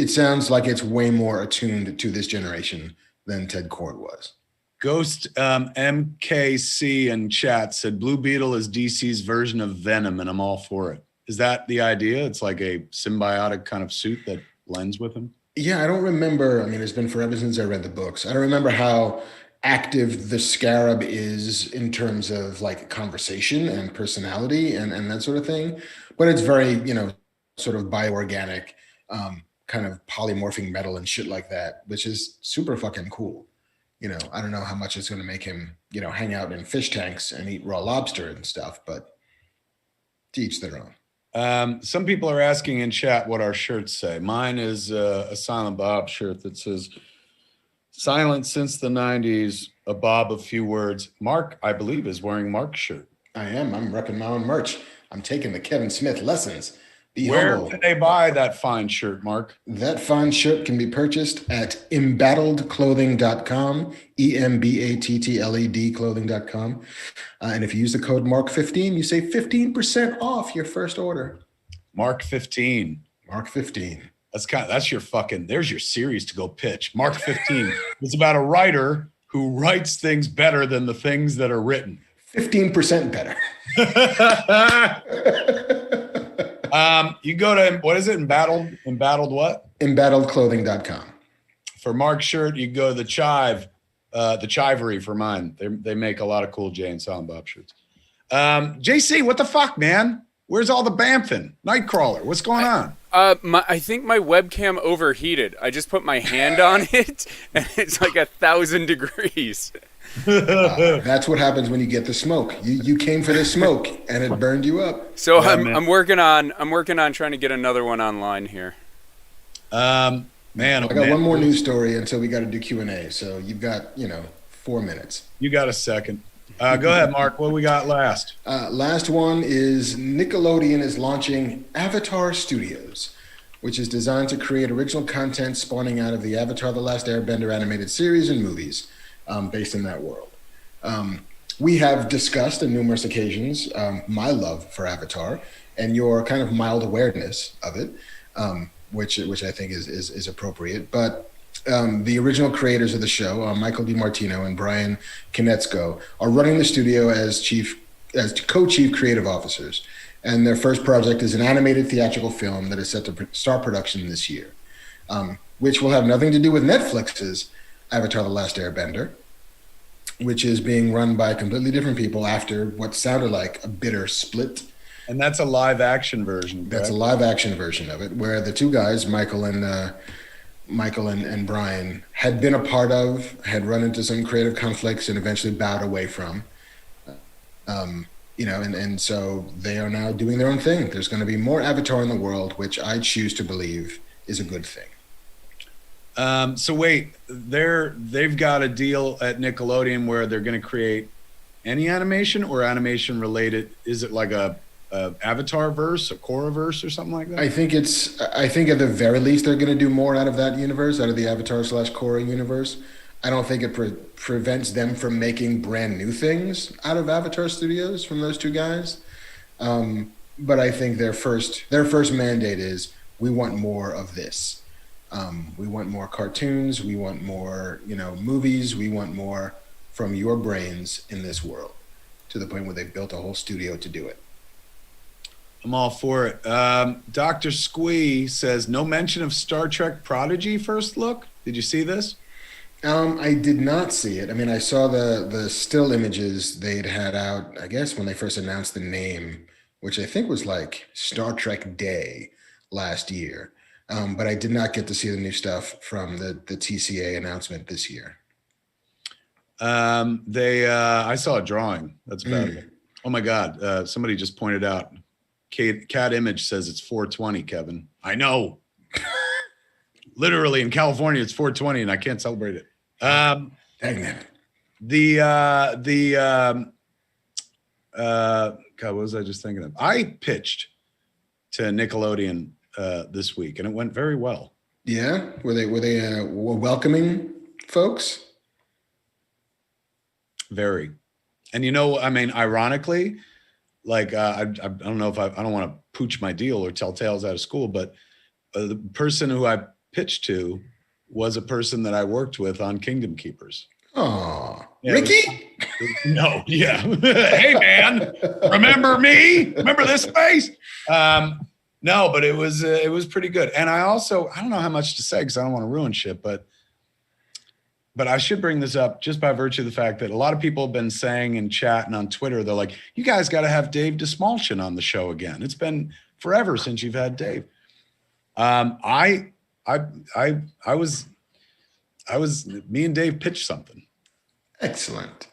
sounds like it's way more attuned to this generation than Ted Kord was. Ghost MKC in chat said Blue Beetle is DC's version of Venom, and I'm all for it. Is that the idea? It's like a symbiotic kind of suit that blends with him? Yeah, I don't remember. I mean, it's been forever since I read the books. I don't remember how active the scarab is in terms of like conversation and personality and that sort of thing. But it's very, sort of bioorganic, kind of polymorphing metal and shit like that, which is super fucking cool. I don't know how much it's going to make him, hang out in fish tanks and eat raw lobster and stuff, but to each their own. Some people are asking in chat what our shirts say. Mine is a Silent Bob shirt that says, silent since the 90s, a Bob of few words. Mark, I believe, is wearing Mark's shirt. I am. I'm repping my own merch. I'm taking the Kevin Smith lessons. Where can they buy that fine shirt, Mark? That fine shirt can be purchased at embaddeledclothing.com, EMBATTLED clothing.com. And if you use the code MARK15, you save 15% off your first order. Mark 15. Mark 15. That's your fucking, there's your series to go pitch. Mark 15. It's about a writer who writes things better than the things that are written. 15% better. You go to, what is it? Embattled what? Embaddeledclothing.com. For Mark's shirt, you go to the Chivery for mine. They make a lot of cool Jay and Silent Bob shirts. JC, what the fuck, man? Where's all the bamfing? Nightcrawler, what's going on? I think my webcam overheated. I just put my hand on it, and it's like 1,000 degrees. That's what happens when you get the smoke. You came for the smoke, and it burned you up. So yeah, I'm working on trying to get another one online here. I got one more news story until we got to do Q&A. So you've got 4 minutes. You got a second. Go ahead, Mark. What we got last? Last one is Nickelodeon is launching Avatar Studios, which is designed to create original content spawning out of the Avatar: The Last Airbender animated series and movies based in that world. We have discussed on numerous occasions my love for Avatar and your kind of mild awareness of it, which I think is appropriate. But the original creators of the show, Michael DiMartino and Brian Konietzko, are running the studio as co-chief creative officers. And their first project is an animated theatrical film that is set to start production this year, which will have nothing to do with Netflix's Avatar: The Last Airbender, which is being run by completely different people after what sounded like a bitter split. And that's a live action version, correct? That's a live action version of it, where the two guys, Michael and Brian, had been a part of, had run into some creative conflicts and eventually bowed away from. And so they are now doing their own thing. There's going to be more Avatar in the world, which I choose to believe is a good thing. So wait, they've got a deal at Nickelodeon where they're going to create any animation or animation related. Is it like a Avatar verse, a Korra verse, or something like that? I think at the very least they're going to do more out of that universe, out of the Avatar / Korra universe. I don't think it prevents them from making brand new things out of Avatar Studios from those two guys. But I think their first mandate is, we want more of this. We want more cartoons. We want more, movies. We want more from your brains in this world, to the point where they built a whole studio to do it. I'm all for it. Dr. Squee says, no mention of Star Trek Prodigy first look. Did you see this? I did not see it. I mean, I saw the still images they'd had out, I guess, when they first announced the name, which I think was like Star Trek Day last year. But I did not get to see the new stuff from the TCA announcement this year. I saw a drawing. That's about it. Oh my God. Somebody just pointed out. Cat Image says it's 420, Kevin. I know. Literally in California, it's 420 and I can't celebrate it. Dang it. God, what was I just thinking of? I pitched to Nickelodeon this week and it went very well. Yeah. Were they welcoming folks? Very. And I mean, ironically, like I don't know if I don't want to pooch my deal or tell tales out of school, but the person who I pitched to was a person that I worked with on Kingdom Keepers. Oh, yeah, Ricky? No, yeah. Hey man, remember me? Remember this face? No, but it was pretty good. And I don't know how much to say because I don't want to ruin shit, but I should bring this up just by virtue of the fact that a lot of people have been saying in chat and on Twitter, they're like, you guys got to have Dave Dismalchin on the show again. It's been forever since you've had Dave. Me and Dave pitched something. Excellent.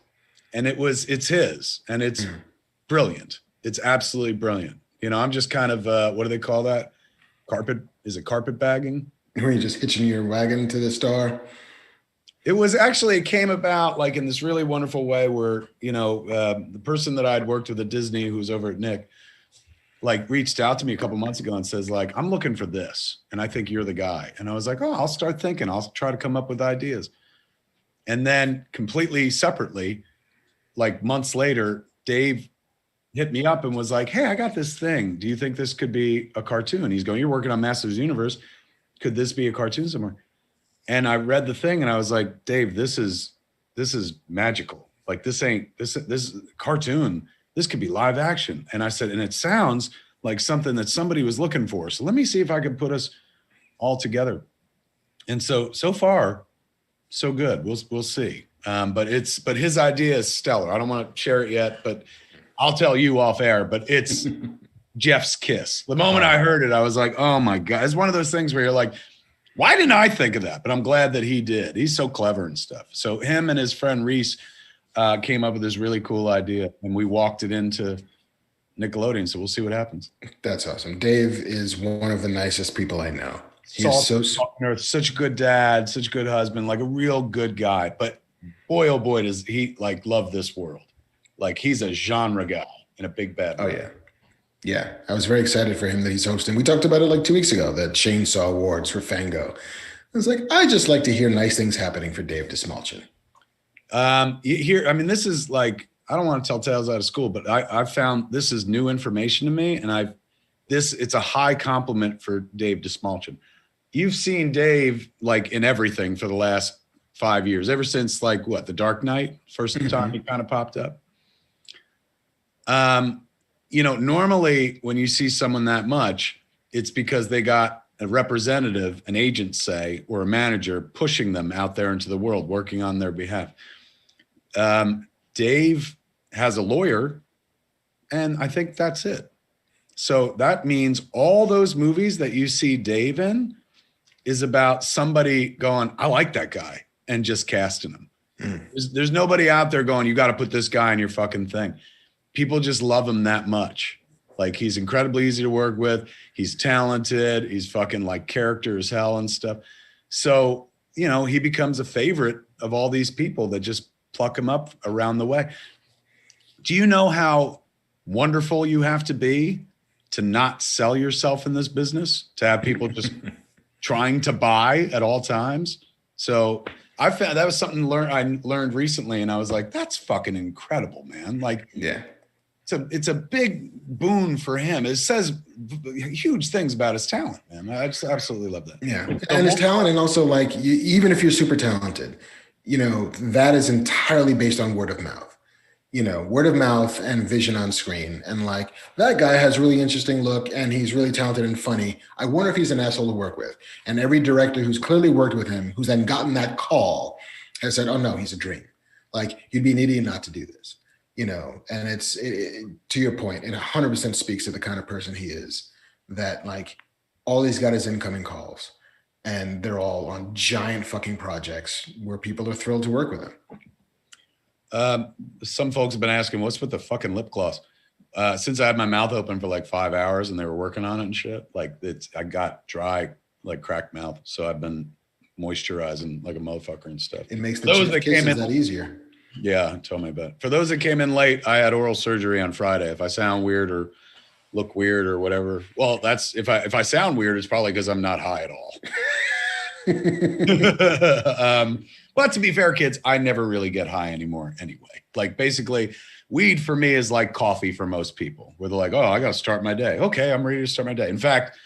And it's his and it's brilliant. It's absolutely brilliant. I'm just kind of, what do they call that? Carpet bagging? Where you just hitching your wagon to the star? It came about like in this really wonderful way where, the person that I'd worked with at Disney who was over at Nick, like reached out to me a couple months ago and says like, I'm looking for this. And I think you're the guy. And I was like, oh, I'll start thinking. I'll try to come up with ideas. And then completely separately, like months later, Dave hit me up and was like, hey, I got this thing. Do you think this could be a cartoon? He's going, you're working on Masters Universe. Could this be a cartoon somewhere? And I read the thing and I was like, Dave, this is magical. Like this is cartoon. This could be live action. And I said, and it sounds like something that somebody was looking for. So let me see if I can put us all together. And so far, so good. We'll see. But his idea is stellar. I don't want to share it yet, but I'll tell you off air, but it's Jeff's kiss. The moment I heard it, I was like, oh my God. It's one of those things where you're like, why didn't I think of that? But I'm glad that he did. He's so clever and stuff. So him and his friend Reese came up with this really cool idea and we walked it into Nickelodeon. So we'll see what happens. That's awesome. Dave is one of the nicest people I know. He's such a good dad, such a good husband, like a real good guy. But boy, oh boy, does he like love this world. Like he's a genre guy in a big bad way. Oh yeah. Yeah. I was very excited for him that he's hosting. We talked about it like 2 weeks ago, the Chainsaw Awards for Fango. I was like, I just like to hear nice things happening for Dave Dismalchin. This is like, I don't want to tell tales out of school, but I found this is new information to me. And it's a high compliment for Dave Dismalchin. You've seen Dave like in everything for the last 5 years, ever since like The Dark Knight, first time he kind of popped up. Normally when you see someone that much, it's because they got a representative, an agent, say, or a manager pushing them out there into the world, working on their behalf. Dave has a lawyer, and I think that's it. So that means all those movies that you see Dave in is about somebody going, I like that guy, and just casting him. There's nobody out there going, you got to put this guy in your fucking thing. People just love him that much. Like he's incredibly easy to work with. He's talented. He's fucking like character as hell and stuff. So, he becomes a favorite of all these people that just pluck him up around the way. Do you know how wonderful you have to be to not sell yourself in this business, to have people just trying to buy at all times? So I found that was something I learned recently. And I was like, that's fucking incredible, man. Like, yeah. It's a big boon for him. It says huge things about his talent, man. I just absolutely love that. Yeah, and his talent, and also like even if you're super talented, that is entirely based on word of mouth. Word of mouth and vision on screen, and like that guy has really interesting look, and he's really talented and funny. I wonder if he's an asshole to work with. And every director who's clearly worked with him, who's then gotten that call, has said, "Oh no, he's a dream. Like you'd be an idiot not to do this." And it's to your point, it 100% speaks to the kind of person he is, that like all he's got is incoming calls and they're all on giant fucking projects where people are thrilled to work with him. Some folks have been asking, what's with the fucking lip gloss? Since I had my mouth open for like 5 hours and they were working on it and shit, like I got dry, like cracked mouth. So I've been moisturizing like a motherfucker and stuff. It makes the kisses that easier. Yeah, tell me about it. For those that came in late, I had oral surgery on Friday. If I sound weird or look weird or whatever, well, that's if I sound weird, it's probably because I'm not high at all. But to be fair, kids, I never really get high anymore anyway. Like basically, weed for me is like coffee for most people, where they're like, oh, I got to start my day. Okay, I'm ready to start my day. In fact,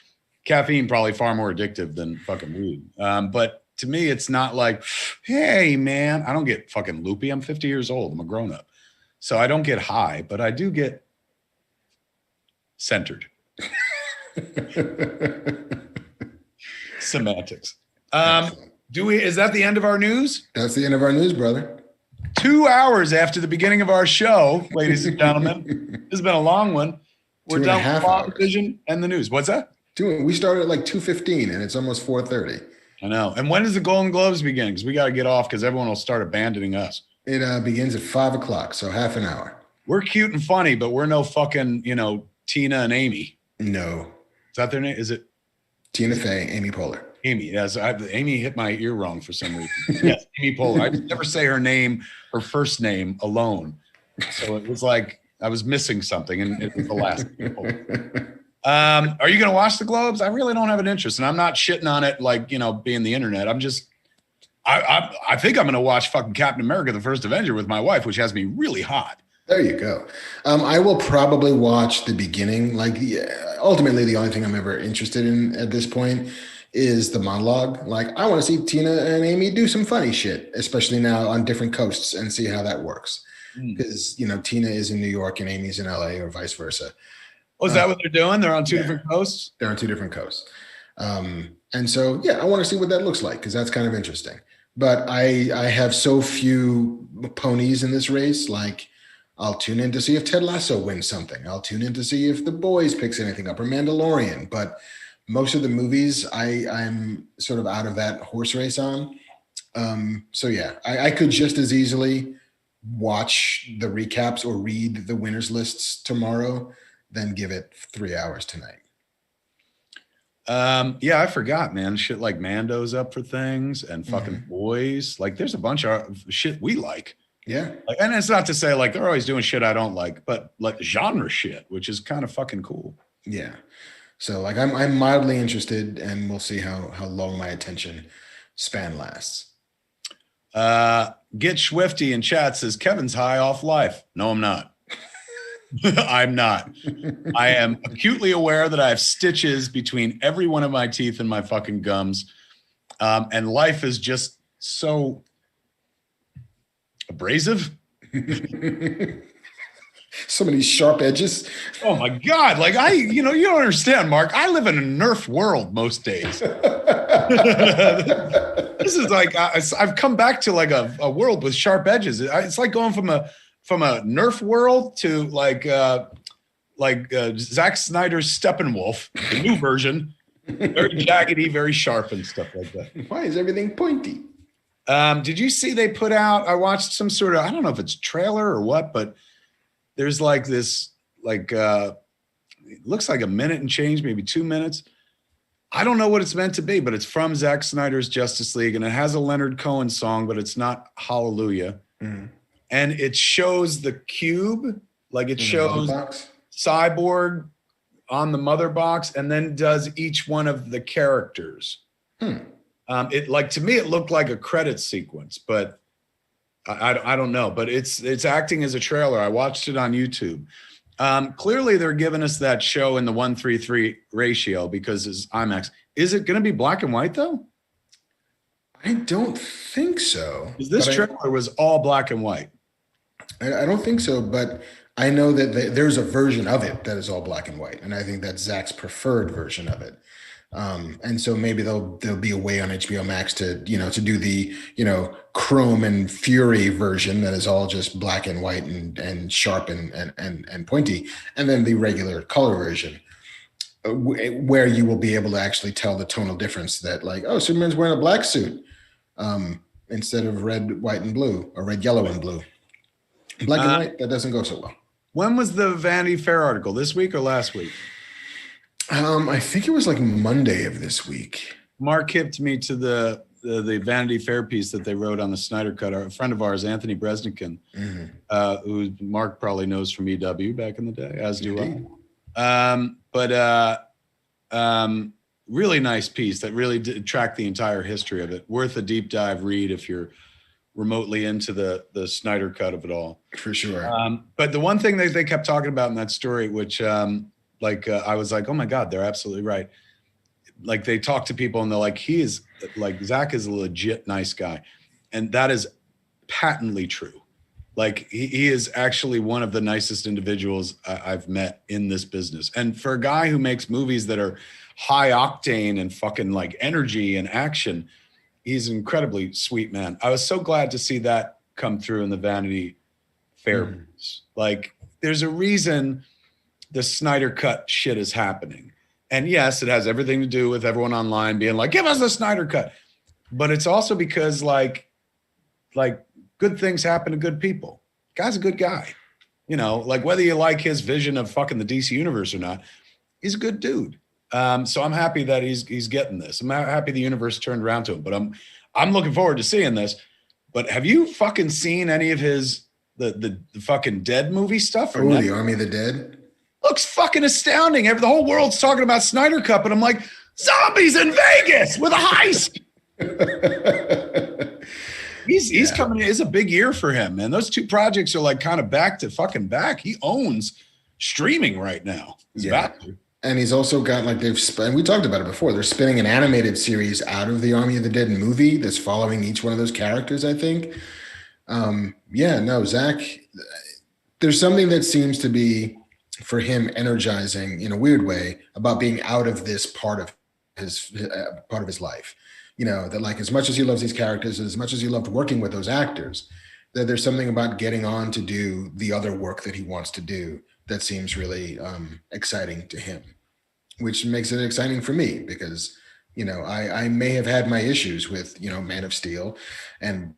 caffeine probably far more addictive than fucking weed. But to me, it's not like, hey, man, I don't get fucking loopy. I'm 50 years old. I'm a grown up. So I don't get high, but I do get centered. Semantics. Is that the end of our news? That's the end of our news, brother. 2 hours after the beginning of our show, ladies and gentlemen. This has been a long one. We're done with WandaVision and the news. What's that? We started at like 2:15 and it's almost 4:30. I know. And when does the Golden Globes begin? Because we got to get off because everyone will start abandoning us. It begins at 5 o'clock, so half an hour. We're cute and funny, but we're no fucking, Tina and Amy. No. Is that their name? Is it? Tina Fey, Amy Poehler. Amy, yes. Amy hit my ear wrong for some reason. Yes, Amy Poehler. I never say her name, her first name alone. So it was like I was missing something, and it was the last people. Are you going to watch the Globes? I really don't have an interest, and I'm not shitting on it like, being the internet. I'm just, I think I'm going to watch fucking Captain America, the First Avenger with my wife, which has me really hot. There you go. I will probably watch the beginning. Like, ultimately, the only thing I'm ever interested in at this point is the monologue. Like, I want to see Tina and Amy do some funny shit, especially now on different coasts, and see how that works. Because, Tina is in New York and Amy's in LA, or vice versa. Oh, is that what they're doing? They're on two different coasts? They're on two different coasts. And so, I want to see what that looks like, because that's kind of interesting. But I have so few ponies in this race. Like, I'll tune in to see if Ted Lasso wins something. I'll tune in to see if The Boys picks anything up, or Mandalorian. But most of the movies I'm sort of out of that horse race on. I could just as easily watch the recaps or read the winners lists tomorrow than give it 3 hours tonight. I forgot, man. Shit like Mando's up for things, and fucking Boys. Like, there's a bunch of shit we like. Yeah. Like, and it's not to say like they're always doing shit I don't like, but like genre shit, which is kind of fucking cool. Yeah. So like I'm mildly interested, and we'll see how long my attention span lasts. Get Swifty in chat says Kevin's high off life. No, I'm not. I'm not. I am acutely aware that I have stitches between every one of my teeth and my fucking gums. And life is just so abrasive. So many sharp edges. Oh my God. Like you don't understand, Mark. I live in a Nerf world most days. This is like, I've come back to like a world with sharp edges. It's like going from a Nerf world to like Zack Snyder's Steppenwolf, the new version, very jaggedy, very sharp and stuff like that. Why is everything pointy? Did you see they put out, I watched some sort of, I don't know if it's trailer or what, but there's like this, like, it looks like a minute and change, maybe 2 minutes. I don't know what it's meant to be, but it's from Zack Snyder's Justice League, and it has a Leonard Cohen song, but it's not Hallelujah. Mm. And it shows the cube, like it shows Cyborg on the mother box, and then does each one of the characters. It, like, to me, it looked like a credit sequence, but I don't know. But it's acting as a trailer. I watched it on YouTube. Clearly, they're giving us that show in the 1:3 ratio because it's IMAX. Is it going to be black and white though? I don't think so. This trailer was all black and white. I don't think so, but I know that there's a version of it that is all black and white, and I think that's Zach's preferred version of it. And so maybe there'll be a way on HBO Max to do the chrome and fury version that is all just black and white and sharp and pointy, and then the regular color version where you will be able to actually tell the tonal difference, that like, oh, Superman's wearing a black suit instead of red, white, and blue, or red, yellow, and blue. Black and white, that doesn't go so well. When was the Vanity Fair article? This week or last week? I think it was like Monday of this week. Mark hipped me to the Vanity Fair piece that they wrote on the Snyder Cut. A friend of ours, Anthony Bresnikan, who Mark probably knows from EW back in the day, as do I. Really nice piece that really tracked the entire history of it. Worth a deep dive read if you're remotely into the Snyder Cut of it all. For sure. But the one thing that they kept talking about in that story, which I was like, oh my God, they're absolutely right. Like they talk to people and they're like, Zach is a legit nice guy. And that is patently true. Like he is actually one of the nicest individuals I've met in this business. And for a guy who makes movies that are high octane and fucking like energy and action, he's an incredibly sweet man. I was so glad to see that come through in the Vanity Fair piece. Like there's a reason the Snyder Cut shit is happening. And yes, it has everything to do with everyone online being like, give us the Snyder Cut. But it's also because like good things happen to good people. Guy's a good guy. You know, like whether you like his vision of fucking the DC universe or not, he's a good dude. So I'm happy that he's getting this. I'm happy the universe turned around to him, but I'm looking forward to seeing this. But have you fucking seen any of his the fucking Dead movie stuff? Oh, the Army of the Dead? Looks fucking astounding. The whole world's talking about Snyder Cut, and I'm like, zombies in Vegas with a heist. He's coming in. It's a big year for him, man. Those two projects are like kind of back to fucking back. He owns streaming right now. He's about to. And he's also got like and we talked about it before. They're spinning an animated series out of the Army of the Dead movie that's following each one of those characters, I think. Zach, there's something that seems to be for him energizing in a weird way about being out of this part of his life. You know, that like as much as he loves these characters, as much as he loved working with those actors, that there's something about getting on to do the other work that he wants to do that seems really exciting to him, which makes it exciting for me because, you know, I may have had my issues with, you know, Man of Steel and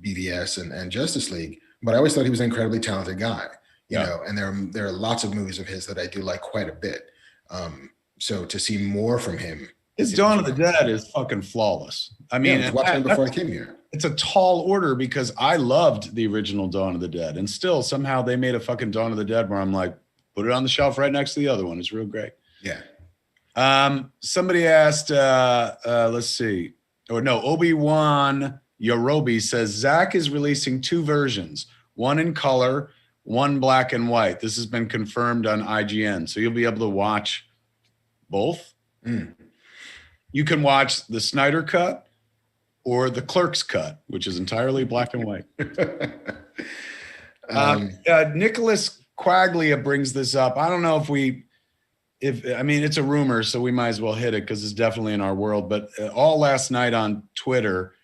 BVS and Justice League, but I always thought he was an incredibly talented guy, you know, and there are lots of movies of his that I do like quite a bit. So to see more from him. His Dawn of the Dead is fucking flawless. I mean, I was watching it before I came here. It's a tall order because I loved the original Dawn of the Dead, and still somehow they made a fucking Dawn of the Dead where I'm like, put it on the shelf right next to the other one. It's real great. Yeah. Somebody asked, let's see, Obi-Wan Yorobi says Zach is releasing two versions, one in color, one black and white. This has been confirmed on IGN, so you'll be able to watch both. You can watch the Snyder Cut or the Clerk's Cut, which is entirely black and white. Nicholas Quaglia brings this up. I don't know if it's a rumor, so we might as well hit it because it's definitely in our world. But all last night on Twitter,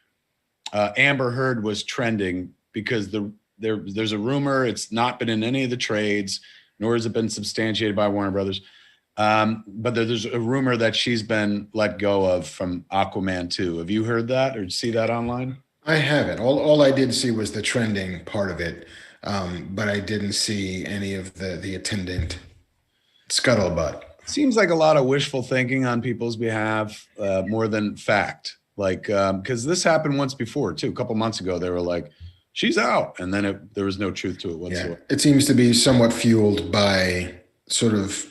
Amber Heard was trending because there's a rumor. It's not been in any of the trades, nor has it been substantiated by Warner Brothers. But there's a rumor that she's been let go of from Aquaman 2. Have you heard that or see that online? I haven't. All I did see was the trending part of it, but I didn't see any of the attendant scuttlebutt. Seems like a lot of wishful thinking on people's behalf, more than fact. Like, because this happened once before too. A couple months ago, they were like, "She's out," and then there was no truth to it whatsoever. Yeah, it seems to be somewhat fueled by sort of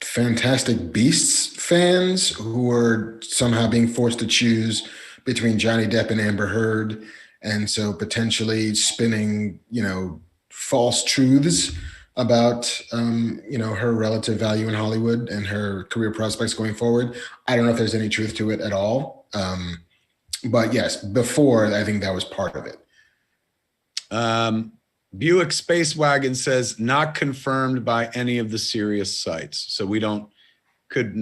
Fantastic Beasts fans who are somehow being forced to choose between Johnny Depp and Amber Heard, and so potentially spinning, you know, false truths about, her relative value in Hollywood and her career prospects going forward. I don't know if there's any truth to it at all, but yes, before I think that was part of it. Buick Space Wagon says not confirmed by any of the serious sites. So it could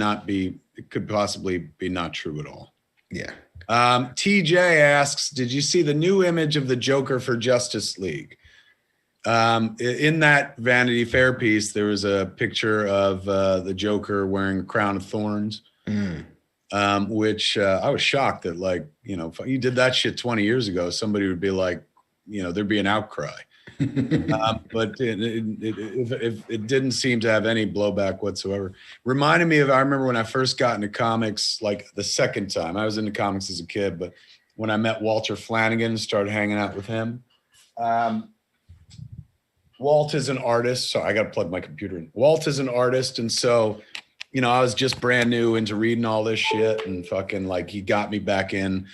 possibly be not true at all. Yeah. TJ asks, did you see the new image of the Joker for Justice League? In that Vanity Fair piece, there was a picture of the Joker wearing a crown of thorns, which I was shocked that, like, you know, if you did that shit 20 years ago, somebody would be like, you know, there'd be an outcry. But it didn't seem to have any blowback whatsoever. Reminded me of, I remember when I first got into comics, like the second time. I was into comics as a kid, but when I met Walter Flanagan and started hanging out with him, Walt is an artist. So I got to plug my computer in. Walt is an artist. And so, you know, I was just brand new into reading all this shit, and fucking like he got me back in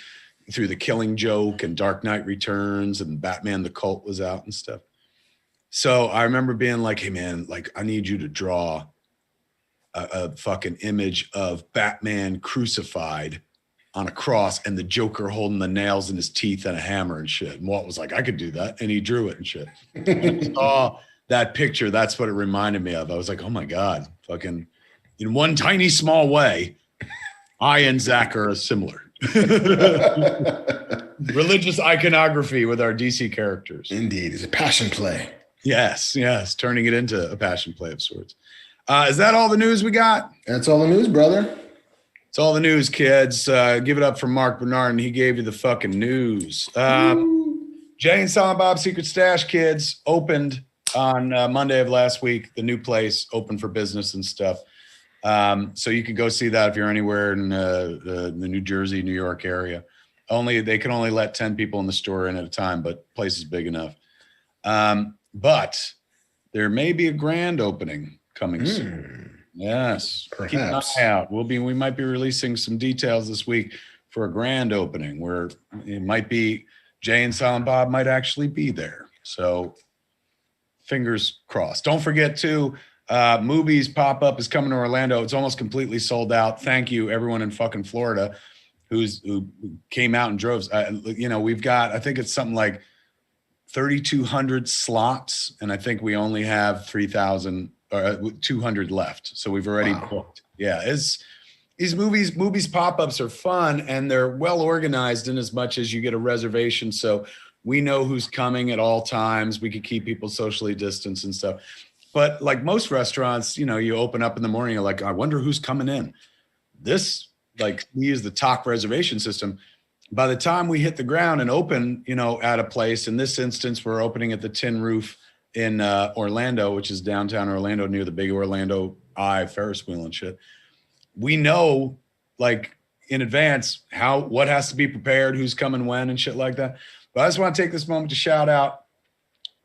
through The Killing Joke and Dark Knight Returns, and Batman the Cult was out and stuff. So I remember being like, hey man, like I need you to draw a fucking image of Batman crucified on a cross and the Joker holding the nails in his teeth and a hammer and shit. And Walt was like, I could do that. And he drew it and shit. When I saw that picture, that's what it reminded me of. I was like, oh my God, fucking in one tiny small way, I and Zach are similar. Religious iconography with our DC characters. Indeed. It's a passion play. Yes, turning it into a passion play of sorts. Is that all the news we got? That's all the news, brother. It's all the news, kids. Give it up for Marc Bernardin. He gave you the fucking news. Jay and Silent Bob's Secret Stash, kids, opened on Monday of last week. The new place open for business and stuff. So you can go see that if you're anywhere in the New Jersey, New York area. They can only let 10 people in the store in at a time, but the place is big enough. But there may be a grand opening coming soon. Yes, perhaps. Keep an eye out. We might be releasing some details this week for a grand opening where it might be Jay and Silent Bob might actually be there. So fingers crossed. Don't forget to Movies pop-up is coming to Orlando. It's almost completely sold out. Thank you everyone in fucking Florida who came out and drove. We've got, I think it's something like 3,200 slots, and I think we only have 3,200 left. So we've already booked. Yeah, these movies pop-ups are fun, and they're well organized in as much as you get a reservation. So we know who's coming at all times. We could keep people socially distanced and stuff. But like most restaurants, you open up in the morning, you're like, I wonder who's coming in. This, like, we use the TOC reservation system. By the time we hit the ground and open, at a place, in this instance, we're opening at the Tin Roof in Orlando, which is downtown Orlando near the big Orlando Eye Ferris wheel and shit. We know, like, in advance what has to be prepared, who's coming when and shit like that. But I just want to take this moment to shout out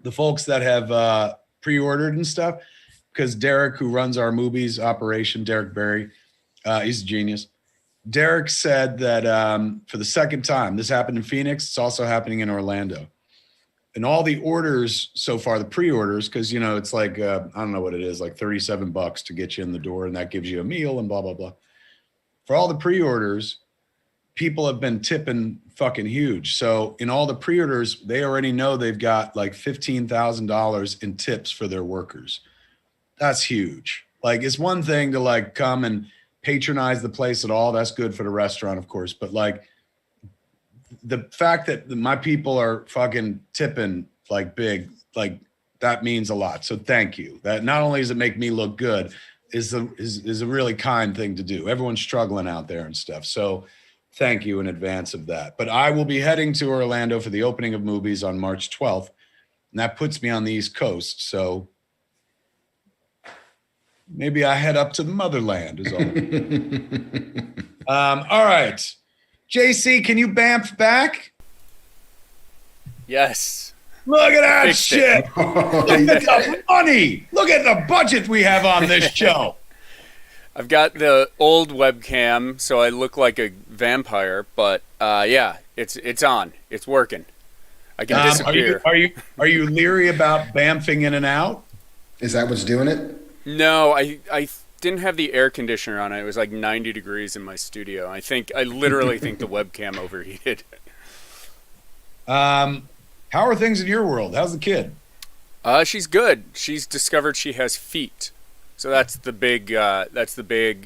the folks that have pre-ordered and stuff, because Derek, who runs our movies operation, Derek Berry, he's a genius. Derek said that for the second time, this happened in Phoenix, it's also happening in Orlando. And all the orders so far, the pre-orders, because, it's like, I don't know what it is, like $37 to get you in the door, and that gives you a meal and blah, blah, blah. For all the pre-orders, people have been tipping fucking huge. So in all the pre-orders, they already know they've got like $15,000 in tips for their workers. That's huge. Like, it's one thing to like come and patronize the place at all. That's good for the restaurant, of course. But like the fact that my people are fucking tipping like big, like that means a lot. So thank you. That not only does it make me look good, is a really kind thing to do. Everyone's struggling out there and stuff. So thank you in advance of that. But I will be heading to Orlando for the opening of movies on March 12th. And that puts me on the East Coast. So maybe I head up to the motherland is all. All right. JC, can you bamf back? Yes. Look at that shit. Look at the money. Look at the budget we have on this show. I've got the old webcam, so I look like a vampire, but yeah, it's on. It's working. I can disappear. Are you leery about bamfing in and out? Is that what's doing it? No, I didn't have the air conditioner on. It was like 90 degrees in my studio. I literally think the webcam overheated. How are things in your world? How's the kid? She's good. She's discovered she has feet. So that's the big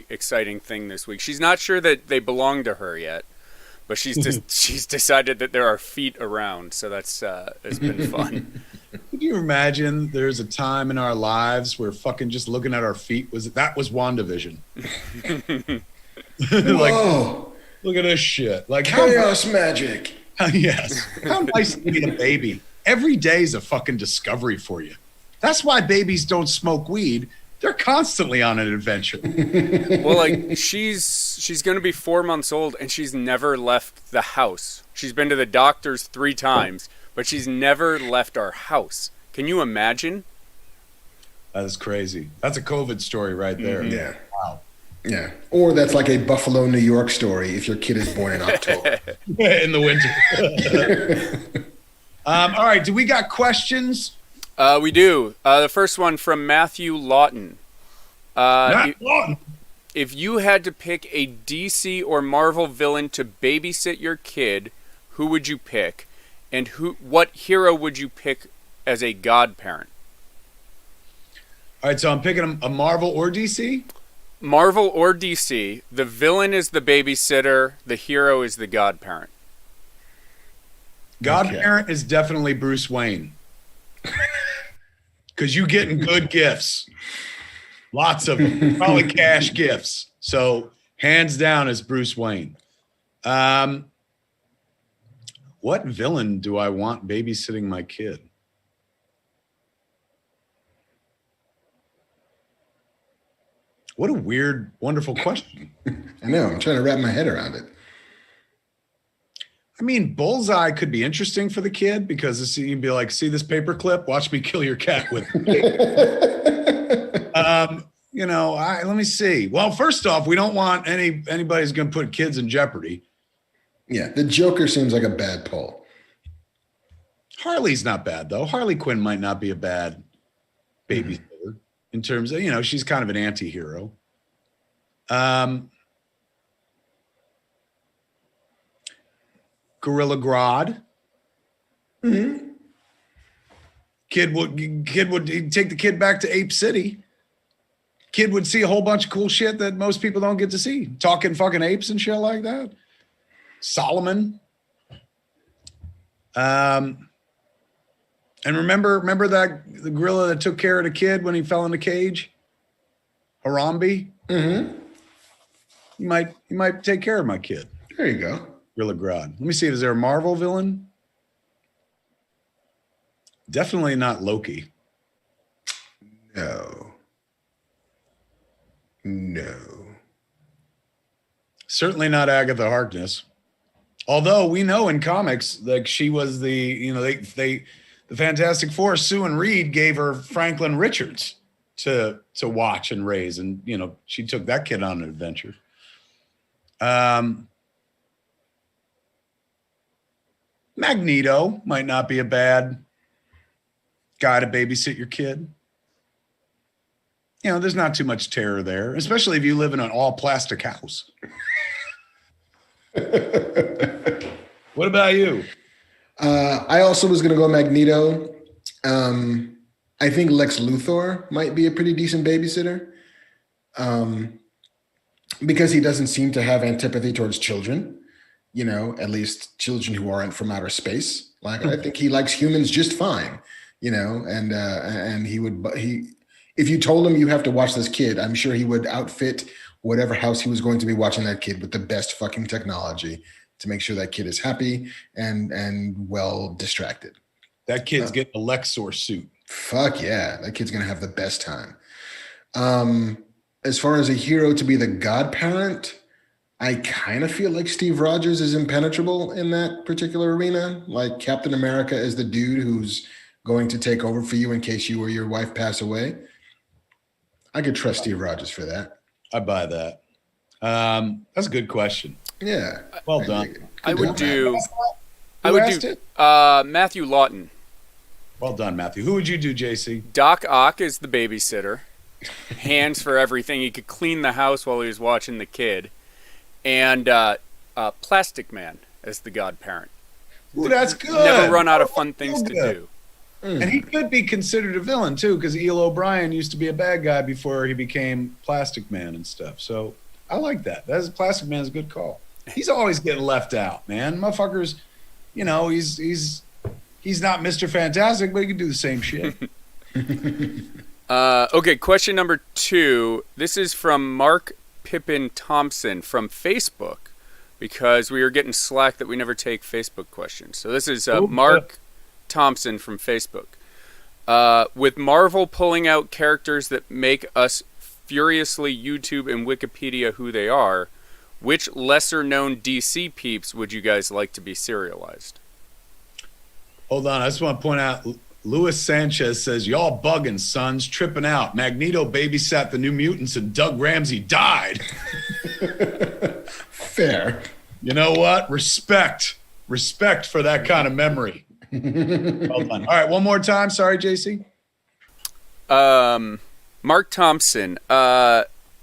exciting thing this week. She's not sure that they belong to her yet, but she's decided that there are feet around. So that's it's been fun. Could you imagine there's a time in our lives where fucking just looking at our feet was WandaVision? Like, whoa, look at this shit. Like chaos magic. Yes. How nice to be a baby. every day is a fucking discovery for you. That's why babies don't smoke weed. They're constantly on an adventure. Well, like she's going to be 4 months old and she's never left the house. She's been to the doctors 3 times, but she's never left our house. Can you imagine? That is crazy. That's a COVID story right there. Mm-hmm. Yeah. Wow. Yeah. Or that's like a Buffalo, New York story if your kid is born in October. In the winter. All right. Do we got questions? We do. The first one from Matthew Lawton. Lawton. If you had to pick a DC or Marvel villain to babysit your kid, who would you pick? And what hero would you pick as a godparent? All right, so I'm picking a Marvel or DC? Marvel or DC. The villain is the babysitter. The hero is the godparent. Godparent is definitely Bruce Wayne. Because you getting good gifts. Lots of them. Probably cash gifts. So hands down is Bruce Wayne. What villain do I want babysitting my kid? What a weird, wonderful question. I know. I'm trying to wrap my head around it. I mean, Bullseye could be interesting for the kid because you'd be like, see this paperclip? Watch me kill your cat with it. Let me see. Well, first off, we don't want anybody who's going to put kids in jeopardy. Yeah, the Joker seems like a bad pull. Harley's not bad, though. Harley Quinn might not be a bad babysitter in terms of, she's kind of an anti-hero. Gorilla Grodd. Mm-hmm. Kid would take the kid back to Ape City. Kid would see a whole bunch of cool shit that most people don't get to see. Talking fucking apes and shit like that. Solomon. And remember that the gorilla that took care of the kid when he fell in the cage? Harambe? Mm-hmm. He might take care of my kid. There you go. Gorilla Grodd. Let me see. Is there a Marvel villain? Definitely not Loki. No. Certainly not Agatha Harkness. Although we know in comics, like she was the Fantastic Four, Sue and Reed gave her Franklin Richards to watch and raise. And, she took that kid on an adventure. Magneto might not be a bad guy to babysit your kid. There's not too much terror there, especially if you live in an all plastic house. What about you? I also was going to go Magneto. I think Lex Luthor might be a pretty decent babysitter because he doesn't seem to have antipathy towards children, at least children who aren't from outer space. Like, I think he likes humans just fine, and he if you told him you have to watch this kid, I'm sure he would outfit whatever house he was going to be watching that kid with the best fucking technology to make sure that kid is happy and well distracted. That kid's getting a Lexor suit. Fuck yeah. That kid's going to have the best time. As far as a hero to be the godparent, I kind of feel like Steve Rogers is impenetrable in that particular arena. Like Captain America is the dude who's going to take over for you in case you or your wife pass away. I could trust Steve Rogers for that. I buy that. That's a good question. Yeah. Well done. I would do it? Matthew Lawton. Well done, Matthew. Who would you do, JC? Doc Ock is the babysitter. Hands for everything. He could clean the house while he was watching the kid. And Plastic Man as the godparent. Ooh, that's good. Never run out of fun things to do. And he could be considered a villain, too, because Eel O'Brien used to be a bad guy before he became Plastic Man and stuff. So I like that. Plastic Man's a good call. He's always getting left out, man. Motherfuckers, he's not Mr. Fantastic, but he can do the same shit. Okay, question number 2. This is from Mark Pippin Thompson from Facebook, because we are getting slack that we never take Facebook questions. So this is Mark Thompson from Facebook. With Marvel pulling out characters that make us furiously YouTube and Wikipedia who they are, which lesser-known DC peeps would you guys like to be serialized? Hold on, I just want to point out, Luis Sanchez says, y'all bugging, sons, tripping out. Magneto babysat the New Mutants and Doug Ramsey died. Fair. You know what? Respect for that kind of memory. Well done. All right, one more time. Sorry, JC. Mark Thompson,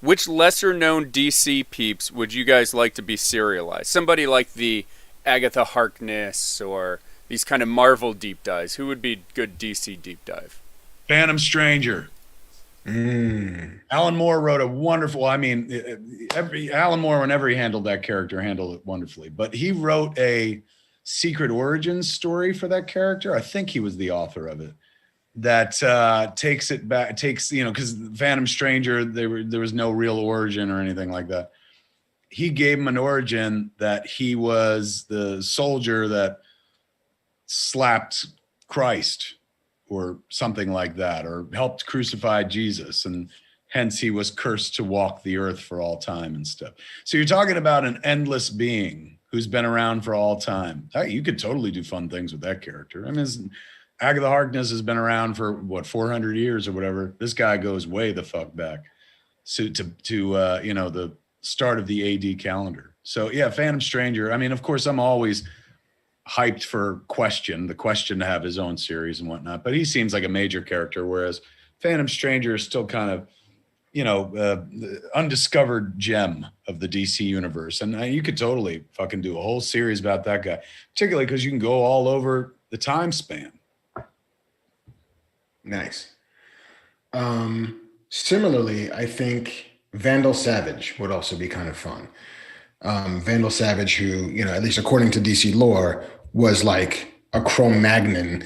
which lesser-known DC peeps would you guys like to be serialized? Somebody like the Agatha Harkness or these kind of Marvel deep dives. Who would be good DC deep dive? Phantom Stranger. Alan Moore wrote a wonderful, Alan Moore, whenever he handled that character, handled it wonderfully. But he wrote a secret origins story for that character. I think he was the author of it. That takes it back, because Phantom Stranger, there was no real origin or anything like that. He gave him an origin that he was the soldier that slapped Christ or something like that, or helped crucify Jesus, and hence he was cursed to walk the earth for all time and stuff. So you're talking about an endless being who's been around for all time. You could totally do fun things with that character. I mean, Agatha Harkness has been around for 400 years or whatever. This guy goes way the fuck back to the start of the AD calendar. So yeah, Phantom Stranger. I mean, of course, I'm always hyped for the question to have his own series and whatnot, but he seems like a major character, whereas Phantom Stranger is still kind of, the undiscovered gem of the DC universe. And you could totally fucking do a whole series about that guy, particularly because you can go all over the time span. Nice. Similarly, I think Vandal Savage would also be kind of fun. Vandal Savage, who, at least according to DC lore, was like a Cro-Magnon.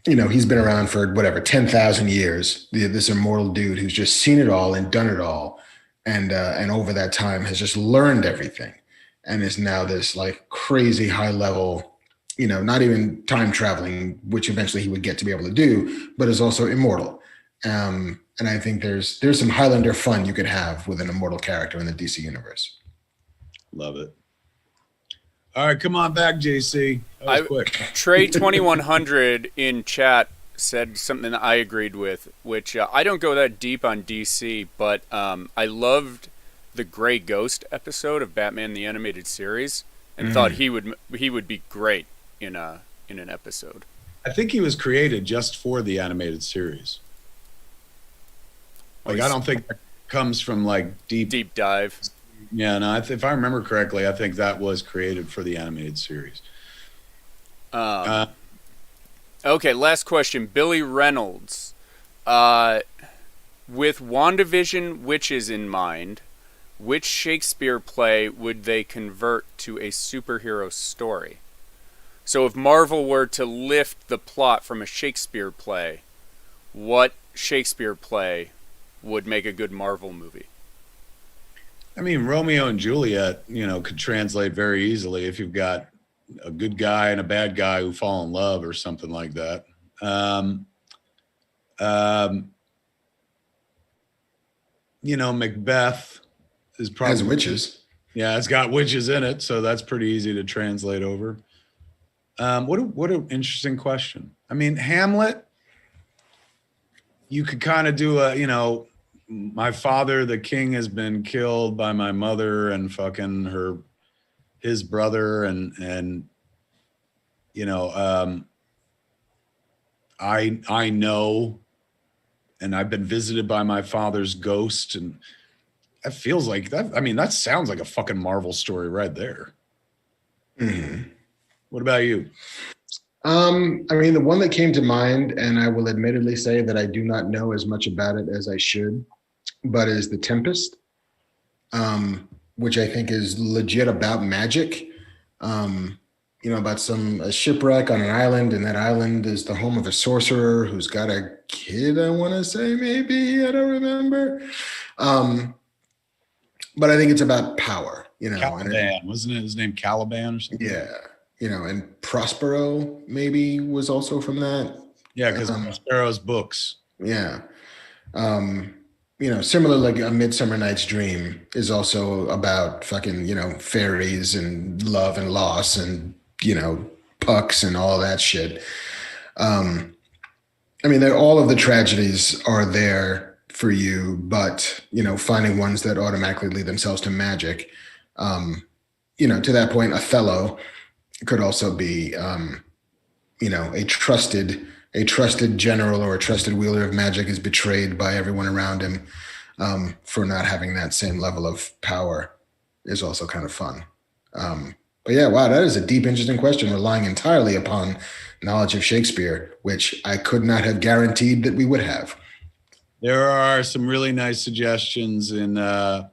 He's been around for 10,000 years. This immortal dude who's just seen it all and done it all. And over that time has just learned everything and is now this like crazy high level, not even time traveling, which eventually he would get to be able to do, but is also immortal. And I think there's some Highlander fun you could have with an immortal character in the DC universe. Love it. All right, come on back, JC. That was quick. Trey 2100 in chat said something that I agreed with, which I don't go that deep on DC, but I loved the Grey Ghost episode of Batman the Animated Series, and thought he would be great in an episode. I think he was created just for the animated series. I don't think that comes from like deep dive. Yeah, no. If I remember correctly, I think that was created for the animated series. Okay, last question. Billy Reynolds. With WandaVision witches in mind, which Shakespeare play would they convert to a superhero story? So if Marvel were to lift the plot from a Shakespeare play, what Shakespeare play would make a good Marvel movie? I mean, Romeo and Juliet, could translate very easily if you've got a good guy and a bad guy who fall in love or something like that. Macbeth is probably has witches. Yeah, it's got witches in it, so that's pretty easy to translate over. What an interesting question. I mean, Hamlet, you could kind of do my father, the king, has been killed by my mother and fucking his brother, and I know, and I've been visited by my father's ghost, and that feels like that. I mean, that sounds like a fucking Marvel story right there. Mm-hmm. What about you? The one that came to mind, and I will admittedly say that I do not know as much about it as I should, but is The Tempest, which I think is legit about magic. About a shipwreck on an island, and that island is the home of a sorcerer who's got a kid, I want to say, maybe, I don't remember. But I think it's about power, Caliban, wasn't it his name Caliban or something? Yeah. and Prospero maybe was also from that. Yeah, because Prospero's books. Yeah. Similar, like A Midsummer Night's Dream is also about fucking, fairies and love and loss and, pucks and all that shit. All of the tragedies are there for you, but, finding ones that automatically lead themselves to magic. To that point, Othello could also be, a trusted general or a trusted wielder of magic is betrayed by everyone around him for not having that same level of power is also kind of fun. But yeah, wow, that is a deep, interesting question, relying entirely upon knowledge of Shakespeare, which I could not have guaranteed that we would have. There are some really nice suggestions in the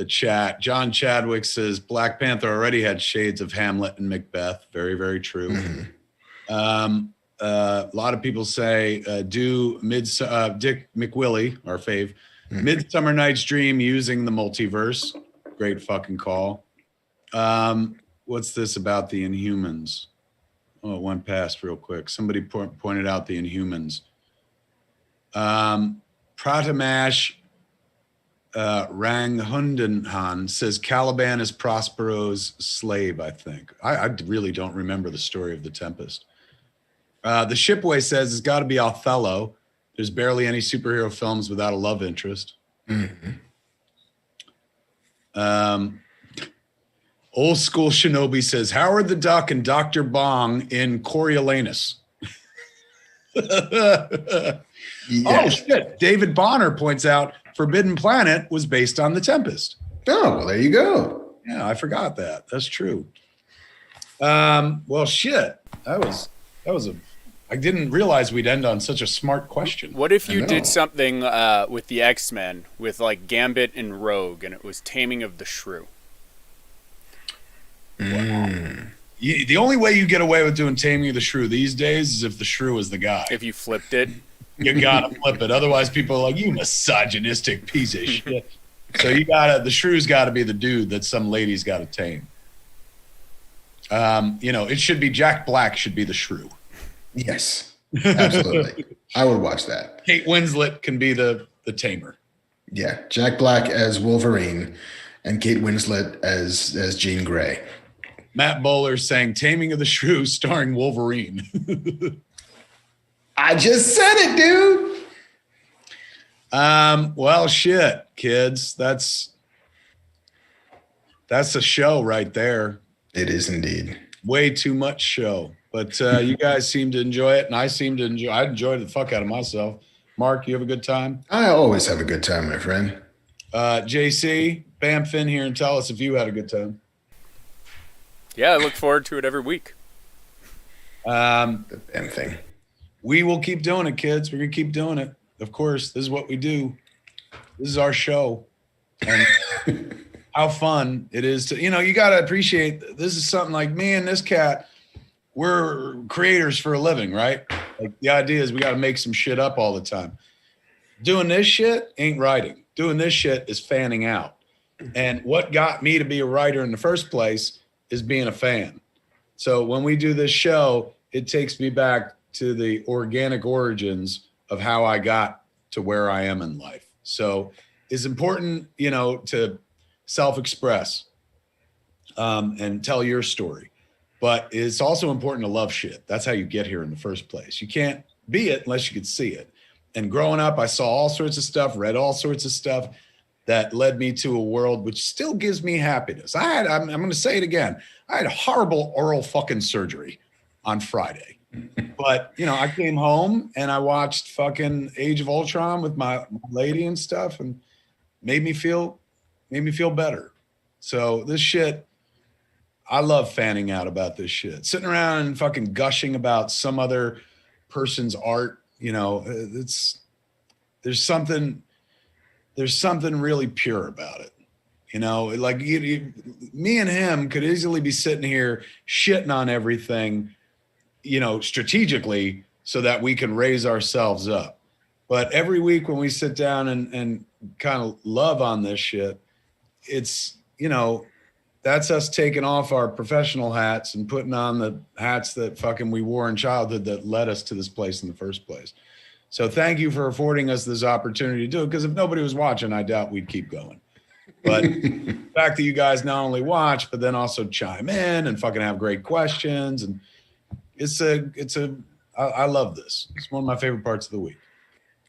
chat. John Chadwick says Black Panther already had shades of Hamlet and Macbeth. Very, very true. Mm-hmm. A lot of people say do Dick McWillie, our fave, Midsummer Night's Dream using the multiverse. Great fucking call. What's this about the Inhumans? Oh, it went past real quick. Somebody pointed out the Inhumans. Pratamash Ranghundenhan says Caliban is Prospero's slave, I think. I really don't remember the story of the Tempest. The Shipway says it's got to be Othello. There's barely any superhero films without a love interest. Mm-hmm. Old School Shinobi says Howard the Duck and Dr. Bong in Coriolanus. Yes. Oh, shit. David Bonner points out Forbidden Planet was based on The Tempest. Oh, well, there you go. Yeah, I forgot that. That's true. Well, shit. That was I didn't realize we'd end on such a smart question. What if you did something with the X-Men with like Gambit and Rogue and it was Taming of the Shrew? Wow. The only way you get away with doing Taming of the Shrew these days is if the Shrew is the guy. If you flipped it. You gotta flip it. Otherwise people are like, you misogynistic piece of shit. So the Shrew's gotta be the dude that some lady's gotta tame. It should be Jack Black should be the Shrew. Yes, absolutely. I would watch that. Kate Winslet can be the tamer. Yeah, Jack Black as Wolverine and Kate Winslet as Jean Grey. Matt Bowler saying Taming of the Shrew starring Wolverine. I just said it, dude. Well, shit, kids. That's a show right there. It is indeed. Way too much show. But you guys seem to enjoy it, and I enjoyed the fuck out of myself. Mark, you have a good time? I always have a good time, my friend. JC, Bam Finn here, and tell us if you had a good time. Yeah, I look forward to it every week. The Bam thing. We will keep doing it, kids. We're going to keep doing it. Of course, this is what we do. This is our show. And how fun it is to, you got to appreciate this is something like me and this cat. We're creators for a living, right? Like the idea is we got to make some shit up all the time. Doing this shit ain't writing. Doing this shit is fanning out. And what got me to be a writer in the first place is being a fan. So when we do this show, it takes me back to the organic origins of how I got to where I am in life. So it's important, to self-express and tell your story. But it's also important to love shit. That's how you get here in the first place. You can't be it unless you could see it. And growing up, I saw all sorts of stuff, read all sorts of stuff that led me to a world which still gives me happiness. I'm going to say it again. I had horrible oral fucking surgery on Friday. But, I came home and I watched fucking Age of Ultron with my lady and stuff and made me feel better. So this shit, I love fanning out about this shit. Sitting around and fucking gushing about some other person's art, there's something really pure about it. Like me and him could easily be sitting here shitting on everything, strategically so that we can raise ourselves up. But every week when we sit down and kind of love on this shit, it's, that's us taking off our professional hats and putting on the hats that fucking we wore in childhood that led us to this place in the first place. So thank you for affording us this opportunity to do it, because if nobody was watching, I doubt we'd keep going. But the fact that you guys not only watch, but then also chime in and fucking have great questions. And I love this. It's one of my favorite parts of the week.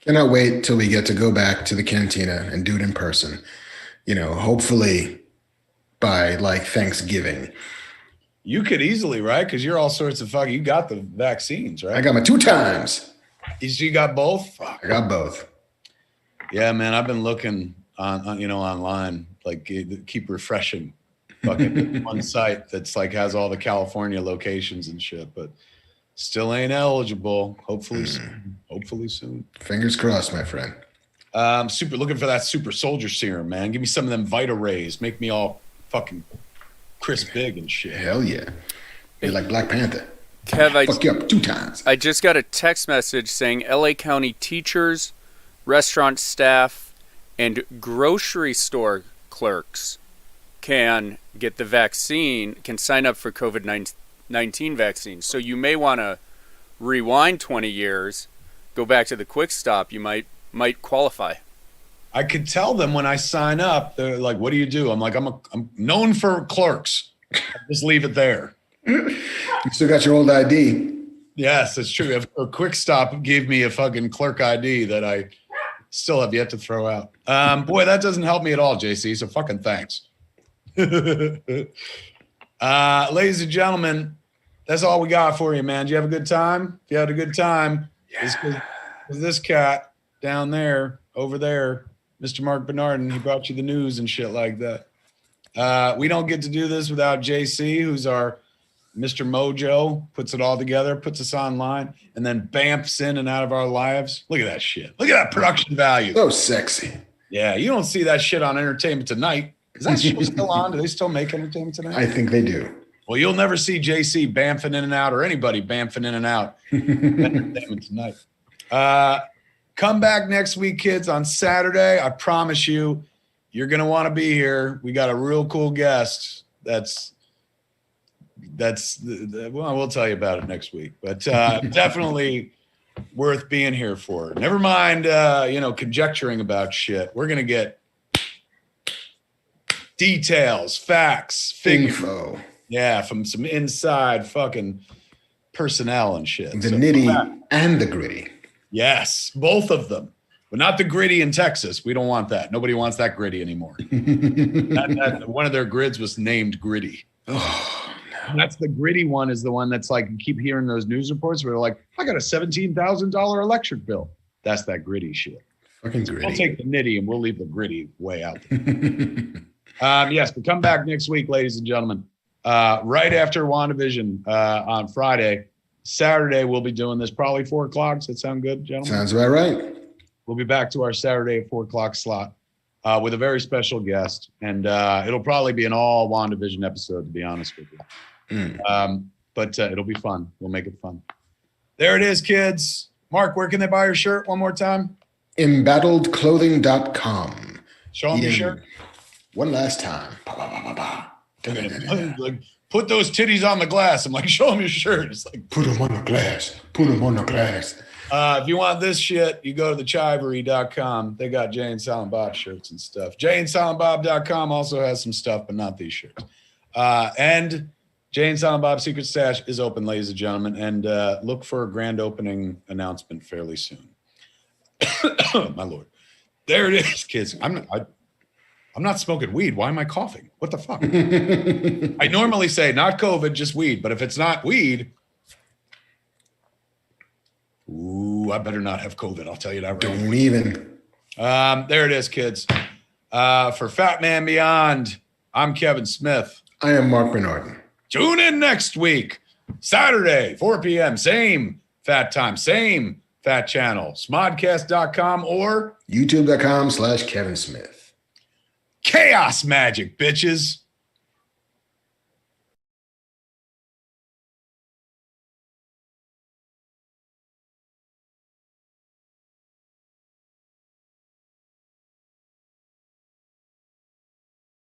Cannot wait till we get to go back to the cantina and do it in person. You know, hopefully by like Thanksgiving. You could easily, right? Because you're all sorts of fucking, you got the vaccines, right? I got my 2 times. You got both? Fuck. I got both. Yeah, man. I've been looking on online, like keep refreshing fucking one site that's like has all the California locations and shit, but still ain't eligible. Hopefully soon. Fingers crossed, my friend. Super looking for that super soldier serum, man. Give me some of them Vita Rays. Make me all fucking Chris Big and shit. Hell yeah. You're like Black Panther. Kev, fuck you up 2 times. I just got a text message saying LA County teachers, restaurant staff, and grocery store clerks can get the vaccine, can sign up for COVID-19 vaccines. So you may want to rewind 20 years, go back to the quick stop. You might qualify. I could tell them when I sign up, they're like, what do you do? I'm like, I'm known for clerks. Just leave it there. You still got your old ID. Yes, it's true. A quick stop gave me a fucking clerk ID that I still have yet to throw out. Boy, that doesn't help me at all, JC. So fucking thanks. Ladies and gentlemen, that's all we got for you, man. Did you have a good time? If you had a good time, yeah. This cat down there, over there, Mr. Marc Bernardin, he brought you the news and shit like that. We don't get to do this without JC, who's our Mr. Mojo, puts it all together, puts us online, and then bamps in and out of our lives. Look at that shit. Look at that production value. So sexy. Yeah, you don't see that shit on Entertainment Tonight. Is that show still on? Do they still make Entertainment Tonight? I think they do. Well, you'll never see JC bamfing in and out, or anybody bamfing in and out. Entertainment Tonight. Come back next week, kids, on Saturday. I promise you, you're going to want to be here. We got a real cool guest. Well, we'll tell you about it next week, but definitely worth being here for. Never mind, conjecturing about shit. We're going to get details, facts, info. Yeah, from some inside fucking personnel and shit. The nitty and the gritty. Yes, both of them. But not the gritty in Texas. We don't want that. Nobody wants that gritty anymore. One of their grids was named Gritty. Oh, no. That's the gritty one, is the one that's like, you keep hearing those news reports where they're like, I got a $17,000 electric bill. That's that gritty shit. Fucking gritty. We'll take the nitty and we'll leave the gritty way out there. Yes, but come back next week, ladies and gentlemen. Right after WandaVision on Friday. Saturday, we'll be doing this probably 4 o'clock. Does that sound good, gentlemen? Sounds about right. We'll be back to our Saturday at 4 o'clock slot with a very special guest. And it'll probably be an all WandaVision episode, to be honest with you. But it'll be fun. We'll make it fun. There it is, kids. Mark, where can they buy your shirt one more time? Embaddeledclothing.com. Show them your shirt. One last time. Like, put those titties on the glass. I'm like, show them your shirt. It's like, put them on the glass. Put them on the glass. If you want this shit, you go to thechivery.com. They got Jay and Silent Bob shirts and stuff. JayandSilentBob.com also has some stuff, but not these shirts. And Jay and Silent Bob's Secret Stash is open, ladies and gentlemen, and look for a grand opening announcement fairly soon. My Lord. There it is, kids. I'm not smoking weed. Why am I coughing? What the fuck? I normally say not COVID, just weed. But if it's not weed, ooh, I better not have COVID. I'll tell you that right. Don't even. There it is, kids. For Fat Man Beyond, I'm Kevin Smith. I am Marc Bernardin. Tune in next week, Saturday, 4 p.m. Same fat time, same fat channel. Smodcast.com or YouTube.com/Kevin Smith. Chaos Magic, bitches.